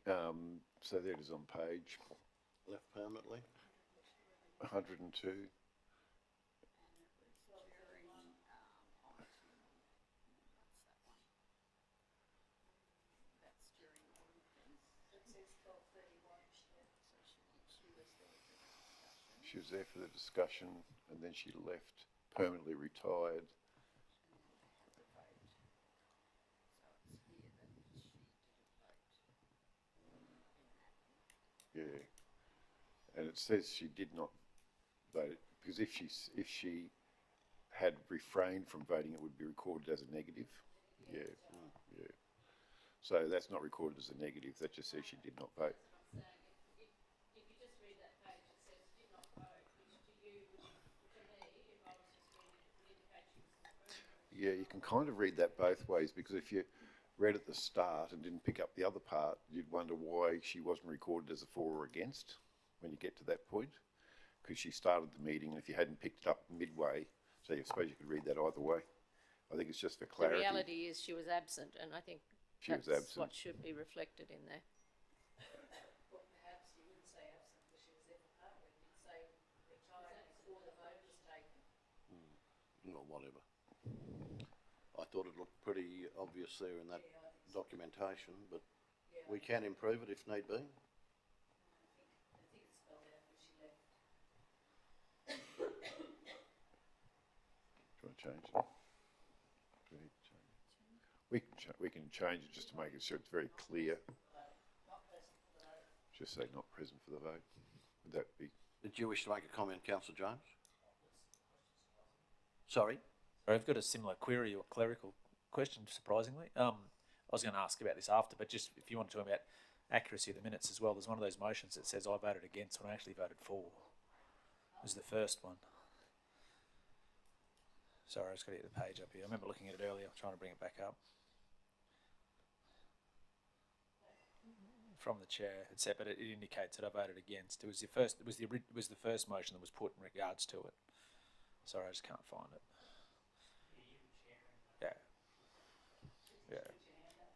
so that is on page Left permanently? 102. She was there for the discussion and then she left, permanently retired. Yeah, and it says she did not vote, because if she had refrained from voting, it would be recorded as a negative. Yeah, yeah. So that's not recorded as a negative, that just says she did not vote. Yeah, you can kind of read that both ways, because if you read at the start and didn't pick up the other part, you'd wonder why she wasn't recorded as a for or against when you get to that point, because she started the meeting, and if you hadn't picked it up midway, so I suppose you could read that either way. I think it's just for clarity. The reality is she was absent, and I think She was that's absent. what should be reflected in there. Well, perhaps you wouldn't say absent because she was there for part of it. You'd say retired before the vote was taken. Or whatever. I thought it looked pretty obvious there in that documentation, but we can improve it if need be. I think it's spelled out when she left. Do you want to change it? Do we need to change it? We can change it just to make it sure it's very clear. Just say not present for the vote. Would that be? Did you wish to make a comment, Councillor Jones? Sorry? I've got a similar query or clerical question, surprisingly. I was going to ask about this after, but just if you want to talk about accuracy of the minutes as well, there's one of those motions that says I voted against when I actually voted for. It was the first one. Sorry, I just got to get the page up here. I remember looking at it earlier, trying to bring it back up. From the chair, it said, but it indicates that I voted against. It was the first. It was the first motion that was put in regards to it. Sorry, I just can't find it. Yeah. Yeah.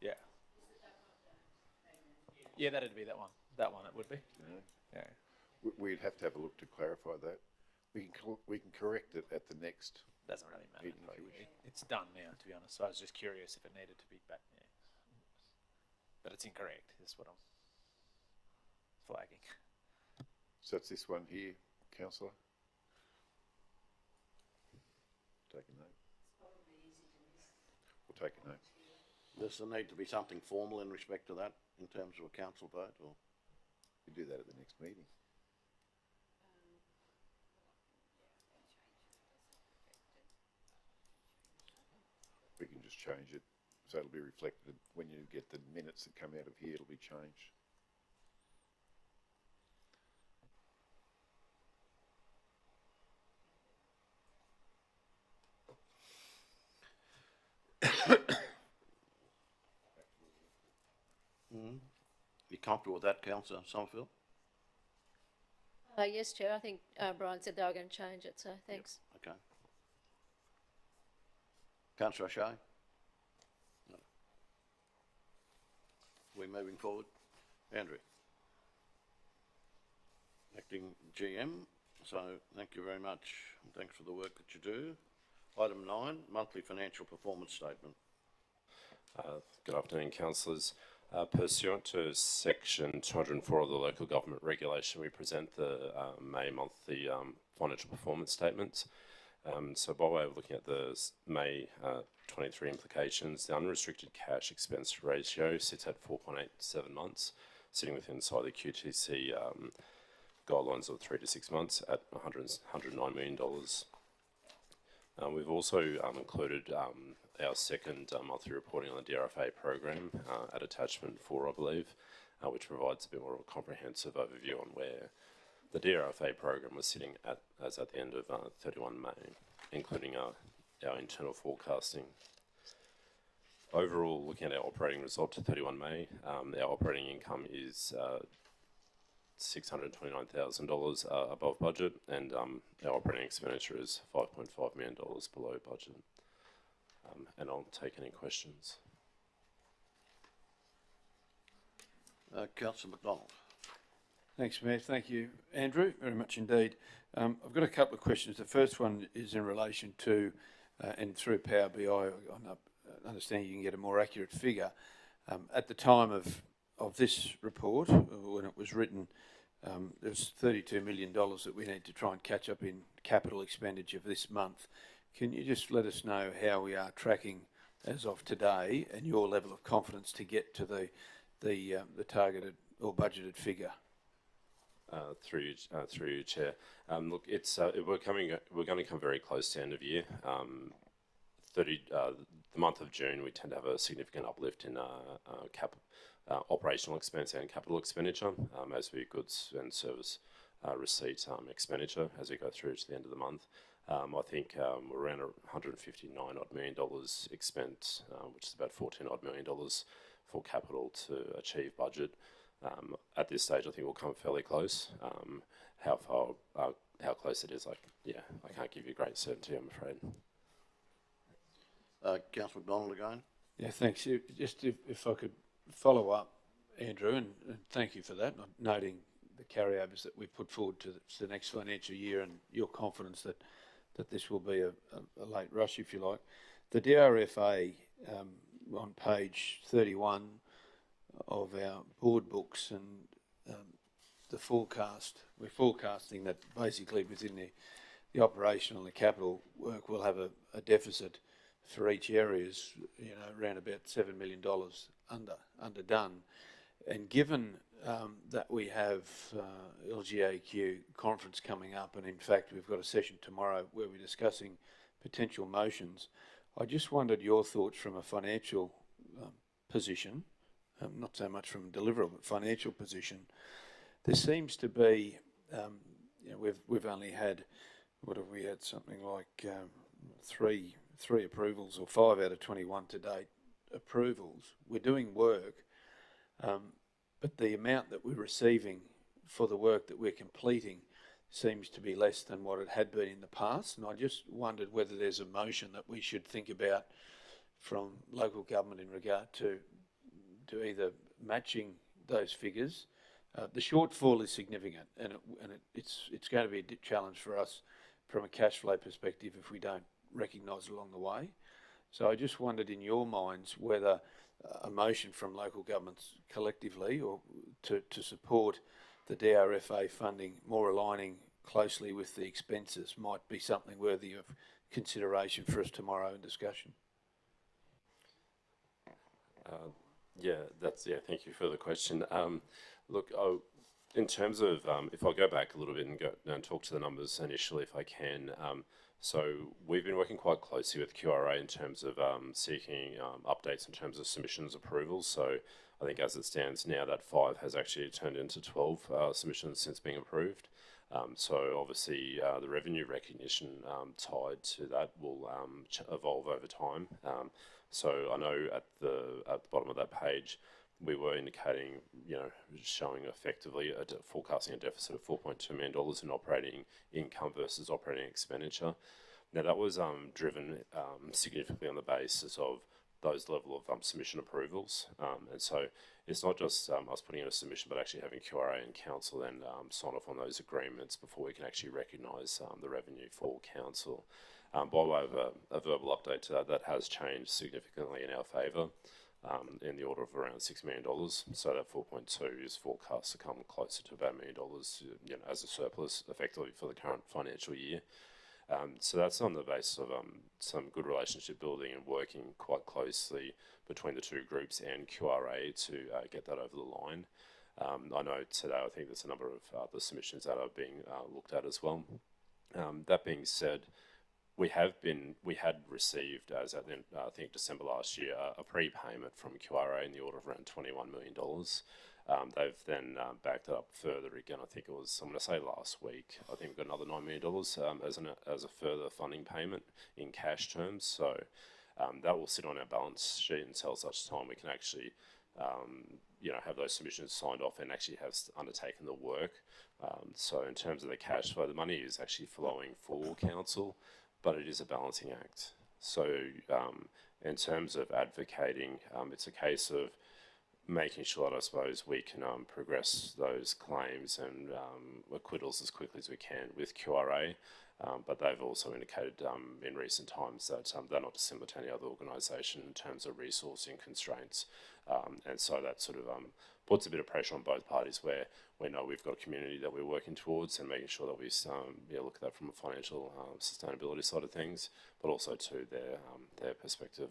Yeah. Yeah, that'd be that one. That one, it would be. Yeah. We'd have to have a look to clarify that. We can correct it at the next. Doesn't really matter. meeting if you wish. It's done now, to be honest. So I was just curious if it needed to be back there. But it's incorrect. That's what I'm flagging. So it's this one here, councillor. Take a note. We'll take a note. Does there need to be something formal in respect to that in terms of a council vote, or? You do that at the next meeting. change it. So it'll be reflected when you get the minutes that come out of here, it'll be changed. You comfortable with that, Councillor Sommerfield? Yes, Chair, I think Brian said they were going to change it, so thanks. Okay. Councillor O'Shea? No. We moving forward? Andrew? Acting GM, so thank you very much. Thanks for the work that you do. Item 9, monthly financial performance statement. Good afternoon, councillors. Pursuant to section 204 of the local government regulation, we present the May monthly financial performance statements. So by way of looking at the May 23 implications, the unrestricted cash expense ratio sits at 4.87 months, sitting within inside the QTC guidelines of 3 to 6 months at $109 million. We've also included our second monthly reporting on the DRFA program at attachment 4, I believe, which provides a bit more of a comprehensive overview on where the DRFA program was sitting at as at the end of 31 May, including our internal forecasting. Overall, looking at our operating result to 31 May, our operating income is $629,000 above budget, and our operating expenditure is $5.5 million below budget. And I'll take any questions. Councillor McDonald. Thanks, Mayor. Thank you, Andrew, very much indeed. I've got a couple of questions. The first one is in relation to, and through Power BI, I understand you can get a more accurate figure. At the time of this report, when it was written, there's $32 million that we need to try and catch up in capital expenditure for this month. Can you just let us know how we are tracking as of today and your level of confidence to get to the targeted or budgeted figure? Through you, Chair. Look, it's we're going to come very close to end of year. The month of June, we tend to have a significant uplift in operational expense and capital expenditure, as we goods and service receipt expenditure as we go through to the end of the month. I think we're around $159 odd million expense, which is about $14 odd million for capital to achieve budget. At this stage, I think we'll come fairly close. How close it is, I can't give you great certainty, I'm afraid. Councillor McDonald again. Yeah, thanks. Just if I could follow up, Andrew, and thank you for that, noting the carryovers that we've put forward to the next financial year and your confidence that this will be a late rush, if you like. The DRFA on page 31 of our board books and the forecast, we're forecasting that basically within the operational and the capital work we'll have a deficit for each areas, around about $7 million underdone. And given that we have LGAQ conference coming up, and in fact we've got a session tomorrow where we're discussing potential motions, I just wondered your thoughts from a financial position, not so much from a deliverable, but financial position. There seems to be, we've only had, what have we had, something like three approvals, or 5 out of 21 to date approvals. We're doing work, but the amount that we're receiving for the work that we're completing seems to be less than what it had been in the past. And I just wondered whether there's a motion that we should think about from local government in regard to either matching those figures. The shortfall is significant, and it's going to be a challenge for us from a cash flow perspective if we don't recognise along the way. So I just wondered in your minds whether a motion from local governments collectively or to support the DRFA funding more aligning closely with the expenses might be something worthy of consideration for us tomorrow in discussion. Thank you for the question. Look, in terms of, if I go back a little bit and talk to the numbers initially, if I can, So we've been working quite closely with QRA in terms of seeking updates in terms of submissions approvals. So I think as it stands now, that 5 has actually turned into 12 submissions since being approved. So obviously the revenue recognition tied to that will evolve over time. So I know at the bottom of that page, we were indicating, showing effectively forecasting a deficit of $4.2 million in operating income versus operating expenditure. Now that was driven significantly on the basis of those level of submission approvals. And so it's not just us putting in a submission, but actually having QRA and council then sign off on those agreements before we can actually recognise the revenue for council. By way of a verbal update to that, that has changed significantly in our favour, in the order of around $6 million. So that 4.2 is forecast to come closer to about $1 million, as a surplus effectively for the current financial year. So that's on the basis of some good relationship building and working quite closely between the two groups and QRA to get that over the line. I know today I think there's a number of other submissions that are being looked at as well. That being said, we had received, as at I think December last year, a prepayment from QRA in the order of around $21 million. They've then backed it up further again. I think it was, I'm going to say last week, I think we got another $9 million as a further funding payment in cash terms. So that will sit on our balance sheet until such time we can actually, have those submissions signed off and actually have undertaken the work. So in terms of the cash flow, the money is actually flowing for council, but it is a balancing act. So in terms of advocating, it's a case of making sure that I suppose we can progress those claims and acquittals as quickly as we can with QRA, but they've also indicated in recent times that they're not dissimilar to any other organisation in terms of resourcing constraints, and so that sort of puts a bit of pressure on both parties where we know we've got a community that we're working towards and making sure that we look at that from a financial sustainability side of things, but also to their perspective,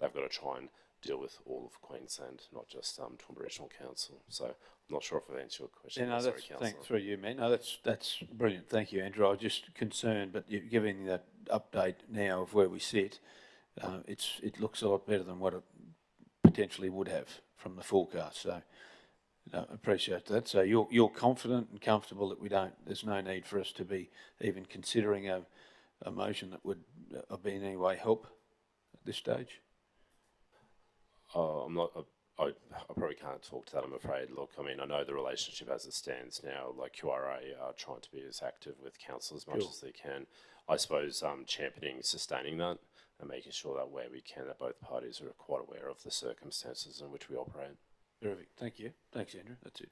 they've got to try and deal with all of Queensland, not just Toowoomba Regional Council. So I'm not sure if I've answered your question. Yeah, no, thanks through you, man. No, that's brilliant. Thank you, Andrew. I was just concerned, but you're giving that update now of where we sit. It looks a lot better than what it potentially would have from the forecast. So I appreciate that. So you're confident and comfortable that there's no need for us to be even considering a motion that would be in any way help at this stage? I'm not. I probably can't talk to that, I'm afraid. Look, I mean, I know the relationship as it stands now, like QRA are trying to be as active with council as much as they can. I suppose championing, sustaining that and making sure that where we can, that both parties are quite aware of the circumstances in which we operate. Terrific. Thank you. Thanks, Andrew. That's it.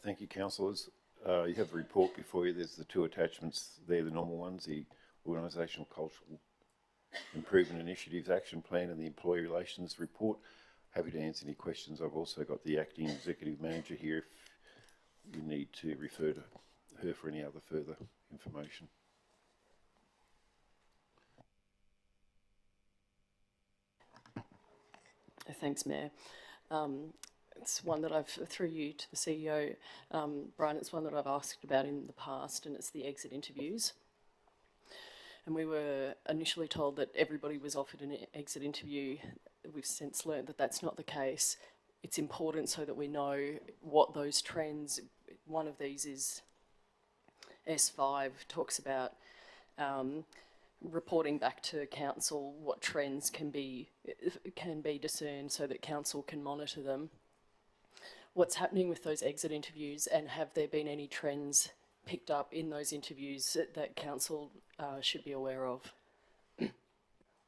Thank you, councillors. You have the report before you. There's the two attachments there, the normal ones, the Organisational Cultural Improvement Initiatives Action Plan and the Employee Relations Report. Happy to answer any questions. I've also got the Acting Executive Manager here if you need to refer to her for any other further information. Thanks, Mayor. It's one that I've, through you to the CEO, Brian, it's one that I've asked about in the past, and it's the exit interviews. And we were initially told that everybody was offered an exit interview. We've since learned that that's not the case. It's important so that we know what those trends, one of these is S5, talks about reporting back to council what trends can be discerned so that council can monitor them. What's happening with those exit interviews, and have there been any trends picked up in those interviews that council should be aware of?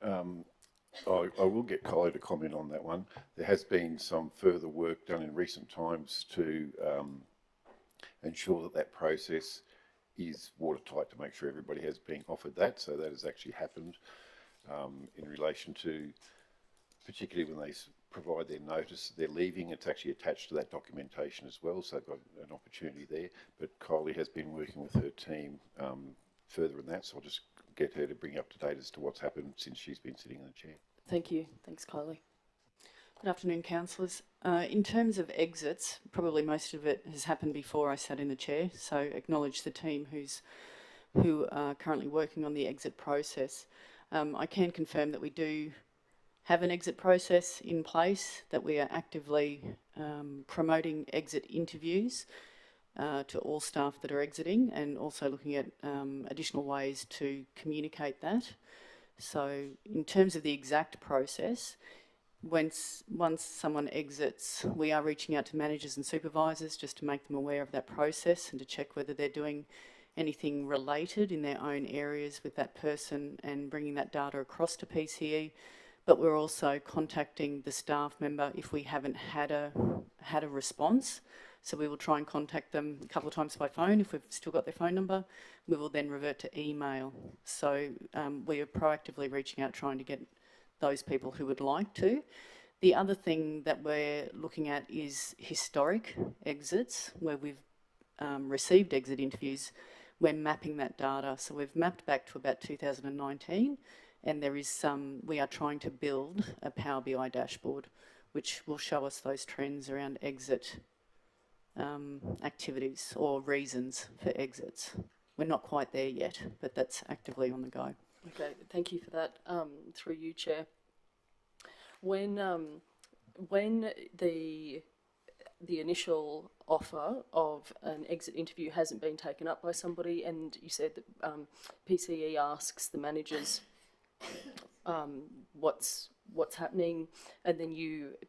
I will get Kylie to comment on that one. There has been some further work done in recent times to ensure that that process is watertight, to make sure everybody has been offered that. So that has actually happened in relation to, particularly when they provide their notice they're leaving. It's actually attached to that documentation as well, so they've got an opportunity there. But Kylie has been working with her team further in that, so I'll just get her to bring up to date as to what's happened since she's been sitting in the chair. Thank you. Thanks, Kylie. Good afternoon, councillors. In terms of exits, probably most of it has happened before I sat in the chair, so acknowledge the team who are currently working on the exit process. I can confirm that we do have an exit process in place, that we are actively promoting exit interviews to all staff that are exiting, and also looking at additional ways to communicate that. So in terms of the exact process, once someone exits, we are reaching out to managers and supervisors just to make them aware of that process and to check whether they're doing anything related in their own areas with that person and bringing that data across to PCE. But we're also contacting the staff member if we haven't had a response. So we will try and contact them a couple of times by phone. If we've still got their phone number, we will then revert to email. So we are proactively reaching out, trying to get those people who would like to. The other thing that we're looking at is historic exits, where we've received exit interviews. We're mapping that data. So we've mapped back to about 2019, and there is we are trying to build a Power BI dashboard, which will show us those trends around exit activities or reasons for exits. We're not quite there yet, but that's actively on the go. Okay, thank you for that. Through you, Chair. When the initial offer of an exit interview hasn't been taken up by somebody, and you said that PCE asks the managers what's happening, and then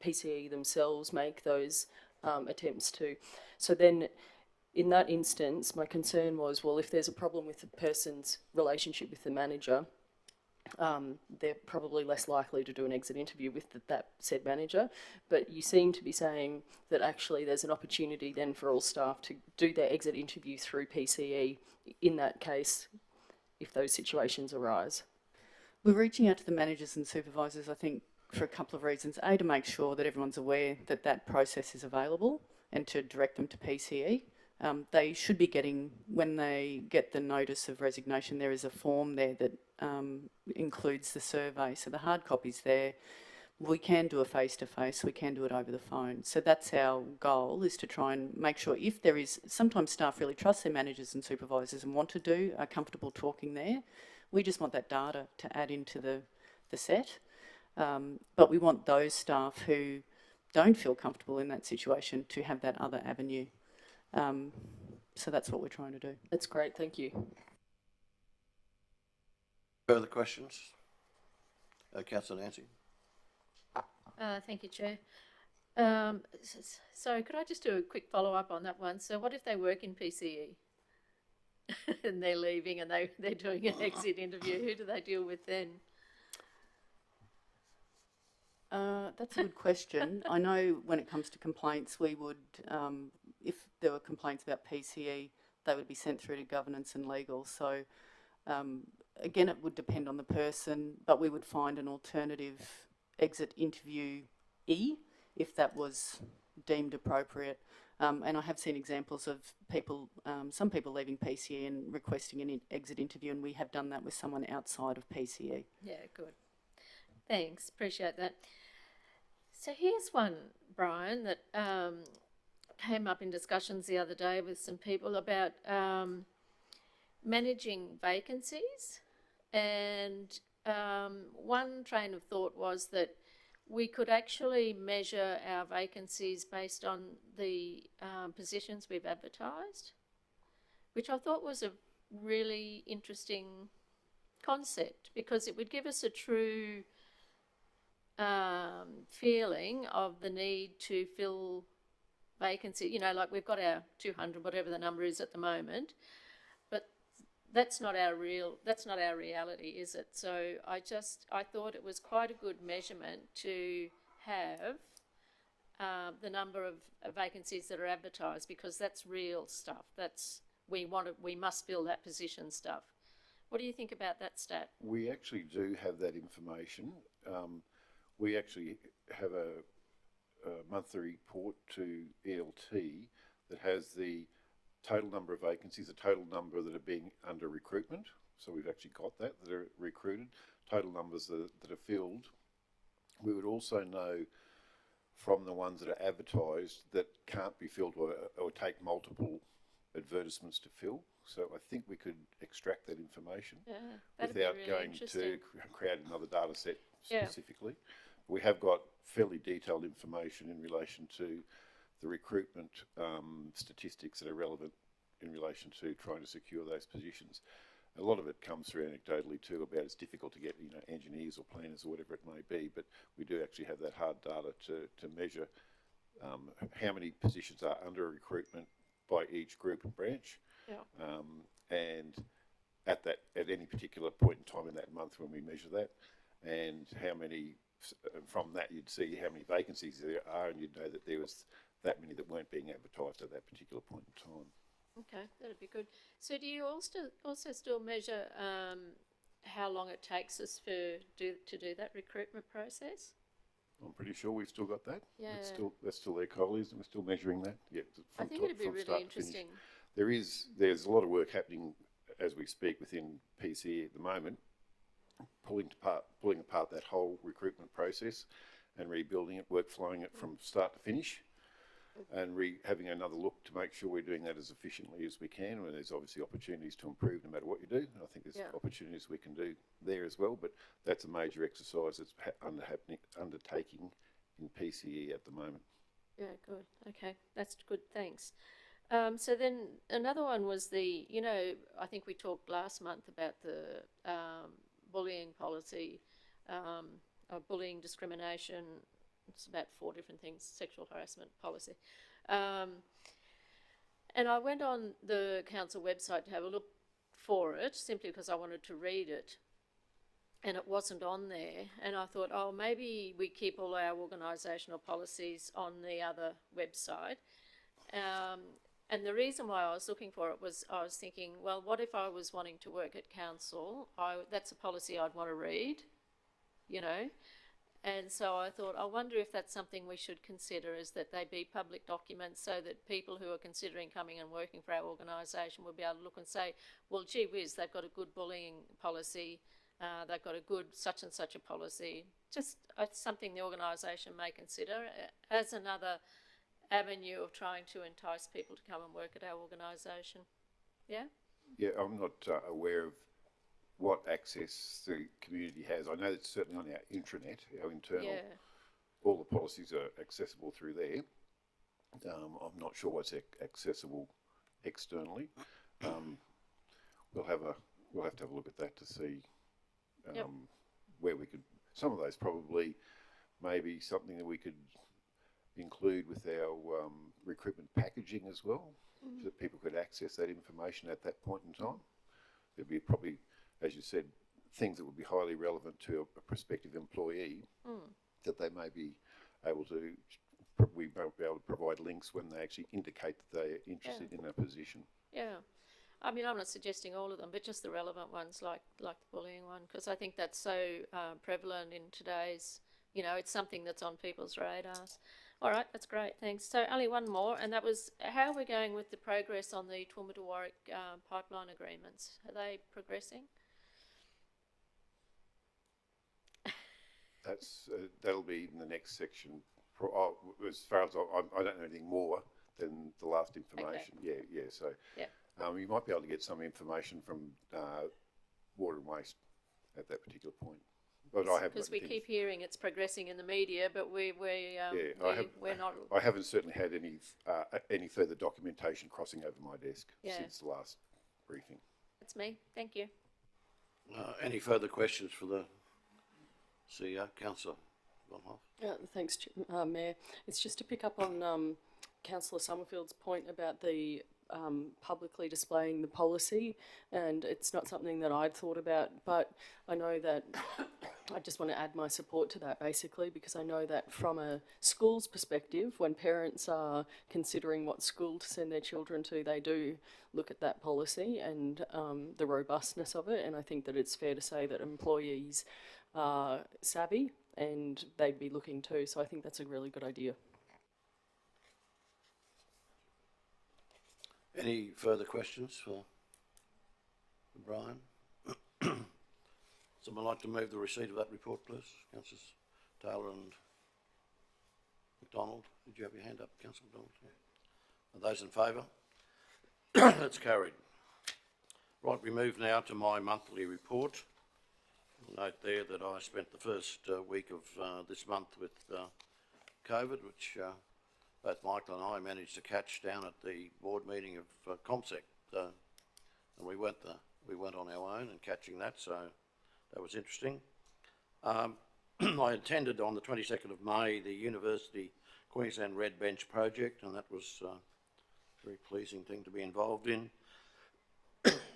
PCE themselves make those attempts to. So then, in that instance, my concern was, well, if there's a problem with the person's relationship with the manager, they're probably less likely to do an exit interview with that said manager. But you seem to be saying that actually there's an opportunity then for all staff to do their exit interview through PCE in that case, if those situations arise. We're reaching out to the managers and supervisors, I think, for a couple of reasons. A, to make sure that everyone's aware that that process is available and to direct them to PCE. They should be getting, when they get the notice of resignation, there is a form there that includes the survey. So the hard copy's there. We can do a face-to-face, we can do it over the phone. So that's our goal, is to try and make sure if there is, sometimes staff really trust their managers and supervisors and are comfortable talking there. We just want that data to add into the set. But we want those staff who don't feel comfortable in that situation to have that other avenue. So that's what we're trying to do. That's great, thank you. Further questions? Councillor Nancy. Thank you, Chair. So could I just do a quick follow-up on that one? So what if they work in PCE and they're leaving and they're doing an exit interview? Who do they deal with then? That's a good question. I know when it comes to complaints, we would, if there were complaints about PCE, they would be sent through to governance and legal. So again, it would depend on the person, but we would find an alternative exit interviewee if that was deemed appropriate. And I have seen examples of people, some people leaving PCE and requesting an exit interview, and we have done that with someone outside of PCE. Yeah, good. Thanks, appreciate that. So here's one, Brian, that came up in discussions the other day with some people about managing vacancies. And one train of thought was that we could actually measure our vacancies based on the positions we've advertised, which I thought was a really interesting concept, because it would give us a true feeling of the need to fill vacancy. You know, like we've got our 200, whatever the number is at the moment, but that's not our reality, is it? So I thought it was quite a good measurement to have the number of vacancies that are advertised, because that's real stuff. That's we must fill that position stuff. What do you think about that stat? We actually do have that information. We actually have monthly report to ELT that has the total number of vacancies, the total number that are being under recruitment. So we've actually got that are recruited, total numbers that are filled. We would also know from the ones that are advertised that can't be filled or take multiple advertisements to fill. So I think we could extract that information that'd be without really going interesting. to create another data set Yeah. specifically. We have got fairly detailed information in relation to the recruitment statistics that are relevant in relation to trying to secure those positions. A lot of it comes through anecdotally too about it's difficult to get engineers or planners or whatever it may be, but we do actually have that hard data to measure how many positions are under recruitment by each group and branch, and at any particular point in time in that month when we measure that, and how many. From that, you'd see how many vacancies there are, and you'd know that there was that many that weren't being advertised at that particular point in time. Okay, that'd be good. So do you also still measure how long it takes us to do that recruitment process? I'm pretty sure we've still got that. Yeah. That's still their colleagues, and we're still measuring that. Yeah, I think it'd be really interesting. There's a lot of work happening as we speak within PCE at the moment, pulling apart that whole recruitment process and rebuilding it, workflowing it from start to finish, and having another look to make sure we're doing that as efficiently as we can. And there's obviously opportunities to improve no matter what you do. And I think there's opportunities we can do there as well. But that's a major exercise that's undertaking in PCE at the moment. Yeah, good. Okay, that's good. Thanks. So then another one was I think we talked last month about the bullying policy, or bullying, discrimination. It's about 4 different things, sexual harassment policy. And I went on the council website to have a look for it, simply because I wanted to read it. And it wasn't on there. And I thought, maybe we keep all our organisational policies on the other website. And the reason why I was looking for it was I was thinking, well, what if I was wanting to work at council? That's a policy I'd want to read, And so I thought, I wonder if that's something we should consider, is that they be public documents so that people who are considering coming and working for our organisation will be able to look and say, well, gee whiz, they've got a good bullying policy, they've got a good such and such a policy. Just something the organisation may consider as another avenue of trying to entice people to come and work at our organisation. Yeah? Yeah, I'm not aware of what access the community has. I know it's certainly on our intranet, our internal. Yeah. All the policies are accessible through there. I'm not sure what's accessible externally. We'll have to have a look at that to see where we could. Some of those probably maybe something that we could include with our recruitment packaging as well, so that people could access that information at that point in time. There'd be probably, as you said, things that would be highly relevant to a prospective employee that they may be able to. We may be able to provide links when they actually indicate that they're interested in a position. Yeah. I mean, I'm not suggesting all of them, but just the relevant ones, like the bullying one, because I think that's so prevalent in today's. It's something that's on people's radars. All right, that's great, thanks. So only one more, and that was how we're going with the progress on the Toowoomba to Warwick pipeline agreements. Are they progressing? That'll be in the next section. As far as I don't know anything more than the last information. Okay. Yeah. So you might be able to get some information from Water and Waste at that particular point. But I haven't. Because we keep hearing it's progressing in the media, but we're not. I haven't certainly had any further documentation crossing over my desk since the last briefing. That's me. Thank you. Any further questions for the CEO, Councillor Von Hoff? Thanks, Mayor. It's just to pick up on Councillor Summerfield's point about the publicly displaying the policy, and it's not something that I'd thought about, but I know that I just want to add my support to that, basically, because I know that from a school's perspective, when parents are considering what school to send their children to, they do look at that policy and the robustness of it, and I think that it's fair to say that employees savvy, and they'd be looking too. So I think that's a really good idea. Any further questions for Brian? Someone like to move the receipt of that report, please? Councillors Taylor and McDonald. Did you have your hand up, Councillor McDonald? Yeah. Are those in favour? That's carried. Right, we move now to my monthly report. You'll note there that I spent the first week of this month with COVID, which both Michael and I managed to catch down at the board meeting of ComSec. And we went on our own and catching that, so that was interesting. I attended on the 22nd of May the University Queensland Red Bench project, and that was a very pleasing thing to be involved in.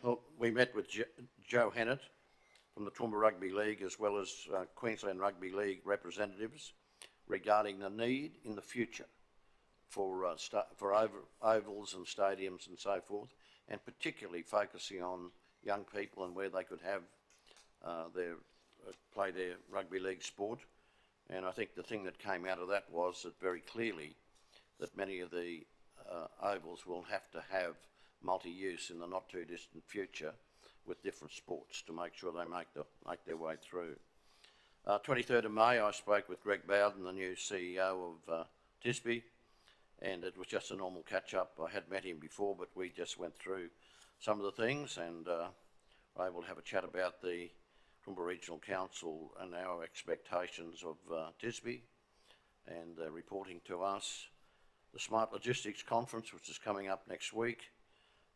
Well, we met with Joe Hennett from the Toowoomba Rugby League as well as Queensland Rugby League representatives regarding the need in the future for ovals and stadiums and so forth, and particularly focusing on young people and where they could have play their rugby league sport. And I think the thing that came out of that was that very clearly that many of the ovals will have to have multi-use in the not too distant future with different sports to make sure they make their way through. 23rd of May I spoke with Greg Bowden, the new CEO of Tisby, and it was just a normal catch-up. I had met him before, but we just went through some of the things and were able to have a chat about the Toowoomba Regional Council and our expectations of Tisby and reporting to us. The Smart Logistics Conference, which is coming up next week.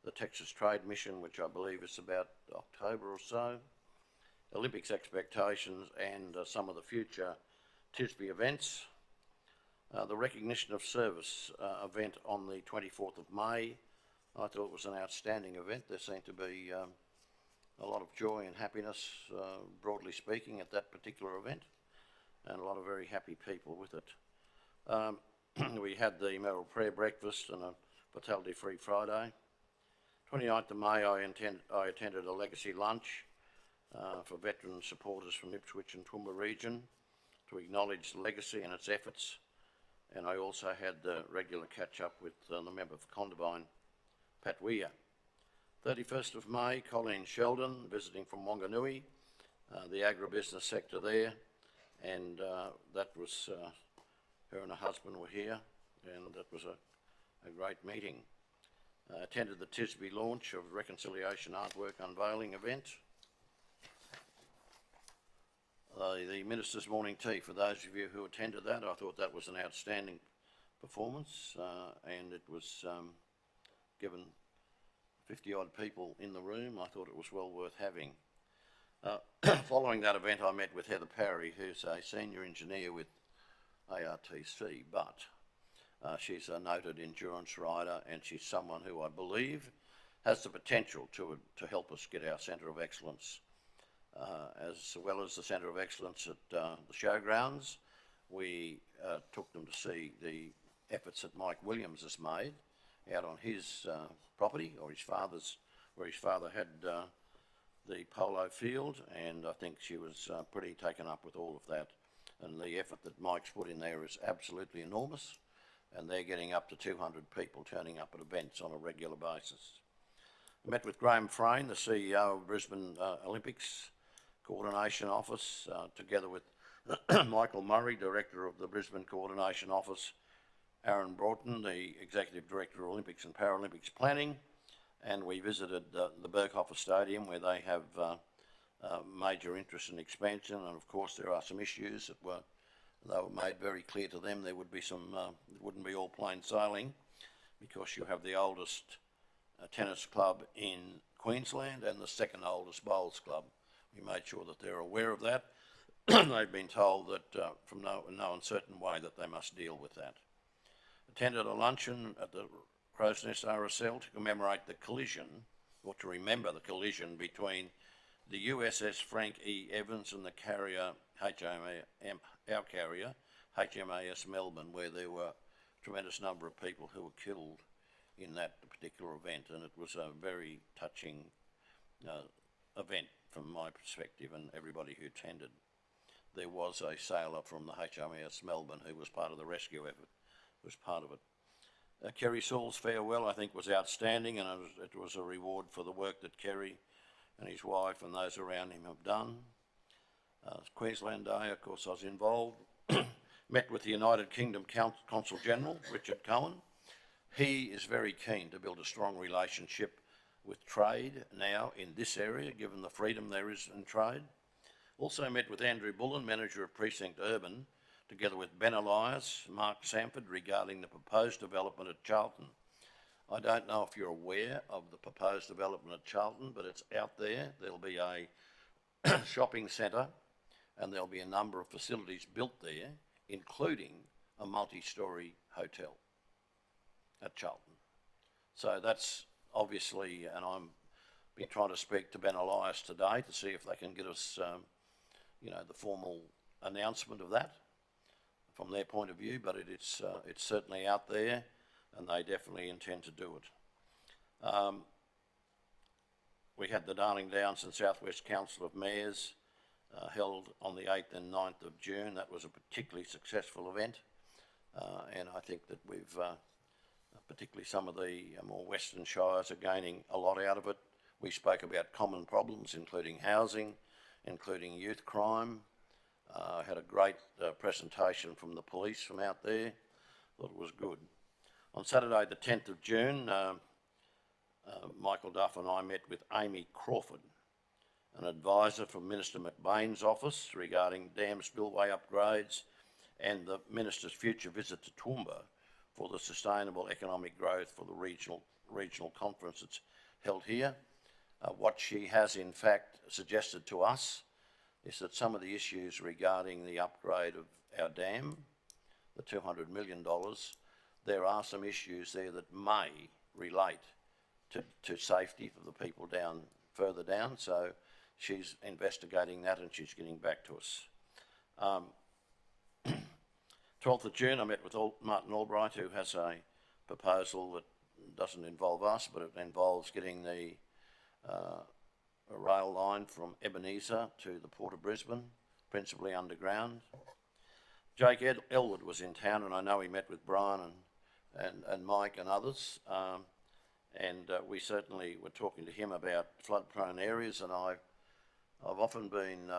The Texas Trade Mission, which I believe is about October or so. Olympics expectations and some of the future Tisby events. The Recognition of Service event on the 24th of May. I thought it was an outstanding event. There seemed to be a lot of joy and happiness, broadly speaking, at that particular event, and a lot of very happy people with it. We had the Merrill Prayer Breakfast and a Fatality-Free Friday. 29th of May, I attended a legacy lunch for veteran supporters from Ipswich and Toowoomba region to acknowledge the legacy and its efforts. And I also had the regular catch-up with the member for Condivine, Pat Weir. 31st of May, Colleen Sheldon, visiting from Wanganui, the agribusiness sector there, and that was, her and her husband were here, and that was a great meeting. Attended the Tisby launch of Reconciliation Artwork Unveiling event. The Minister's Morning Tea, for those of you who attended that, I thought that was an outstanding performance, and it was given 50-odd people in the room. I thought it was well worth having. Following that event, I met with Heather Parry, who's a senior engineer with ARTC, but she's a noted endurance rider, and she's someone who I believe has the potential to help us get our Centre of Excellence, as well as the Centre of Excellence at the showgrounds. We took them to see the efforts that Mike Williams has made out on his property, or his father's, where his father had the polo field, and I think she was pretty taken up with all of that. And the effort that Mike's put in there is absolutely enormous, and they're getting up to 200 people turning up at events on a regular basis. I met with Graham Frayne, the CEO of Brisbane Olympics Coordination Office, together with Michael Murray, Director of the Brisbane Coordination Office, Aaron Broughton, the Executive Director of Olympics and Paralympics Planning, and we visited the Berghofer Stadium, where they have major interest in expansion, and of course there are some issues that were made very clear to them. There would be some, it wouldn't be all plain sailing, because you have the oldest tennis club in Queensland and the second oldest bowls club. We made sure that they're aware of that. They've been told that from no uncertain way that they must deal with that. Attended a luncheon at the Crow's Nest RSL to commemorate the collision, or to remember the collision between the USS Frank E. Evans and the carrier our carrier, HMAS Melbourne, where there were a tremendous number of people who were killed in that particular event, and it was a very touching event from my perspective and everybody who attended. there was a sailor from the HMAS Melbourne who was part of the rescue effort, was part of it. Kerry Saul's farewell, I think, was outstanding, and it was a reward for the work that Kerry and his wife and those around him have done. Queensland Day, of course, I was involved. Met with the United Kingdom Consul General, Richard Cohen. He is very keen to build a strong relationship with trade now in this area, given the freedom there is in trade. Also met with Andrew Bullen, Manager of Precinct Urban, together with Ben Elias, Mark Sanford, regarding the proposed development at Charlton. I don't know if you're aware of the proposed development at Charlton, but it's out there. There'll be a shopping centre and there'll be a number of facilities built there, including a multi-storey hotel at Charlton. So that's obviously, and I'm been trying to speak to Ben Elias today to see if they can get us, you know, the formal announcement of that from their point of view, but it's certainly out there and they definitely intend to do it. We had the Darling Downs and South West Council of Mayors held on the 8th and 9th of June. That was a particularly successful event, and I think that we've, particularly some of the more Western Shires, are gaining a lot out of it. We spoke about common problems, including housing, including youth crime. Had a great presentation from the police from out there. Thought it was good. On Saturday the 10th of June, Michael Duff and I met with Amy Crawford, an advisor from Minister McBain's office regarding dam spillway upgrades and the Minister's future visit to Toowoomba for the sustainable economic growth for the regional conference that's held here. What she has in fact suggested to us is that some of the issues regarding the upgrade of our dam, the $200 million, there are some issues there that may relate to safety for the people down further down. So she's investigating that and she's getting back to us. 12th of June, I met with Martin Albright, who has a proposal that doesn't involve us, but it involves getting the a rail line from Ebenezer to the Port of Brisbane, principally underground. Jake Elwood was in town, and I know he met with Brian and Mike and others, and we certainly were talking to him about flood-prone areas, and I've often been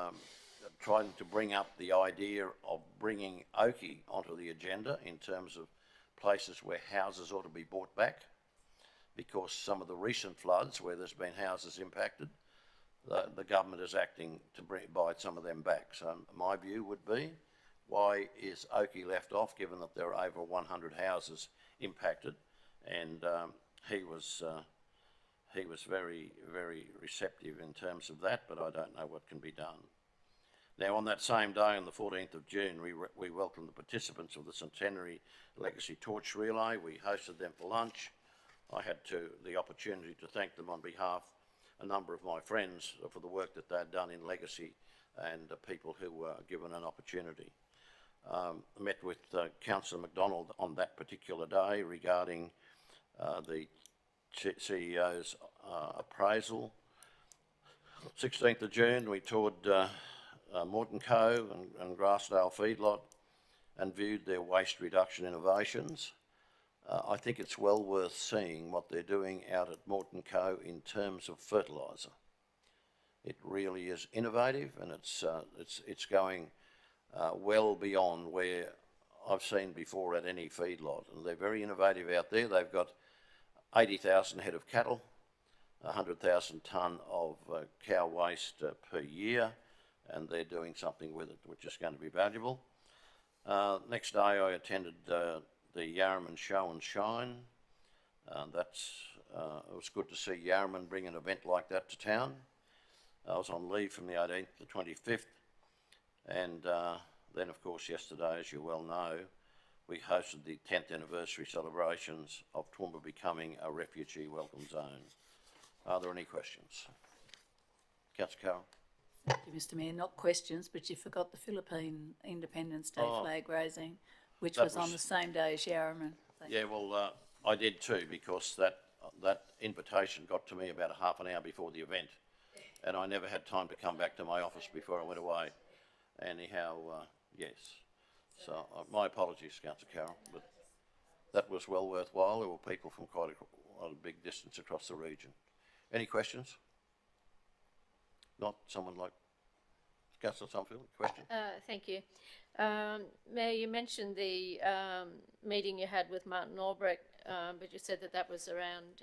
trying to bring up the idea of bringing Oakey onto the agenda in terms of places where houses ought to be bought back, because some of the recent floods where there's been houses impacted, the government is acting to buy some of them back. So my view would be, why is Oakey left off, given that there are over 100 houses impacted? And he was very, very receptive in terms of that, but I don't know what can be done. Now, on that same day, on the 14th of June, we welcomed the participants of the Centenary Legacy Torch Relay. We hosted them for lunch. I had the opportunity to thank them on behalf of a number of my friends for the work that they'd done in Legacy and people who were given an opportunity. Met with Councillor McDonald on that particular day regarding the CEO's appraisal. 16th of June, we toured Morton Co and Grassdale Feedlot and viewed their waste reduction innovations. I think it's well worth seeing what they're doing out at Morton Co in terms of fertiliser. It really is innovative, and it's going well beyond where I've seen before at any feedlot, and they're very innovative out there. They've got 80,000 head of cattle, 100,000 tonne of cow waste per year, and they're doing something with it which is going to be valuable. Next day I attended the Yarraman Show and Shine. It was good to see Yarraman bring an event like that to town. I was on leave from the 18th to the 25th, and then of course yesterday, as you well know, we hosted the 10th anniversary celebrations of Toowoomba becoming a refugee welcome zone. Are there any questions? Councillor Carroll. Thank you, Mr Mayor. Not questions, but you forgot the Philippine Independence Day flag raising, which was on the same day as Yarraman. Yeah, well, I did too, because that invitation got to me about a half an hour before the event, and I never had time to come back to my office before I went away. Anyhow, yes. So my apologies, Councillor Carroll, but that was well worthwhile. There were people from quite a big distance across the region. Any questions? Not someone like Councillor Sumfield, question? Thank you. Mayor, you mentioned the meeting you had with Martin Albrecht, but you said that that was around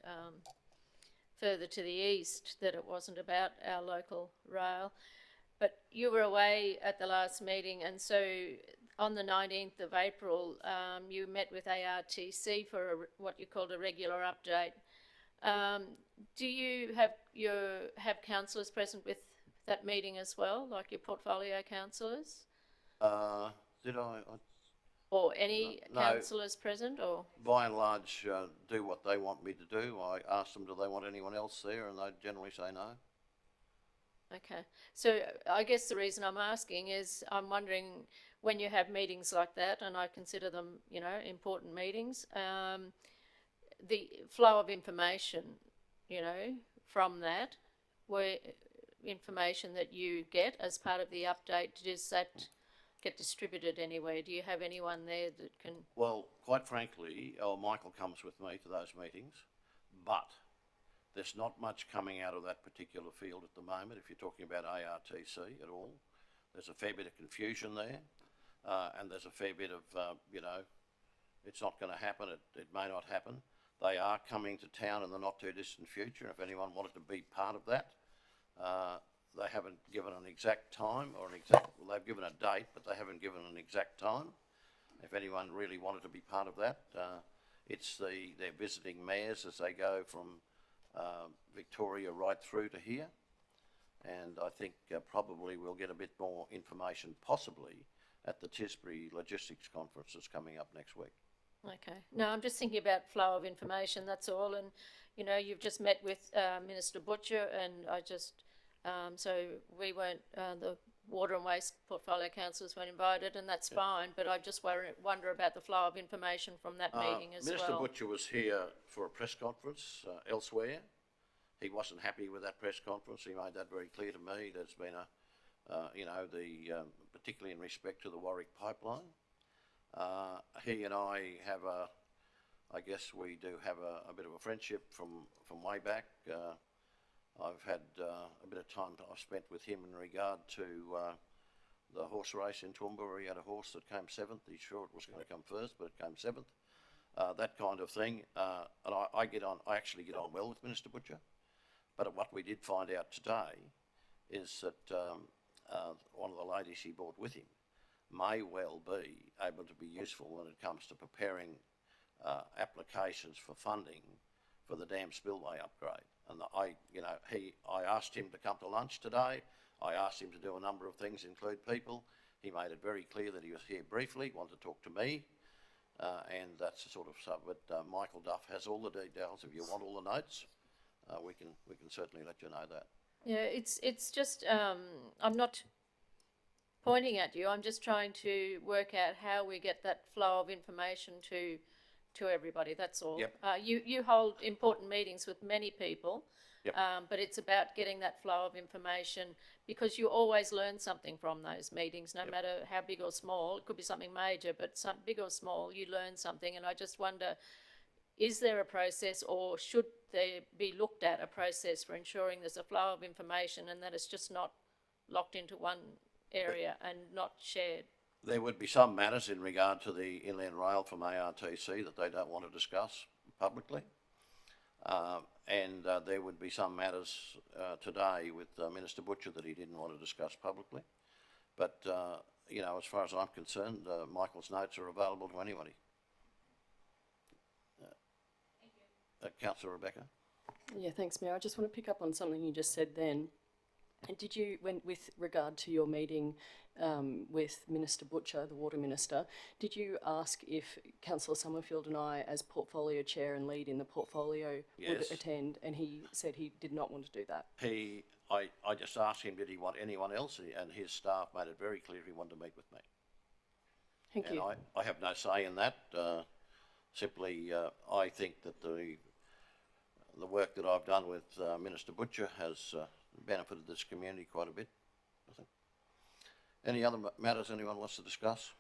further to the east, that it wasn't about our local rail. But you were away at the last meeting, and so on the 19th of April, you met with ARTC for what you called a regular update. Do you have councillors present with that meeting as well, like your portfolio councillors? Did I? Or any No. councillors present, or? By and large, do what they want me to do. I ask them, do they want anyone else there, and they generally say no. Okay, so I guess the reason I'm asking is I'm wondering when you have meetings like that, and I consider them, you know, important meetings, the flow of information, you know, from that, where information that you get as part of the update, does that get distributed anywhere? Do you have anyone there that can? Well, quite frankly, Michael comes with me to those meetings, but there's not much coming out of that particular field at the moment. If you're talking about ARTC at all, there's a fair bit of confusion there, and there's a fair bit of, you know, it's not going to happen, it may not happen. They are coming to town in the not too distant future. If anyone wanted to be part of that, they haven't given an exact time or well, they've given a date, but they haven't given an exact time. If anyone really wanted to be part of that, they're visiting mayors as they go from Victoria right through to here, and I think probably we'll get a bit more information possibly at the Tisbury Logistics Conference that's coming up next week. Okay, no, I'm just thinking about flow of information, that's all, and you know, you've just met with Minister Butcher, and I just, so we weren't, the Water and Waste Portfolio Councillors weren't invited, and that's fine, but I just wonder about the flow of information from that meeting as Minister well. Butcher was here for a press conference elsewhere. He wasn't happy with that press conference. He made that very clear to me. There's been you know, particularly in respect to the Warwick pipeline. He and I have I guess we do have a bit of a friendship from way back. I've had a bit of time I've spent with him in regard to the horse race in Toowoomba, where he had a horse that came 7th. He's sure it was going to come first, but it came 7th. That kind of thing. And I actually get on well with Minister Butcher. But what we did find out today is that one of the ladies he brought with him may well be able to be useful when it comes to preparing applications for funding for the dam spillway upgrade. And I asked him to come to lunch today. I asked him to do a number of things, include people. He made it very clear that he was here briefly, wanted to talk to me, and that's the sort of stuff. But Michael Duff has all the details. If you want all the notes, we can certainly let you know that. Yeah, it's just, I'm not pointing at you, I'm just trying to work out how we get that flow of information to everybody, that's all. Yep. You hold important meetings with many people, Yep. But it's about getting that flow of information, because you always learn something from those meetings, no Yep. matter how big or small. It could be something major, but some big or small, you learn something. And I just wonder, is there a process, or should there be looked at a process for ensuring there's a flow of information and that it's just not locked into one area and not shared? There would be some matters in regard to the Inland Rail from ARTC that they don't want to discuss publicly. And there would be some matters today with Minister Butcher that he didn't want to discuss publicly. But, you know, as far as I'm concerned, Michael's notes are available to anybody. Councillor Rebecca. Yeah, thanks, Mayor. I just want to pick up on something you just said then. And did you, with regard to your meeting with Minister Butcher, the Water Minister, did you ask if Councillor Summerfield and I, as portfolio chair and lead in the portfolio, would Yes. attend? And he said he did not want to do that. I just asked him, did he want anyone else? And his staff made it very clear he wanted to meet with me. Thank you. And I have no say in that. Simply, I think that the work that I've done with Minister Butcher has benefited this community quite a bit, I think. Any other matters anyone wants to discuss?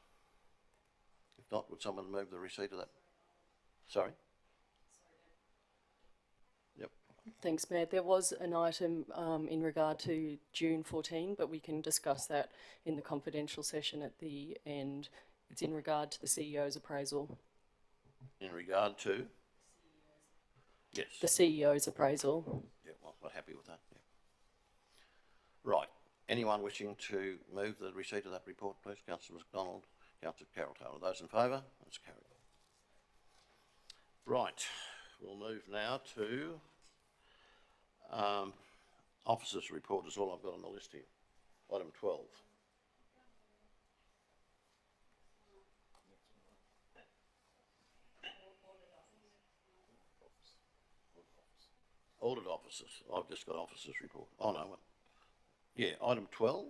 If not, would someone move the receipt of that? Sorry? Yep. Thanks, Mayor. There was an item in regard to June 14, but we can discuss that in the confidential session at the end. It's in regard to the CEO's appraisal. In regard to? Yes. The CEO's appraisal. Yeah, well, we're happy with that. Yeah. Right. Anyone wishing to move the receipt of that report, please? Councillor McDonald, Councillor Carroll Taylor. Those in favour? That's carried. Right. We'll move now to officers' report is all I've got on the list here. Item 12. Audit officers. I've just got officers' report. Oh, no. Yeah, item 12.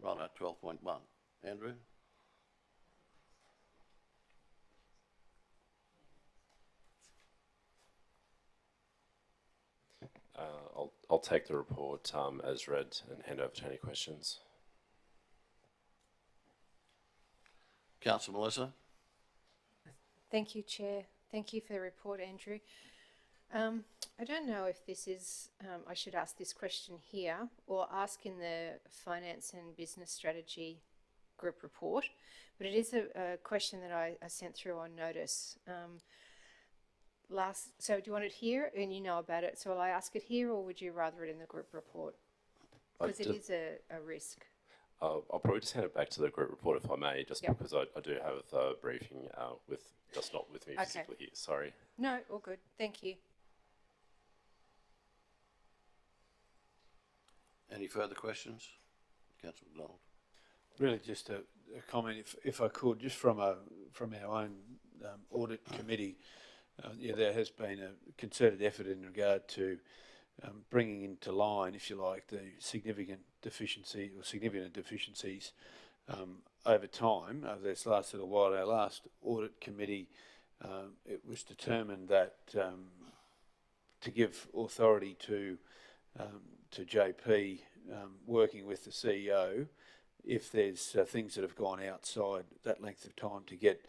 Right, 12.1. Andrew? I'll take the report as read and hand over to any questions. Councillor Melissa? Thank you, Chair. Thank you for the report, Andrew. I don't know if this is, I should ask this question here or ask in the Finance and Business Strategy Group report, but it is a question that I sent through on notice. So do you want it here and you know about it? So will I ask it here or would you rather it in the group report? Because it is a risk. I'll probably just hand it back to the group report if I may, just because I do have a briefing with, just not with me physically here, sorry. No, all good. Thank you. Any further questions? Councillor McDonald. Really just a comment, if I could, just from our own audit committee, there has been a concerted effort in regard to bringing into line, if you like, the significant deficiencies over time. Over this last little while, our last audit committee, it was determined that to give authority to JP working with the CEO, if there's things that have gone outside that length of time, to get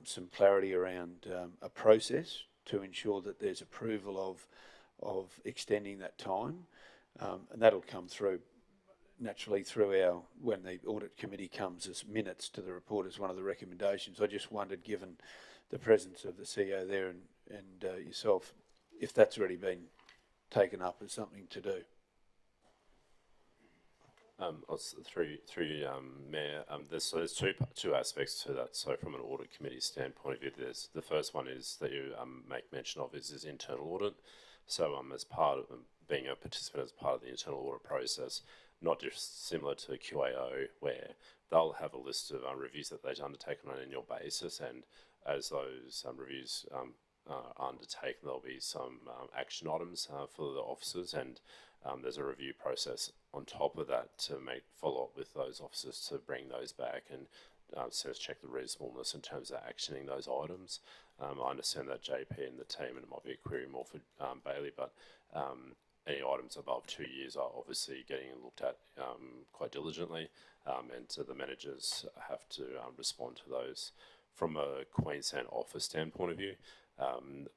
some clarity around a process to ensure that there's approval of extending that time, and that'll come through naturally through when the audit committee comes as minutes to the report as one of the recommendations. I just wondered, given the presence of the CEO there and yourself, if that's already been taken up as something to do. Through Mayor, there's two aspects to that. So from an audit committee standpoint of view, there's the first one is that you make mention of is internal audit. So as part of being a participant as part of the internal audit process, not just similar to QAO, where they'll have a list of reviews that they undertake on an annual basis, and as those reviews are undertaken, there'll be some action items for the officers, and there's a review process on top of that to follow up with those officers to bring those back and sense check the reasonableness in terms of actioning those items. I understand that JP and the team, and it might be a query more for Bailey, but any items above 2 years are obviously getting looked at quite diligently, and so the managers have to respond to those. From a Queensland office standpoint of view,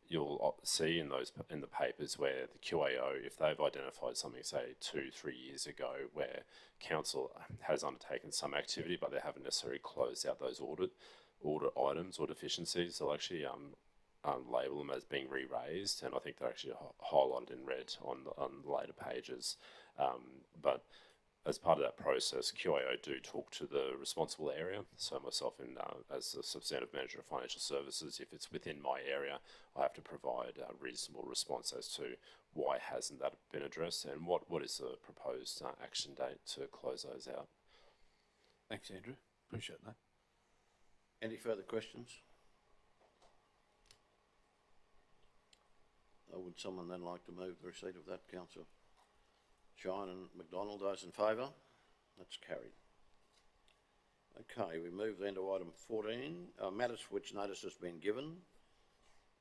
you'll see in the papers where the QAO, if they've identified something, say 2-3 years ago, where council has undertaken some activity but they haven't necessarily closed out those audit items or deficiencies, they'll actually label them as being re-raised, and I think they're actually highlighted in red on the later pages. But as part of that process, QAO do talk to the responsible area. So myself, as the substantive manager of financial services, if it's within my area, I have to provide a reasonable response as to why hasn't that been addressed and what is the proposed action date to close those out. Thanks, Andrew. Appreciate that. Any further questions? Would someone then like to move the receipt of that, Councillor Shine and McDonald? Those in favour? That's carried. Okay, we move then to item 14, matters for which notice has been given.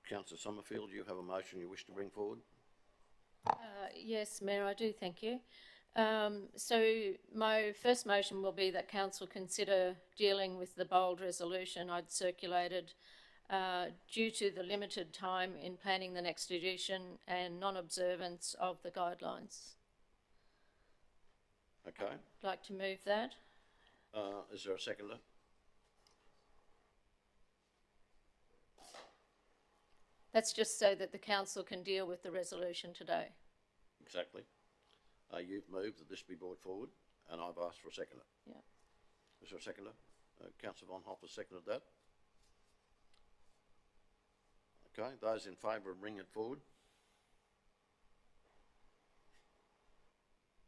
Councillor Summerfield, you have a motion you wish to bring forward? Yes, Mayor, I do, thank you. So my first motion will be that council consider dealing with the bold resolution I'd circulated due to the limited time in planning the next edition and non-observance of the guidelines. Okay, I'd like to move that. is there a seconder? That's just so that the council can deal with the resolution today. Exactly. You've moved that this be brought forward, and I've asked for a seconder. Yeah. Is there a seconder? Councillor Von Hoff has seconded that. Okay, those in favour of bringing it forward?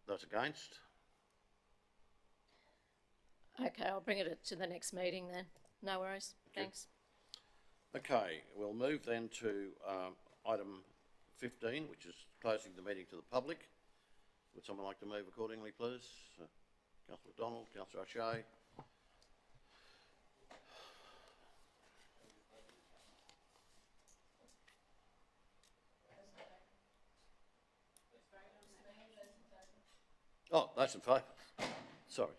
Those against? Okay, I'll bring it to the next meeting then. No worries. Thanks. Okay, we'll move then to item 15, which is closing the meeting to the public. Would someone like to move accordingly, please? Councillor McDonald, Councillor O'Shea. Oh, those in favour. Sorry.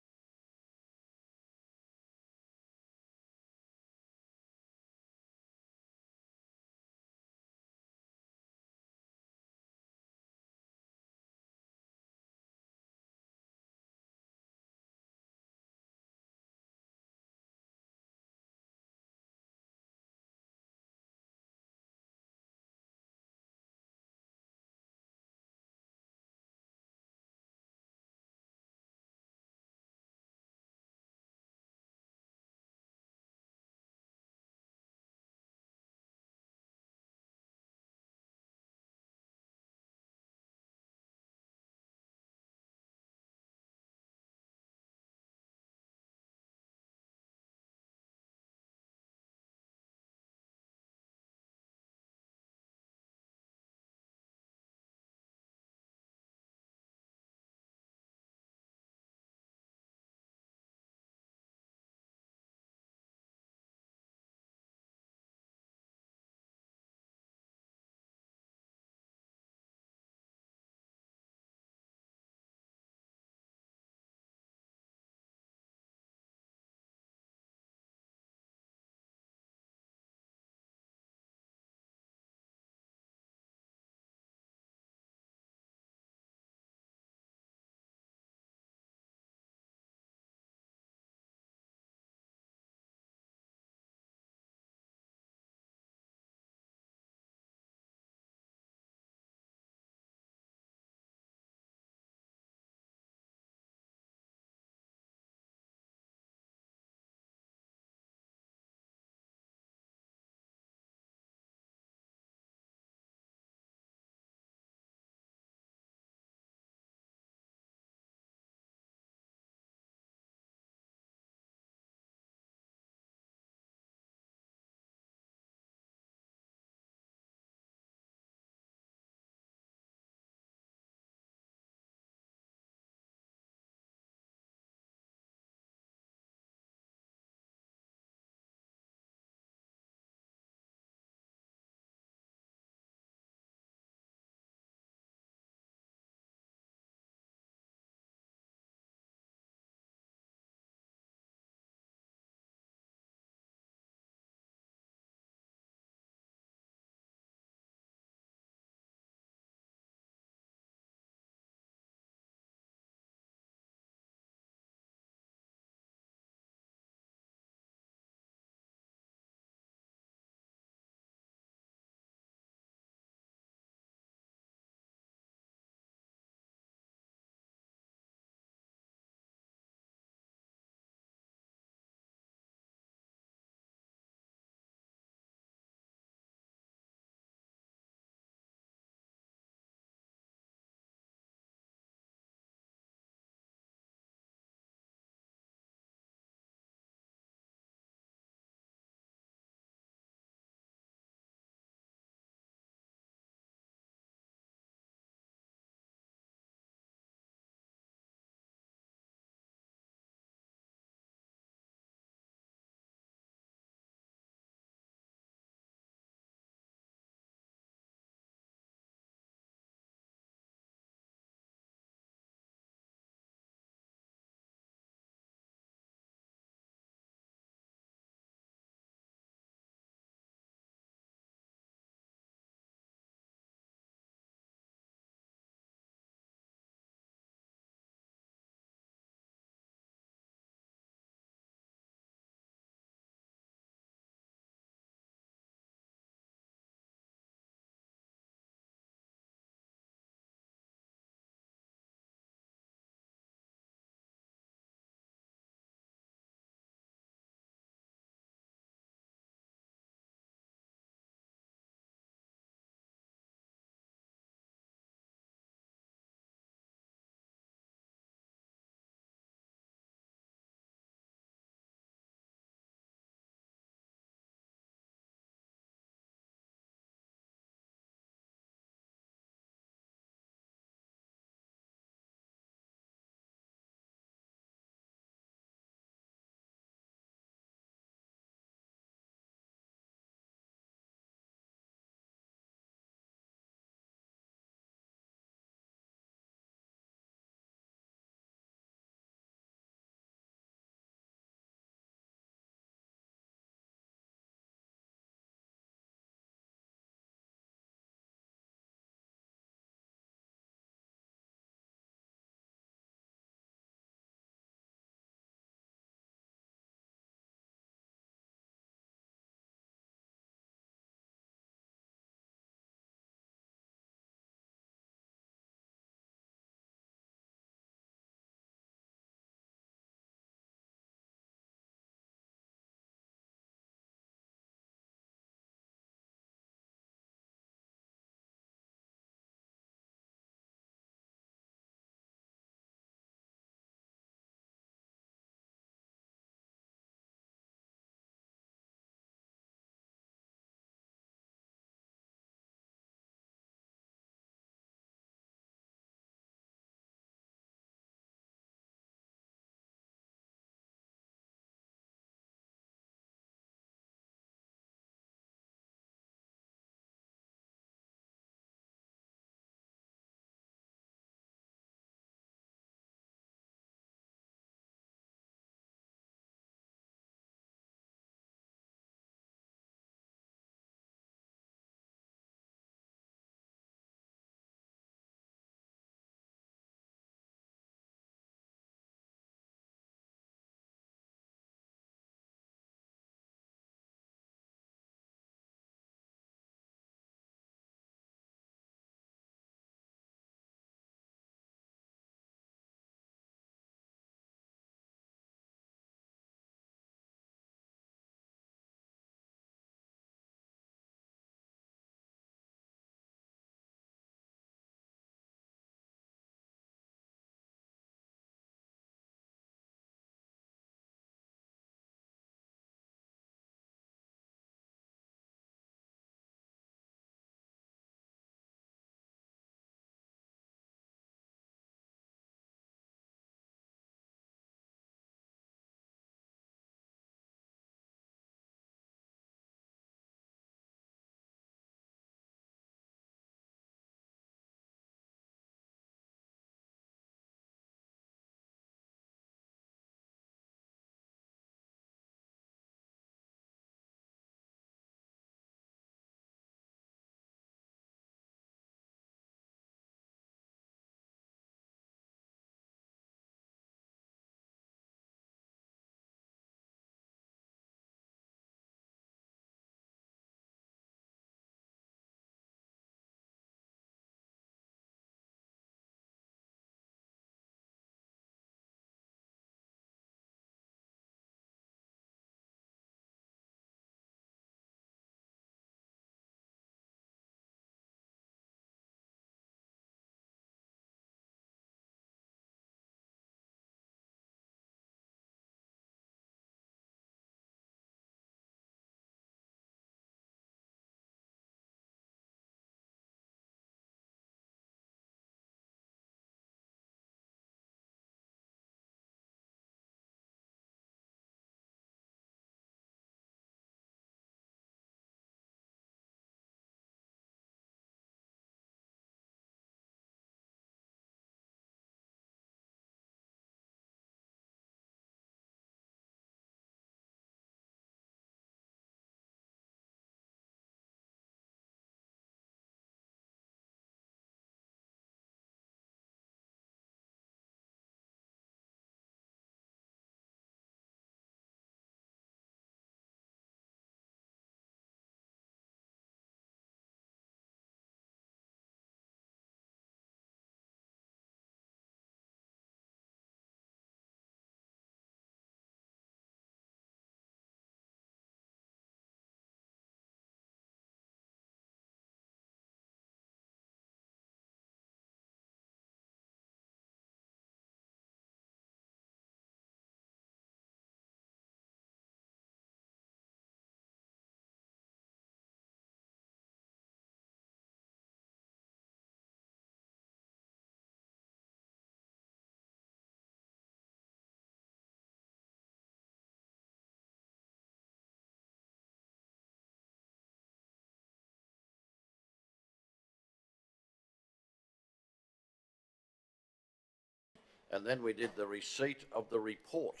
And then we did the receipt of the report.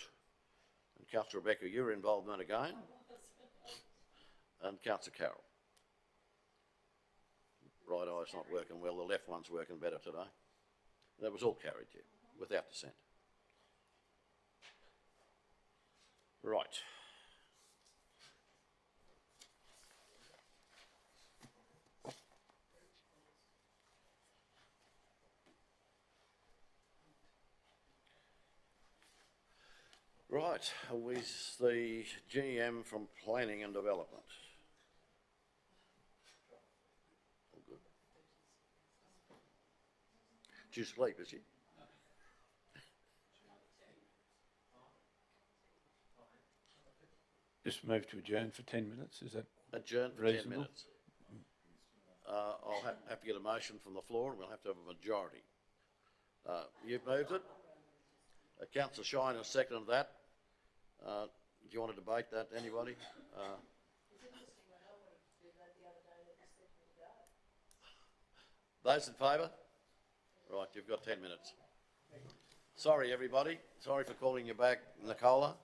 And Councillor Rebecca, you're involved in that again. And Councillor Carroll. Right eye's not working well, the left one's working better today. That was all carried here, without dissent. Right. Right, with the GM from Planning and Development. All good. She's asleep, is she? Just move to adjourn for 10 minutes, is that Adjourn for reasonable? 10 minutes. I'll have to get a motion from the floor and we'll have to have a majority. You've moved it. Councillor Shine has seconded that. Do you want to debate that, anybody? Those in favour? Right, you've got 10 minutes. Sorry, everybody. Sorry for calling you back, Nicola.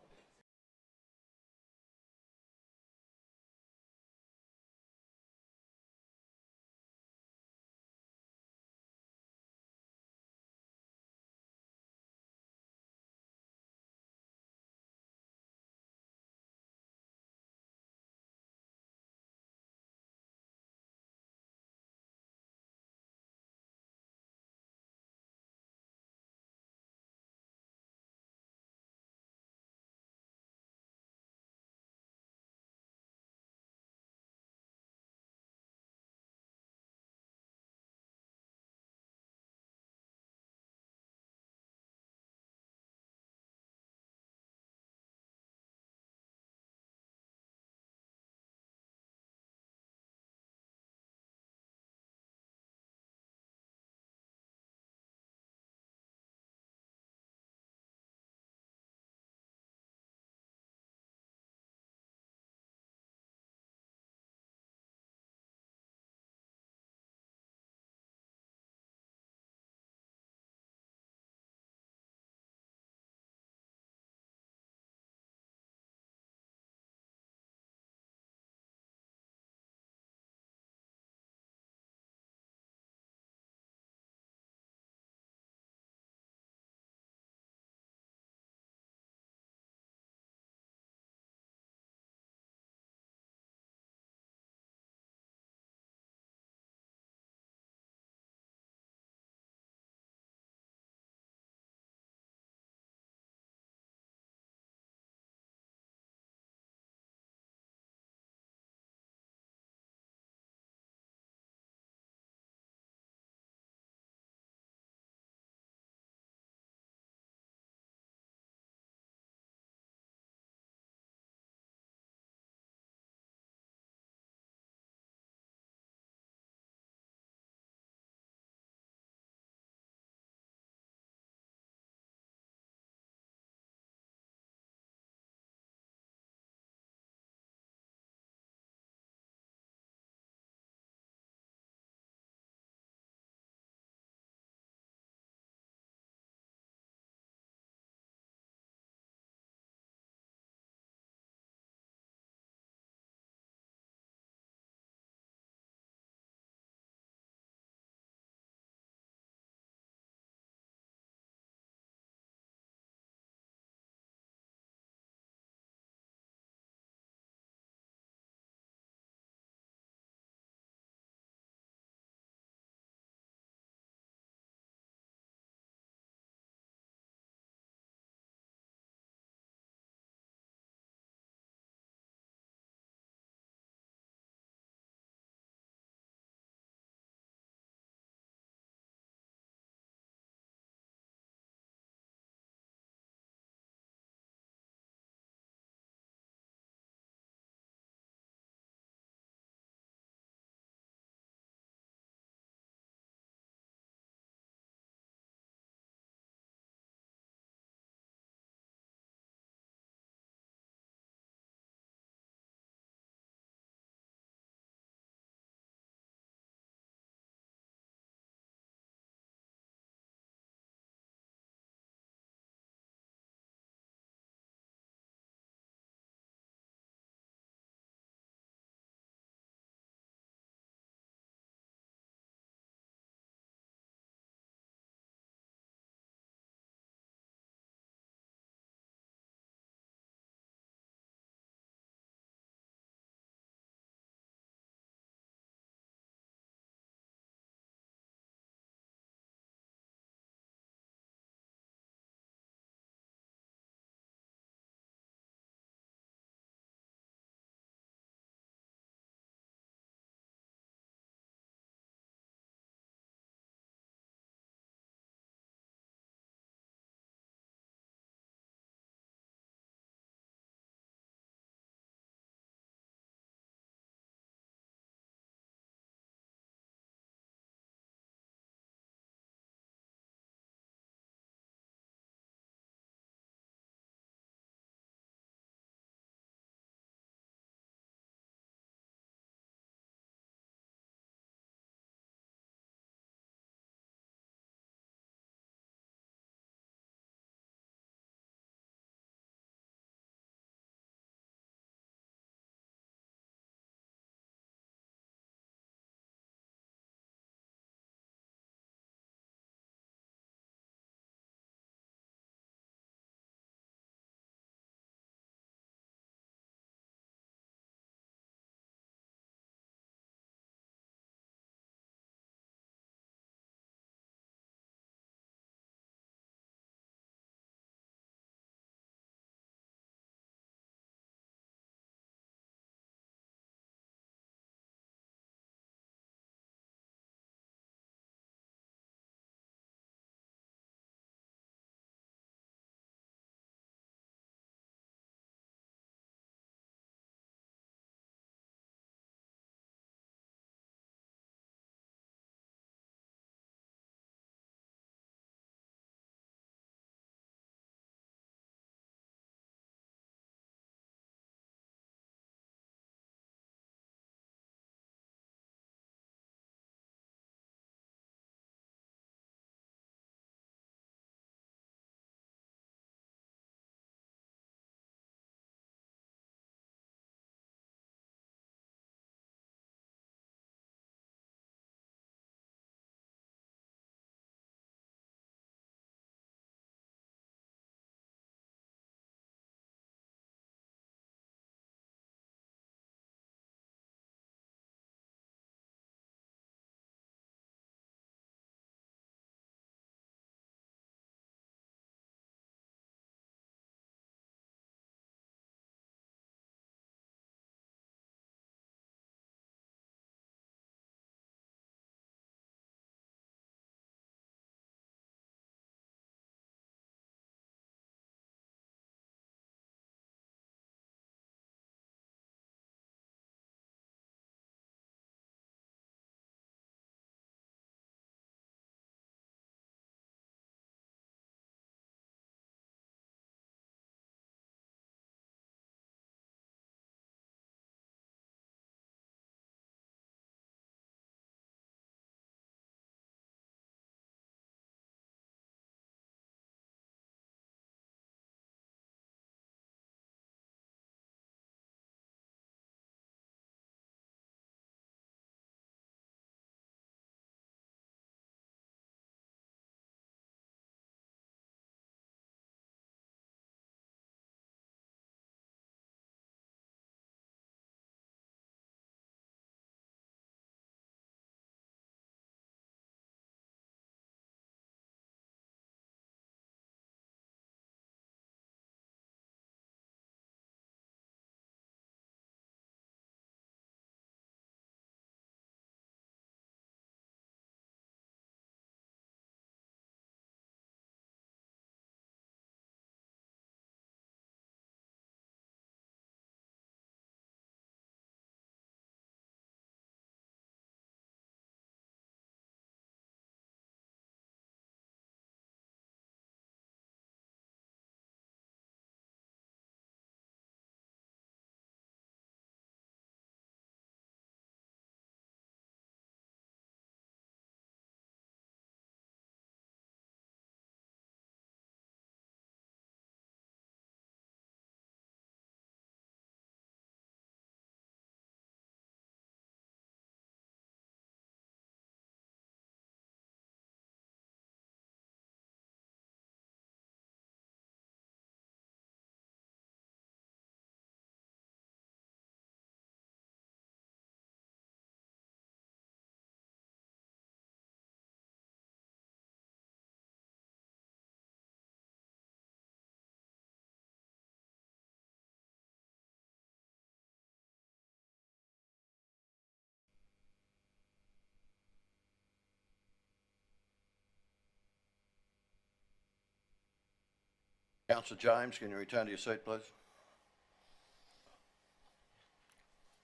Councillor James, can you return to your seat, please?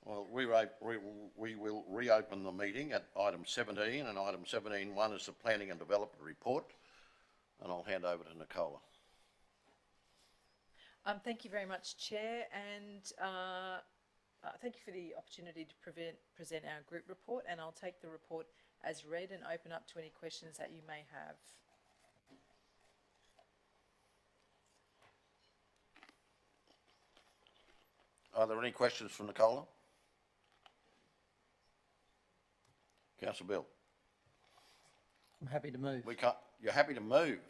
Well, we will reopen the meeting at item 17, and item 17.1 is the Planning and Development Report, and I'll hand over to Nicola. Thank you very much, Chair, and thank you for the opportunity to present our group report, and I'll take the report as read and open up to any questions that you may have. Are there any questions from Nicola? Councillor Bill. I'm happy to move. You're happy to move.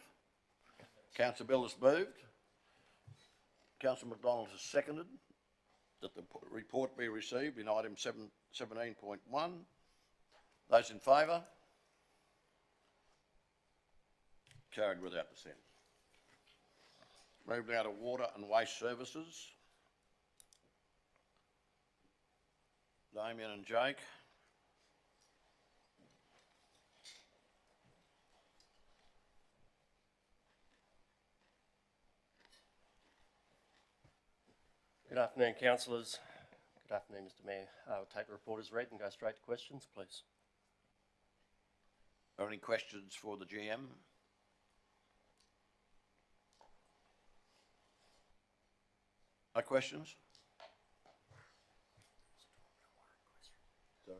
Councillor Bill has moved. Councillor McDonald has seconded that the report be received in item 17.1. Those in favour? Carried without dissent. Move now to Water and Waste Services. Damien and Jake. Good afternoon, councillors. Good afternoon, Mr Mayor. I'll take the report as read and go straight to questions, please. Are any questions for the GM? No questions? Sorry?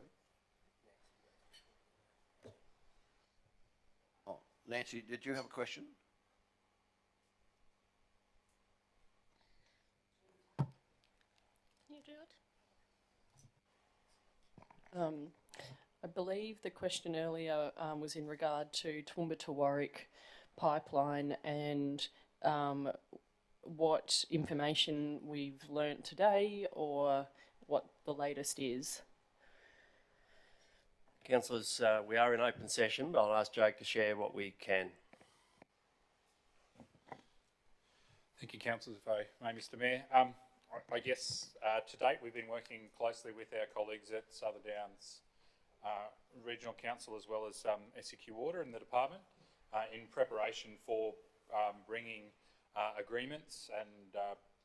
Oh, Nancy, did you have a question? You do it. I believe the question earlier was in regard to Toowoomba to Warwick pipeline and what information we've learnt today or what the latest is. Councillors, we are in open session, but I'll ask Jake to share what we can. Thank you, councillors, if I may, Mr Mayor. I guess to date we've been working closely with our colleagues at Southern Downs Regional Council as well as SEQ Water in the department in preparation for bringing agreements and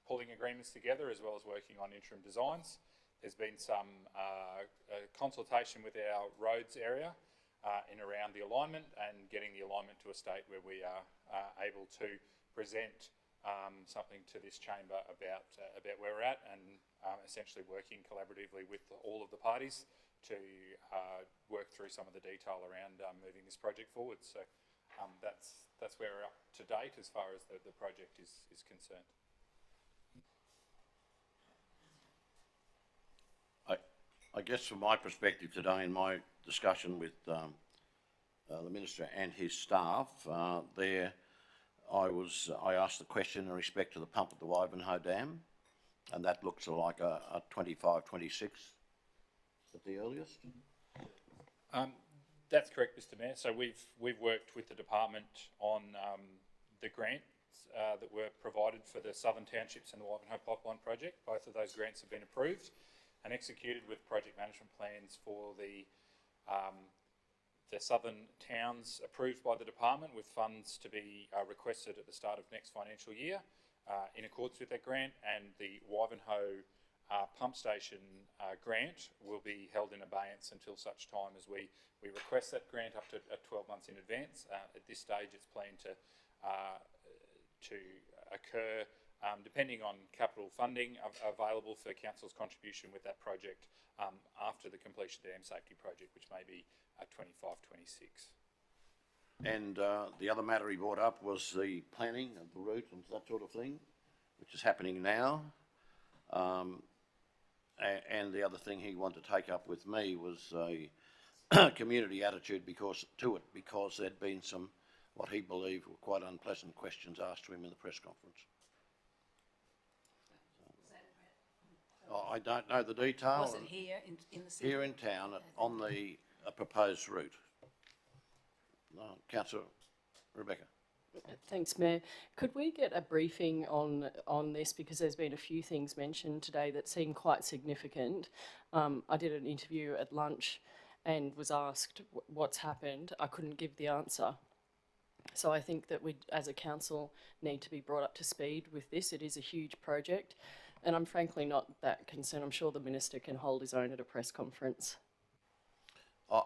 pulling agreements together as well as working on interim designs. There's been some consultation with our roads area in around the alignment and getting the alignment to a state where we are able to present something to this chamber about where we're at and essentially working collaboratively with all of the parties to work through some of the detail around moving this project forward. So that's where we're up to date as far as the project is concerned. I guess from my perspective today in my discussion with the Minister and his staff, I asked the question in respect to the pump at the Wivenhoe Dam, and that looks like a 25, 26 at the earliest. That's correct, Mr Mayor. So we've worked with the department on the grants that were provided for the Southern Townships and the Wivenhoe Pipeline project. Both of those grants have been approved and executed with project management plans for the southern towns approved by the department, with funds to be requested at the start of next financial year in accordance with that grant, and the Wivenhoe pump station grant will be held in abeyance until such time as we request that grant up to 12 months in advance. At this stage it's planned to occur depending on capital funding available for council's contribution with that project after the completion of the dam safety project, which may be 25-26. And the other matter he brought up was the planning of the route and that sort of thing, which is happening now. And the other thing he wanted to take up with me was a community attitude because there'd been some, what he believed were quite unpleasant questions asked to him in the press conference. I don't know the detail. Was it here in the city? Here in town on the proposed route. Councillor Rebecca. Thanks, Mayor. Could we get a briefing on this, because there's been a few things mentioned today that seem quite significant. I did an interview at lunch and was asked what's happened. I couldn't give the answer. So I think that we, as a council, need to be brought up to speed with this. It is a huge project, and I'm frankly not that concerned. I'm sure the minister can hold his own at a press conference.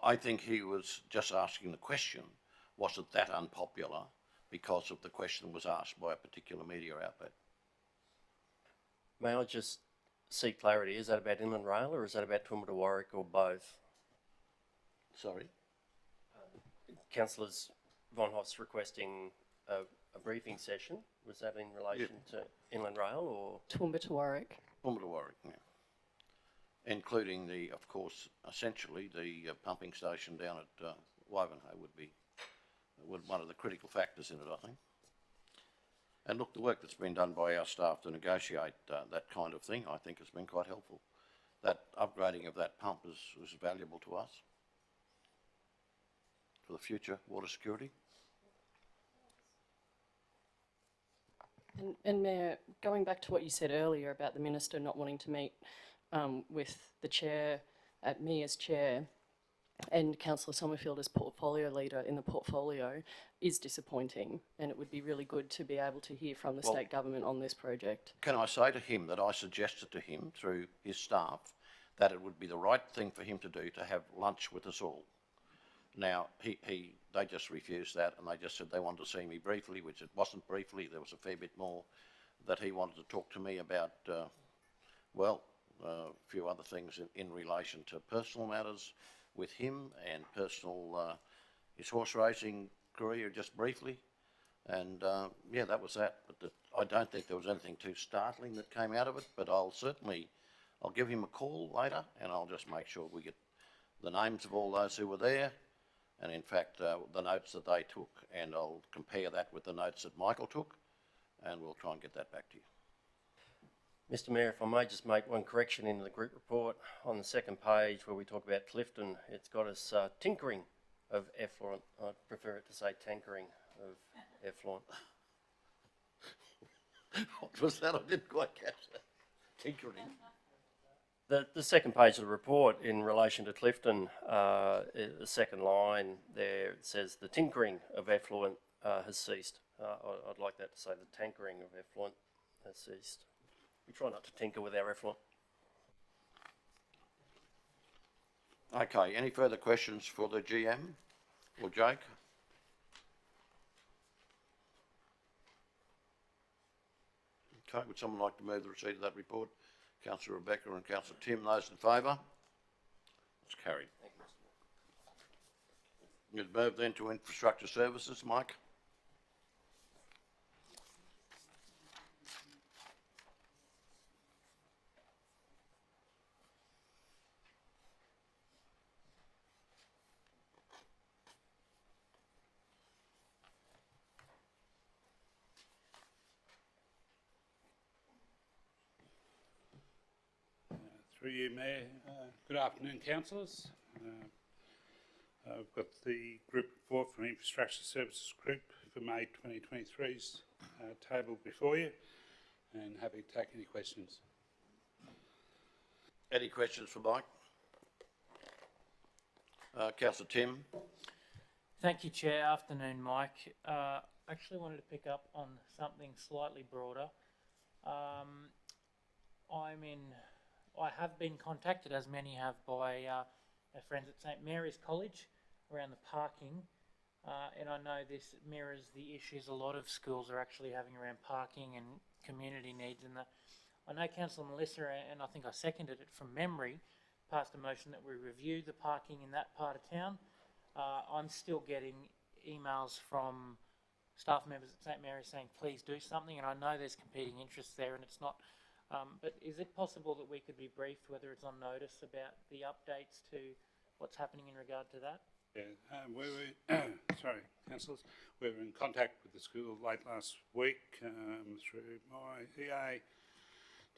I think he was just asking the question, was it that unpopular because of the question was asked by a particular media outlet? May I just seek clarity? Is that about Inland Rail or is that about Toowoomba to Warwick or both? Sorry? Councillors Von Hoff's requesting a briefing session. Was that in relation to Inland Rail or? Toowoomba to Warwick. Toowoomba to Warwick, yeah. Including the, of course, essentially the pumping station down at Wivenhoe would be one of the critical factors in it, I think. And look, the work that's been done by our staff to negotiate that kind of thing, I think has been quite helpful. That upgrading of that pump is valuable to us for the future water security. And Mayor, going back to what you said earlier about the minister not wanting to meet with the chair, me as chair, and Councillor Sommerfield as portfolio leader in the portfolio is disappointing, and it would be really good to be able to hear from the state government on this project. Can I say to him that I suggested to him through his staff that it would be the right thing for him to do to have lunch with us all. Now, they just refused that, and they just said they wanted to see me briefly, which it wasn't briefly. There was a fair bit more that he wanted to talk to me about, a few other things in relation to personal matters with him and personal, his horse racing career just briefly. And yeah, that was that. But I don't think there was anything too startling that came out of it, but I'll give him a call later and I'll just make sure we get the names of all those who were there. And in fact, the notes that they took, and I'll compare that with the notes that Michael took, and we'll try and get that back to you. Mr Mayor, if I may just make one correction in the group report. On the second page where we talk about Clifton, it's got us tinkering of effluent. I'd prefer it to say tankering of effluent. What was that? I didn't quite catch that. Tinkering. The second page of the report in relation to Clifton, the second line there, it says the tinkering of effluent has ceased. I'd like that to say the tankering of effluent has ceased. We try not to tinker with our effluent. Okay, any further questions for the GM or Jake? Okay, would someone like to move the receipt of that report? Councillor Rebecca and Councillor Tim, those in favour? It's carried. You'd move then to infrastructure services, Mike? Through you, Mayor. Good afternoon, councillors. I've got the group report from Infrastructure Services Group for May 2023's tabled before you, and happy to take any questions. Any questions for Mike? Councillor Tim. Thank you, Chair. Afternoon, Mike. I actually wanted to pick up on something slightly broader. I have been contacted, as many have, by our friends at St Mary's College around the parking, and I know this mirrors the issues a lot of schools are actually having around parking and community needs. And I know Councillor Melissa, and I think I seconded it from memory, passed a motion that we review the parking in that part of town. I'm still getting emails from staff members at St Mary's saying please do something, and I know there's competing interests there, and it's not. But is it possible that we could be briefed, whether it's on notice, about the updates to what's happening in regard to that? Yeah, sorry, councillors. We were in contact with the school late last week through my EA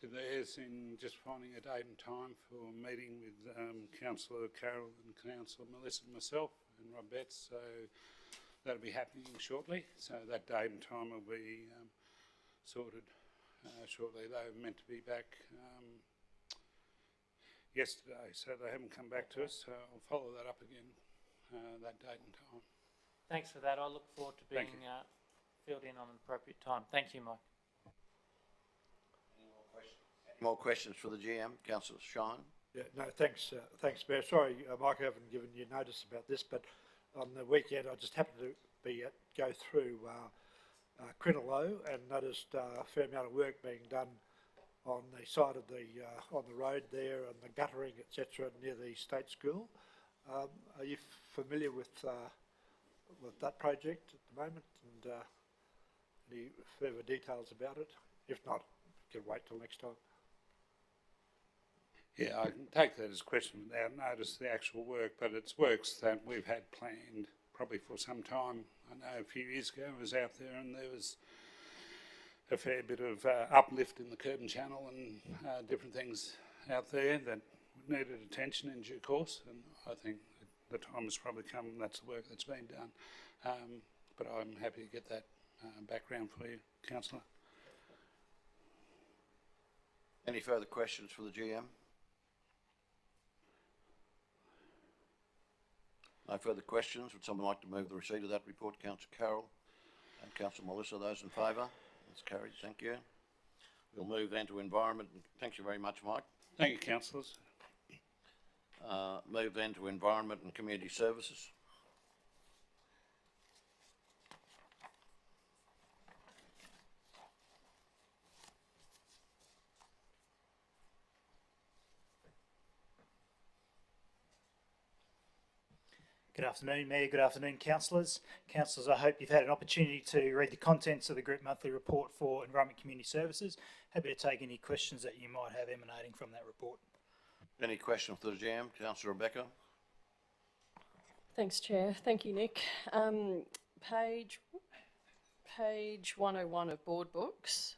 to theirs in just finding a date and time for a meeting with Councillor Carroll and Councillor Melissa and myself and Rob Betts. So that'll be happening shortly. So that date and time will be sorted shortly. They were meant to be back yesterday, so they haven't come back to us. So I'll follow that up again, that date and time. Thanks for that. I look forward to being Thank filled in on an appropriate time. Thank you, Mike. Any more questions for the GM? Councillor Shine? Yeah, no, thanks, Mayor. Sorry, Mike, I haven't given you notice about this, but on the weekend I just happened to go through Crinolo and noticed a fair amount of work being done on the side of the on the road there and the guttering, etc., near the state school. Are you familiar with that project at the moment, and any further details about it? If not, you can wait till next time. Yeah, I can take that as a question without notice the actual work, but it's works that we've had planned probably for some time. I know a few years ago I was out there and there was a fair bit of uplift in the curb and channel and different things out there that needed attention in due course, and I think the time has probably come. That's the work that's been done, but I'm happy to get that background for you, Councillor. Any further questions for the GM? No further questions. Would someone like to move the receipt of that report? Councillor Carroll and Councillor Melissa, those in favour? That's carried. Thank you. We'll move then to environment. Thank you very much, Mike. Thank you, councillors. Move then to environment and community services. Good afternoon, Mayor. Good afternoon, councillors. Councillors, I hope you've had an opportunity to read the contents of the Group Monthly Report for Environment Community Services. Happy to take any questions that you might have emanating from that report. Any questions for the GM? Councillor Rebecca? Thanks, Chair. Thank you, Nick. Page 101 of board books,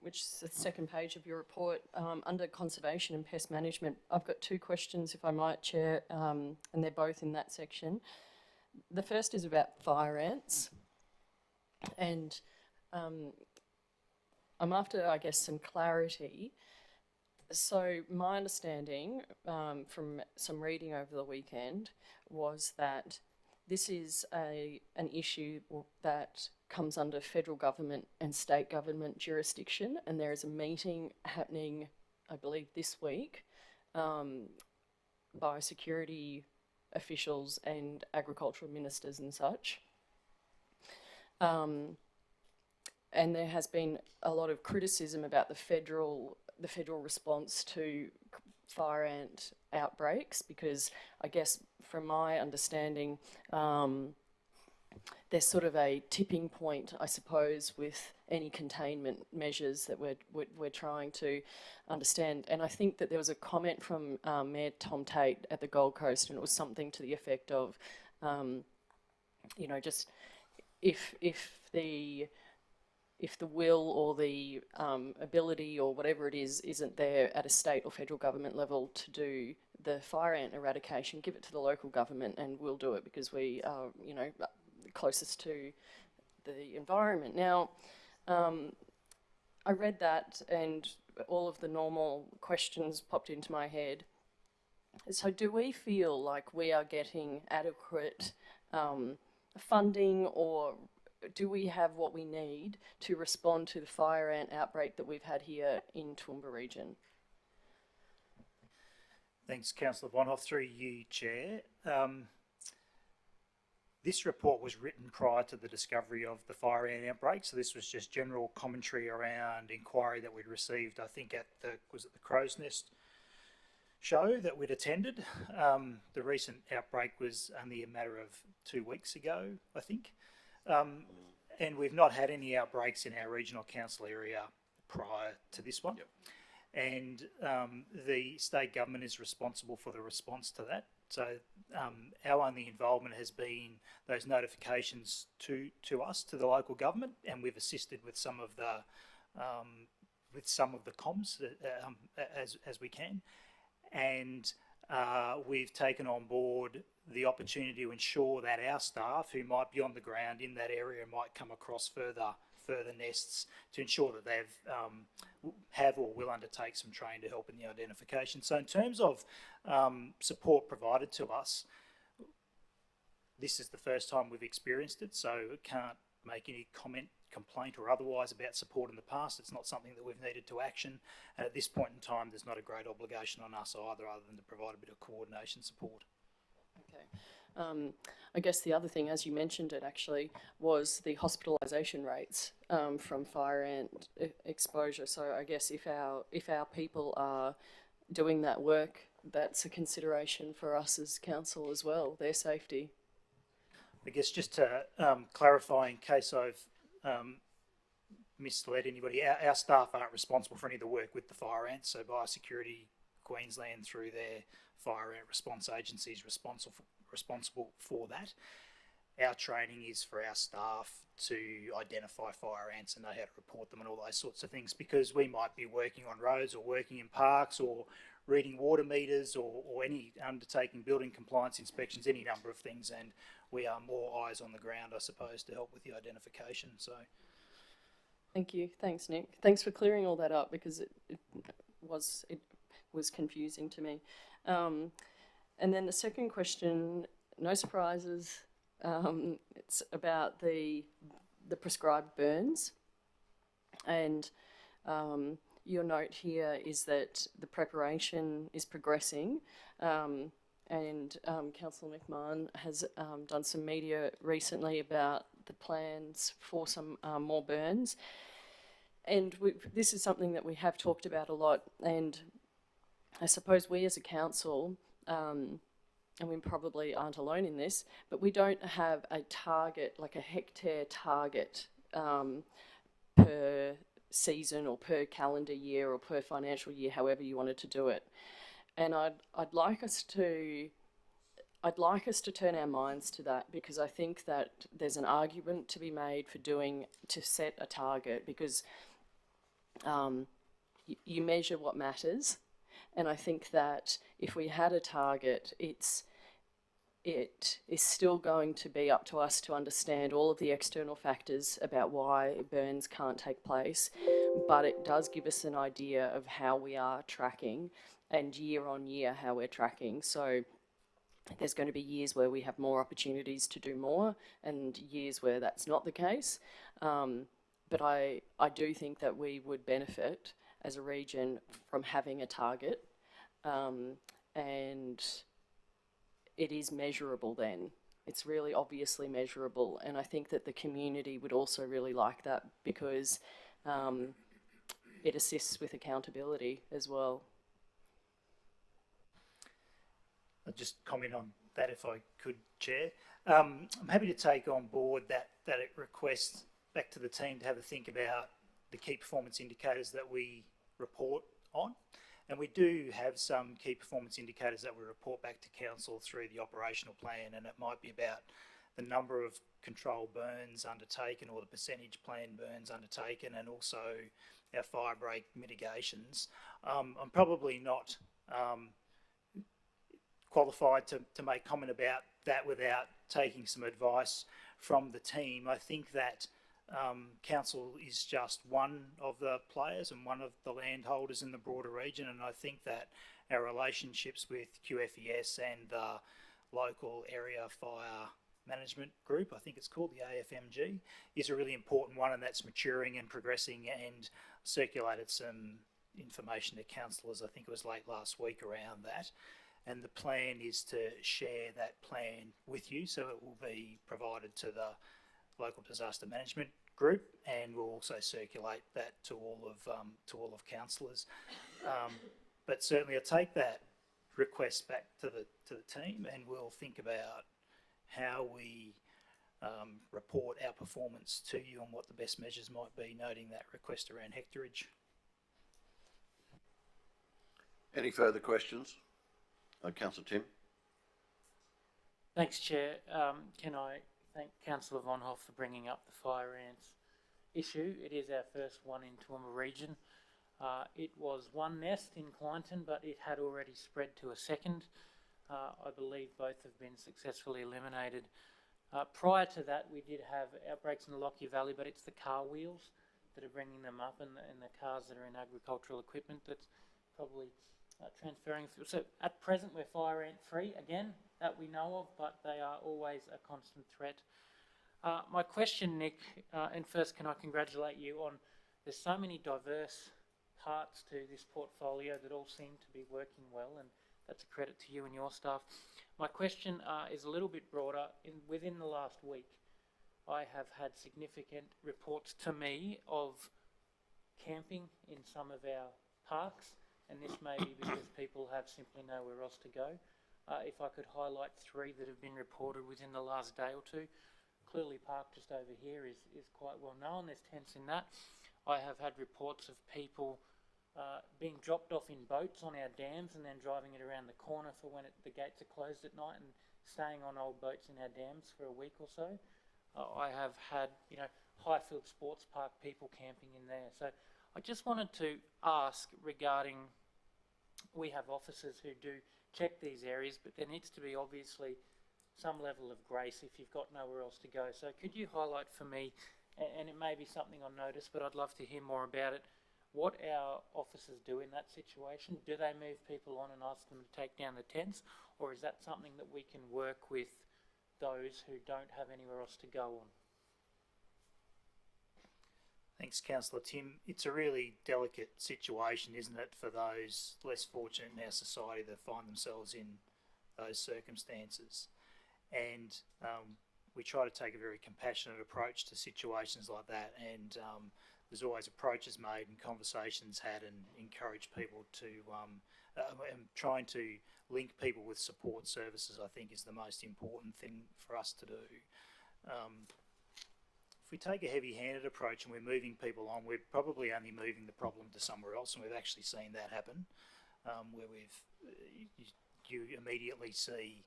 which is the second page of your report, under conservation and pest management. I've got two questions, if I might, Chair, and they're both in that section. The first is about fire ants, and I'm after, I guess, some clarity. So my understanding from some reading over the weekend was that this is an issue that comes under federal government and state government jurisdiction, and there is a meeting happening, I believe, this week by security officials and agricultural ministers and such. And there has been a lot of criticism about the federal response to fire ant outbreaks, because I guess from my understanding there's sort of a tipping point, I suppose, with any containment measures that we're trying to understand. And I think that there was a comment from Mayor Tom Tate at the Gold Coast, and it was something to the effect of, you know, just if the will or the ability or whatever it is isn't there at a state or federal government level to do the fire ant eradication, give it to the local government and we'll do it because we are, you know, closest to the environment. Now, I read that and all of the normal questions popped into my head. So do we feel like we are getting adequate funding, or do we have what we need to respond to the fire ant outbreak that we've had here in Toowoomba region? Thanks, Councillor Bonhoff. Through you, Chair. This report was written prior to the discovery of the fire ant outbreak, so this was just general commentary around inquiry that we'd received, I think, at the Crow's Nest show that we'd attended. The recent outbreak was only a matter of 2 weeks ago, I think. And we've not had any outbreaks in our regional council area prior to this one. Yep. And the state government is responsible for the response to that. So our only involvement has been those notifications to us, to the local government, and we've assisted with some of the comms as we can. And we've taken on board the opportunity to ensure that our staff who might be on the ground in that area might come across further nests to ensure that they've have or will undertake some training to help in the identification. So in terms of support provided to us, this is the first time we've experienced it, so I can't make any complaint or otherwise about support in the past. It's not something that we've needed to action. And at this point in time, there's not a great obligation on us either, other than to provide a bit of coordination support. Okay. I guess the other thing, as you mentioned it actually, was the hospitalisation rates from fire ant exposure. So I guess if our people are doing that work, that's a consideration for us as council as well, their safety. I guess just to clarify, in case I've misled anybody, our staff aren't responsible for any of the work with the fire ants. So Biosecurity Queensland, through their fire ant response agency, is responsible for that. Our training is for our staff to identify fire ants and know how to report them and all those sorts of things, because we might be working on roads or working in parks or reading water meters or any undertaking building compliance inspections, any number of things, and we are more eyes on the ground, I suppose, to help with the identification. So, thank you. Thanks, Nick. Thanks for clearing all that up, because it was confusing to me. And then the second question, no surprises. It's about the prescribed burns, and your note here is that the preparation is progressing, and Councillor McMahon has done some media recently about the plans for some more burns, and this is something that we have talked about a lot, and I suppose we as a council, and we probably aren't alone in this, but we don't have a target, like a hectare target per season or per calendar year or per financial year, however you wanted to do it. And I'd like us to turn our minds to that, because I think that there's an argument to be made to set a target, because you measure what matters. And I think that if we had a target, it is still going to be up to us to understand all of the external factors about why burns can't take place, but it does give us an idea of how we are tracking, and year on year how we're tracking. So there's going to be years where we have more opportunities to do more, and years where that's not the case. But I do think that we would benefit as a region from having a target, and it is measurable then. It's really obviously measurable, and I think that the community would also really like that, because it assists with accountability as well. I'll just comment on that if I could, Chair. I'm happy to take on board that request back to the team to have a think about the key performance indicators that we report on. And we do have some key performance indicators that we report back to council through the operational plan, and it might be about the number of control burns undertaken or the percentage planned burns undertaken, and also our fire break mitigations. I'm probably not qualified to make comment about that without taking some advice from the team. I think that council is just one of the players and one of the landholders in the broader region, and I think that our relationships with QFES and the local area fire management group, I think it's called the AFMG, is a really important one, and that's maturing and progressing, and circulated some information to councillors, I think it was late last week, around that. And the plan is to share that plan with you, so it will be provided to the local disaster management group, and we'll also circulate that to all of councillors. But certainly, I take that request back to the team, and we'll think about how we report our performance to you and what the best measures might be, noting that request around hectareage. Any further questions? Councillor Tim. Thanks, Chair. Can I thank Councillor Vonhoff for bringing up the fire ants issue. It is our first one in Toowoomba region. It was one nest in Clinton, but it had already spread to a second. I believe both have been successfully eliminated. Prior to that, we did have outbreaks in the Lockyer Valley, but it's the car wheels that are bringing them up, and the cars that are in agricultural equipment that's probably transferring. So at present, we're fire ant free again, that we know of, but they are always a constant threat. My question, Nick, and first, can I congratulate you on, there's so many diverse parts to this portfolio that all seem to be working well, and that's a credit to you and your staff. My question is a little bit broader. Within the last week, I have had significant reports to me of camping in some of our parks, and this may be because people have simply nowhere else to go. If I could highlight 3 that have been reported within the last day or two. Clearly Park just over here is quite well known. There's tents in that. I have had reports of people being dropped off in boats on our dams and then driving it around the corner for when the gates are closed at night and staying on old boats in our dams for a week or so. I have had, Highfield Sports Park people camping in there. So I just wanted to ask regarding, we have officers who do check these areas, but there needs to be obviously some level of grace if you've got nowhere else to go. So could you highlight for me, and it may be something on notice, but I'd love to hear more about it, what our officers do in that situation? Do they move people on and ask them to take down the tents, or is that something that we can work with those who don't have anywhere else to go on? Thanks, Councillor Tim. It's a really delicate situation, isn't it, for those less fortunate in our society that find themselves in those circumstances. And we try to take a very compassionate approach to situations like that, and there's always approaches made and conversations had and encourage people to, and trying to link people with support services, I think, is the most important thing for us to do. If we take a heavy-handed approach and we're moving people on, we're probably only moving the problem to somewhere else, and we've actually seen that happen, where you immediately see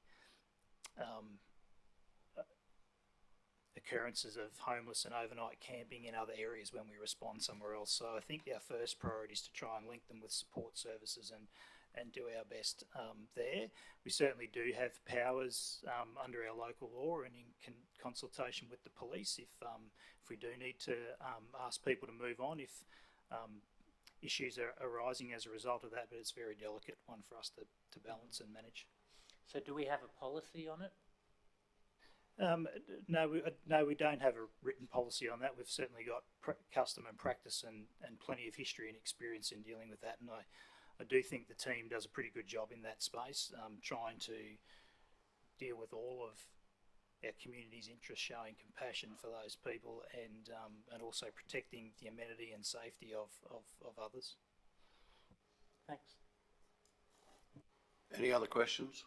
occurrences of homeless and overnight camping in other areas when we respond somewhere else. So I think our first priority is to try and link them with support services and do our best there. We certainly do have powers under our local law and in consultation with the police if we do need to ask people to move on if issues are arising as a result of that, but it's a very delicate one for us to balance and manage. So do we have a policy on it? No, we don't have a written policy on that. We've certainly got custom and practice and plenty of history and experience in dealing with that, and I do think the team does a pretty good job in that space, trying to deal with all of our community's interests, showing compassion for those people and also protecting the amenity and safety of others. Thanks. Any other questions?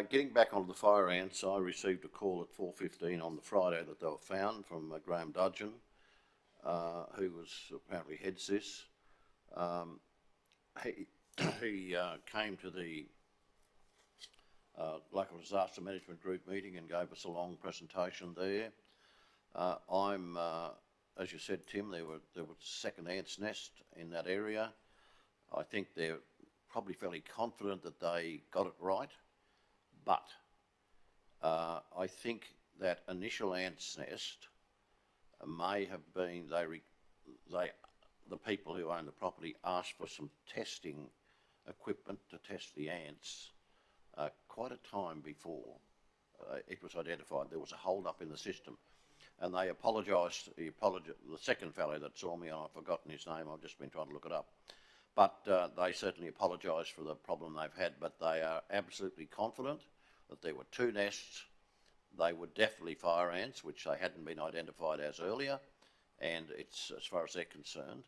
Getting back onto the fire ants, I received a call at 4:15 on the Friday that they were found from Graham Dudgeon, who was apparently heads this. He came to the local disaster management group meeting and gave us a long presentation there. As you said, Tim, there was a second ants nest in that area. I think they're probably fairly confident that they got it right. But I think that initial ants nest may have been, the people who own the property asked for some testing equipment to test the ants quite a time before it was identified. There was a hold up in the system, and they apologised. The second fellow that saw me, and I've forgotten his name, I've just been trying to look it up. But they certainly apologised for the problem they've had, but they are absolutely confident that there were 2 nests. They were definitely fire ants, which they hadn't been identified as earlier, and it's, as far as they're concerned,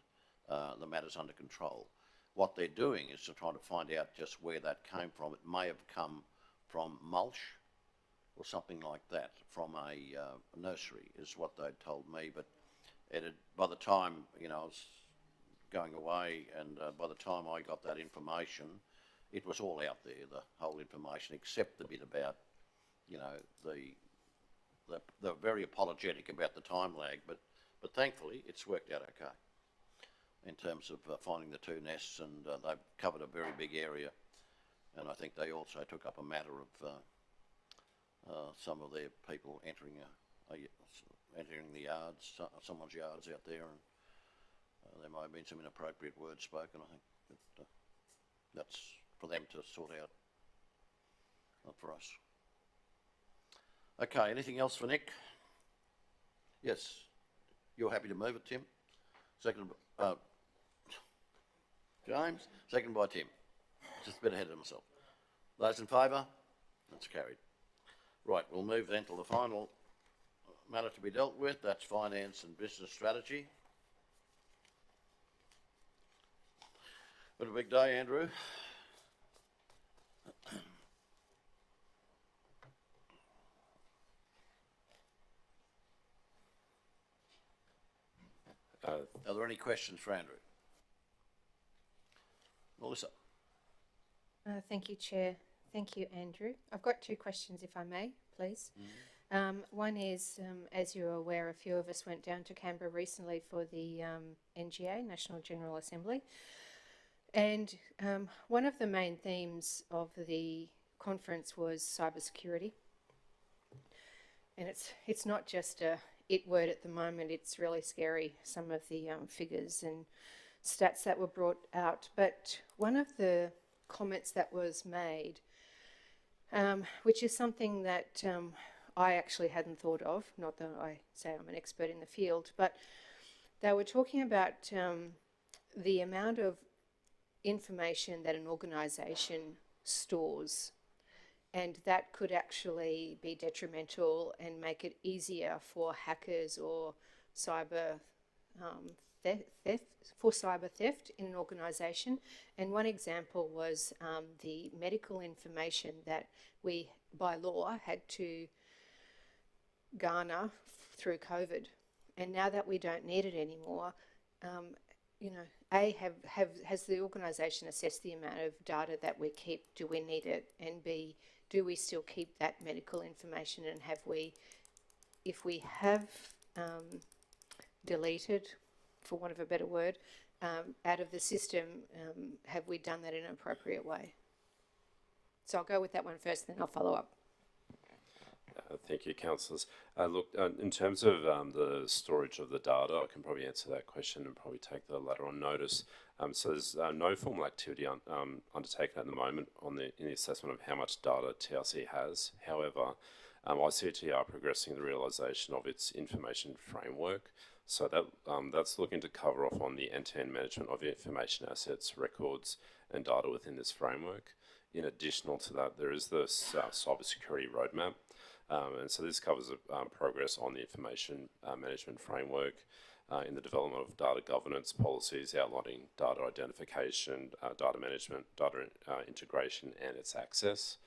the matter's under control. What they're doing is to try to find out just where that came from. It may have come from mulch or something like that, from a nursery, is what they'd told me, but by the time, I was going away, and by the time I got that information, it was all out there, the whole information, except the bit about, they're very apologetic about the time lag, but thankfully it's worked out okay in terms of finding the 2 nests, and they've covered a very big area, and I think they also took up a matter of some of their people entering the yards, someone's yards out there, and there might have been some inappropriate words spoken, I think. But, that's for them to sort out, not for us. Okay, anything else for Nick? Yes, you're happy to move it, Tim? Second, James, second by Tim. Just a bit ahead of myself. Those in favour? That's carried. Right, we'll move then to the final matter to be dealt with. That's finance and business strategy. What a big day, Andrew. Are there any questions for Andrew? Melissa? Thank you, Chair. Thank you, Andrew. I've got two questions, if I may, please. One is, as you're aware, a few of us went down to Canberra recently for the NGA, National General Assembly. And one of the main themes of the conference was cybersecurity. And it's not just a it word at the moment, it's really scary, some of the figures and stats that were brought out. But one of the comments that was made, which is something that I actually hadn't thought of, not that I say I'm an expert in the field, but they were talking about the amount of information that an organisation stores, and that could actually be detrimental and make it easier for hackers or cyber theft in an organisation. And one example was the medical information that we, by law, had to garner through COVID. And now that we don't need it anymore, you know, A, has the organisation assessed the amount of data that we keep? Do we need it? And B, do we still keep that medical information? And have we, if we have deleted, for want of a better word, out of the system, have we done that in an appropriate way? So I'll go with that one first, then I'll follow up. Thank you, councillors. Look, in terms of the storage of the data, I can probably answer that question and probably take the latter on notice. So there's no formal activity undertaken at the moment in the assessment of how much data TRC has. However, ICT are progressing the realisation of its information framework. So that that's looking to cover off on the end-to-end management of information assets, records, and data within this framework. In addition to that, there is the cybersecurity roadmap. And so this covers progress on the information management framework in the development of data governance policies outlining data identification, data management, data integration and its access.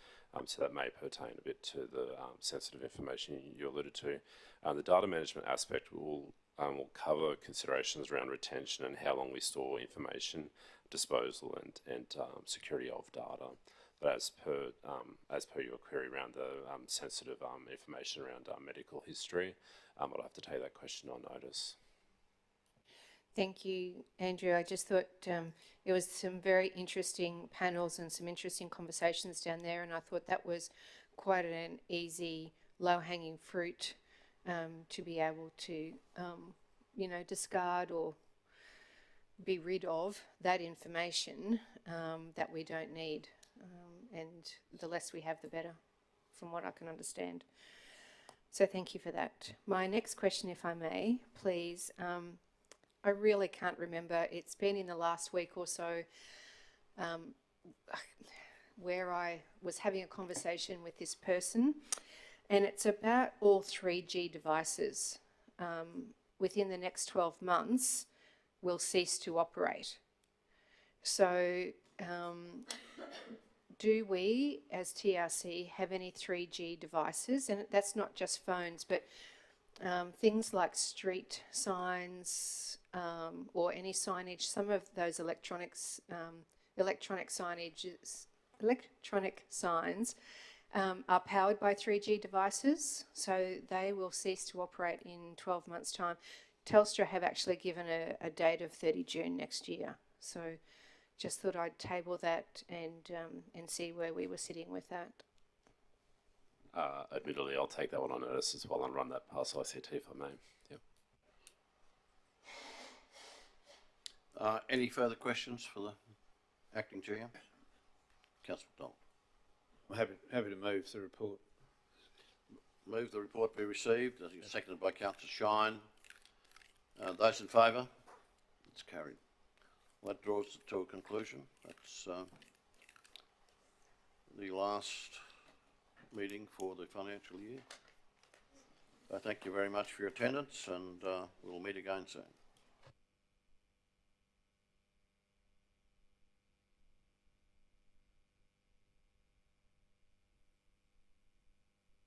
So that may pertain a bit to the sensitive information you alluded to. The data management aspect will cover considerations around retention and how long we store information, disposal and security of data. But as per your query around the sensitive information around medical history, I'll have to take that question on notice. Thank you, Andrew. I just thought there was some very interesting panels and some interesting conversations down there, and I thought that was quite an easy, low-hanging fruit to be able to, you know, discard or be rid of that information that we don't need. And the less we have, the better, from what I can understand. So thank you for that. My next question, if I may, please. I really can't remember. It's been in the last week or so where I was having a conversation with this person, and it's about all 3G devices within the next 12 months will cease to operate. So do we, as TRC, have any 3G devices? And that's not just phones, but things like street signs or any signage. Some of those electronic signs are powered by 3G devices, so they will cease to operate in 12 months' time. Telstra have actually given a date of 30 June next year. So just thought I'd table that and see where we were sitting with that. Admittedly, I'll take that one on notice as well and run that past ICT if I may. Yep. Any further questions for the acting GM? Councillor McDonald. I'm happy to move the report. Move the report be received, seconded by Councillor Shine. Those in favour? It's carried. Well, that draws it to a conclusion. That's the last meeting for the financial year. Thank you very much for your attendance, and we'll meet again soon.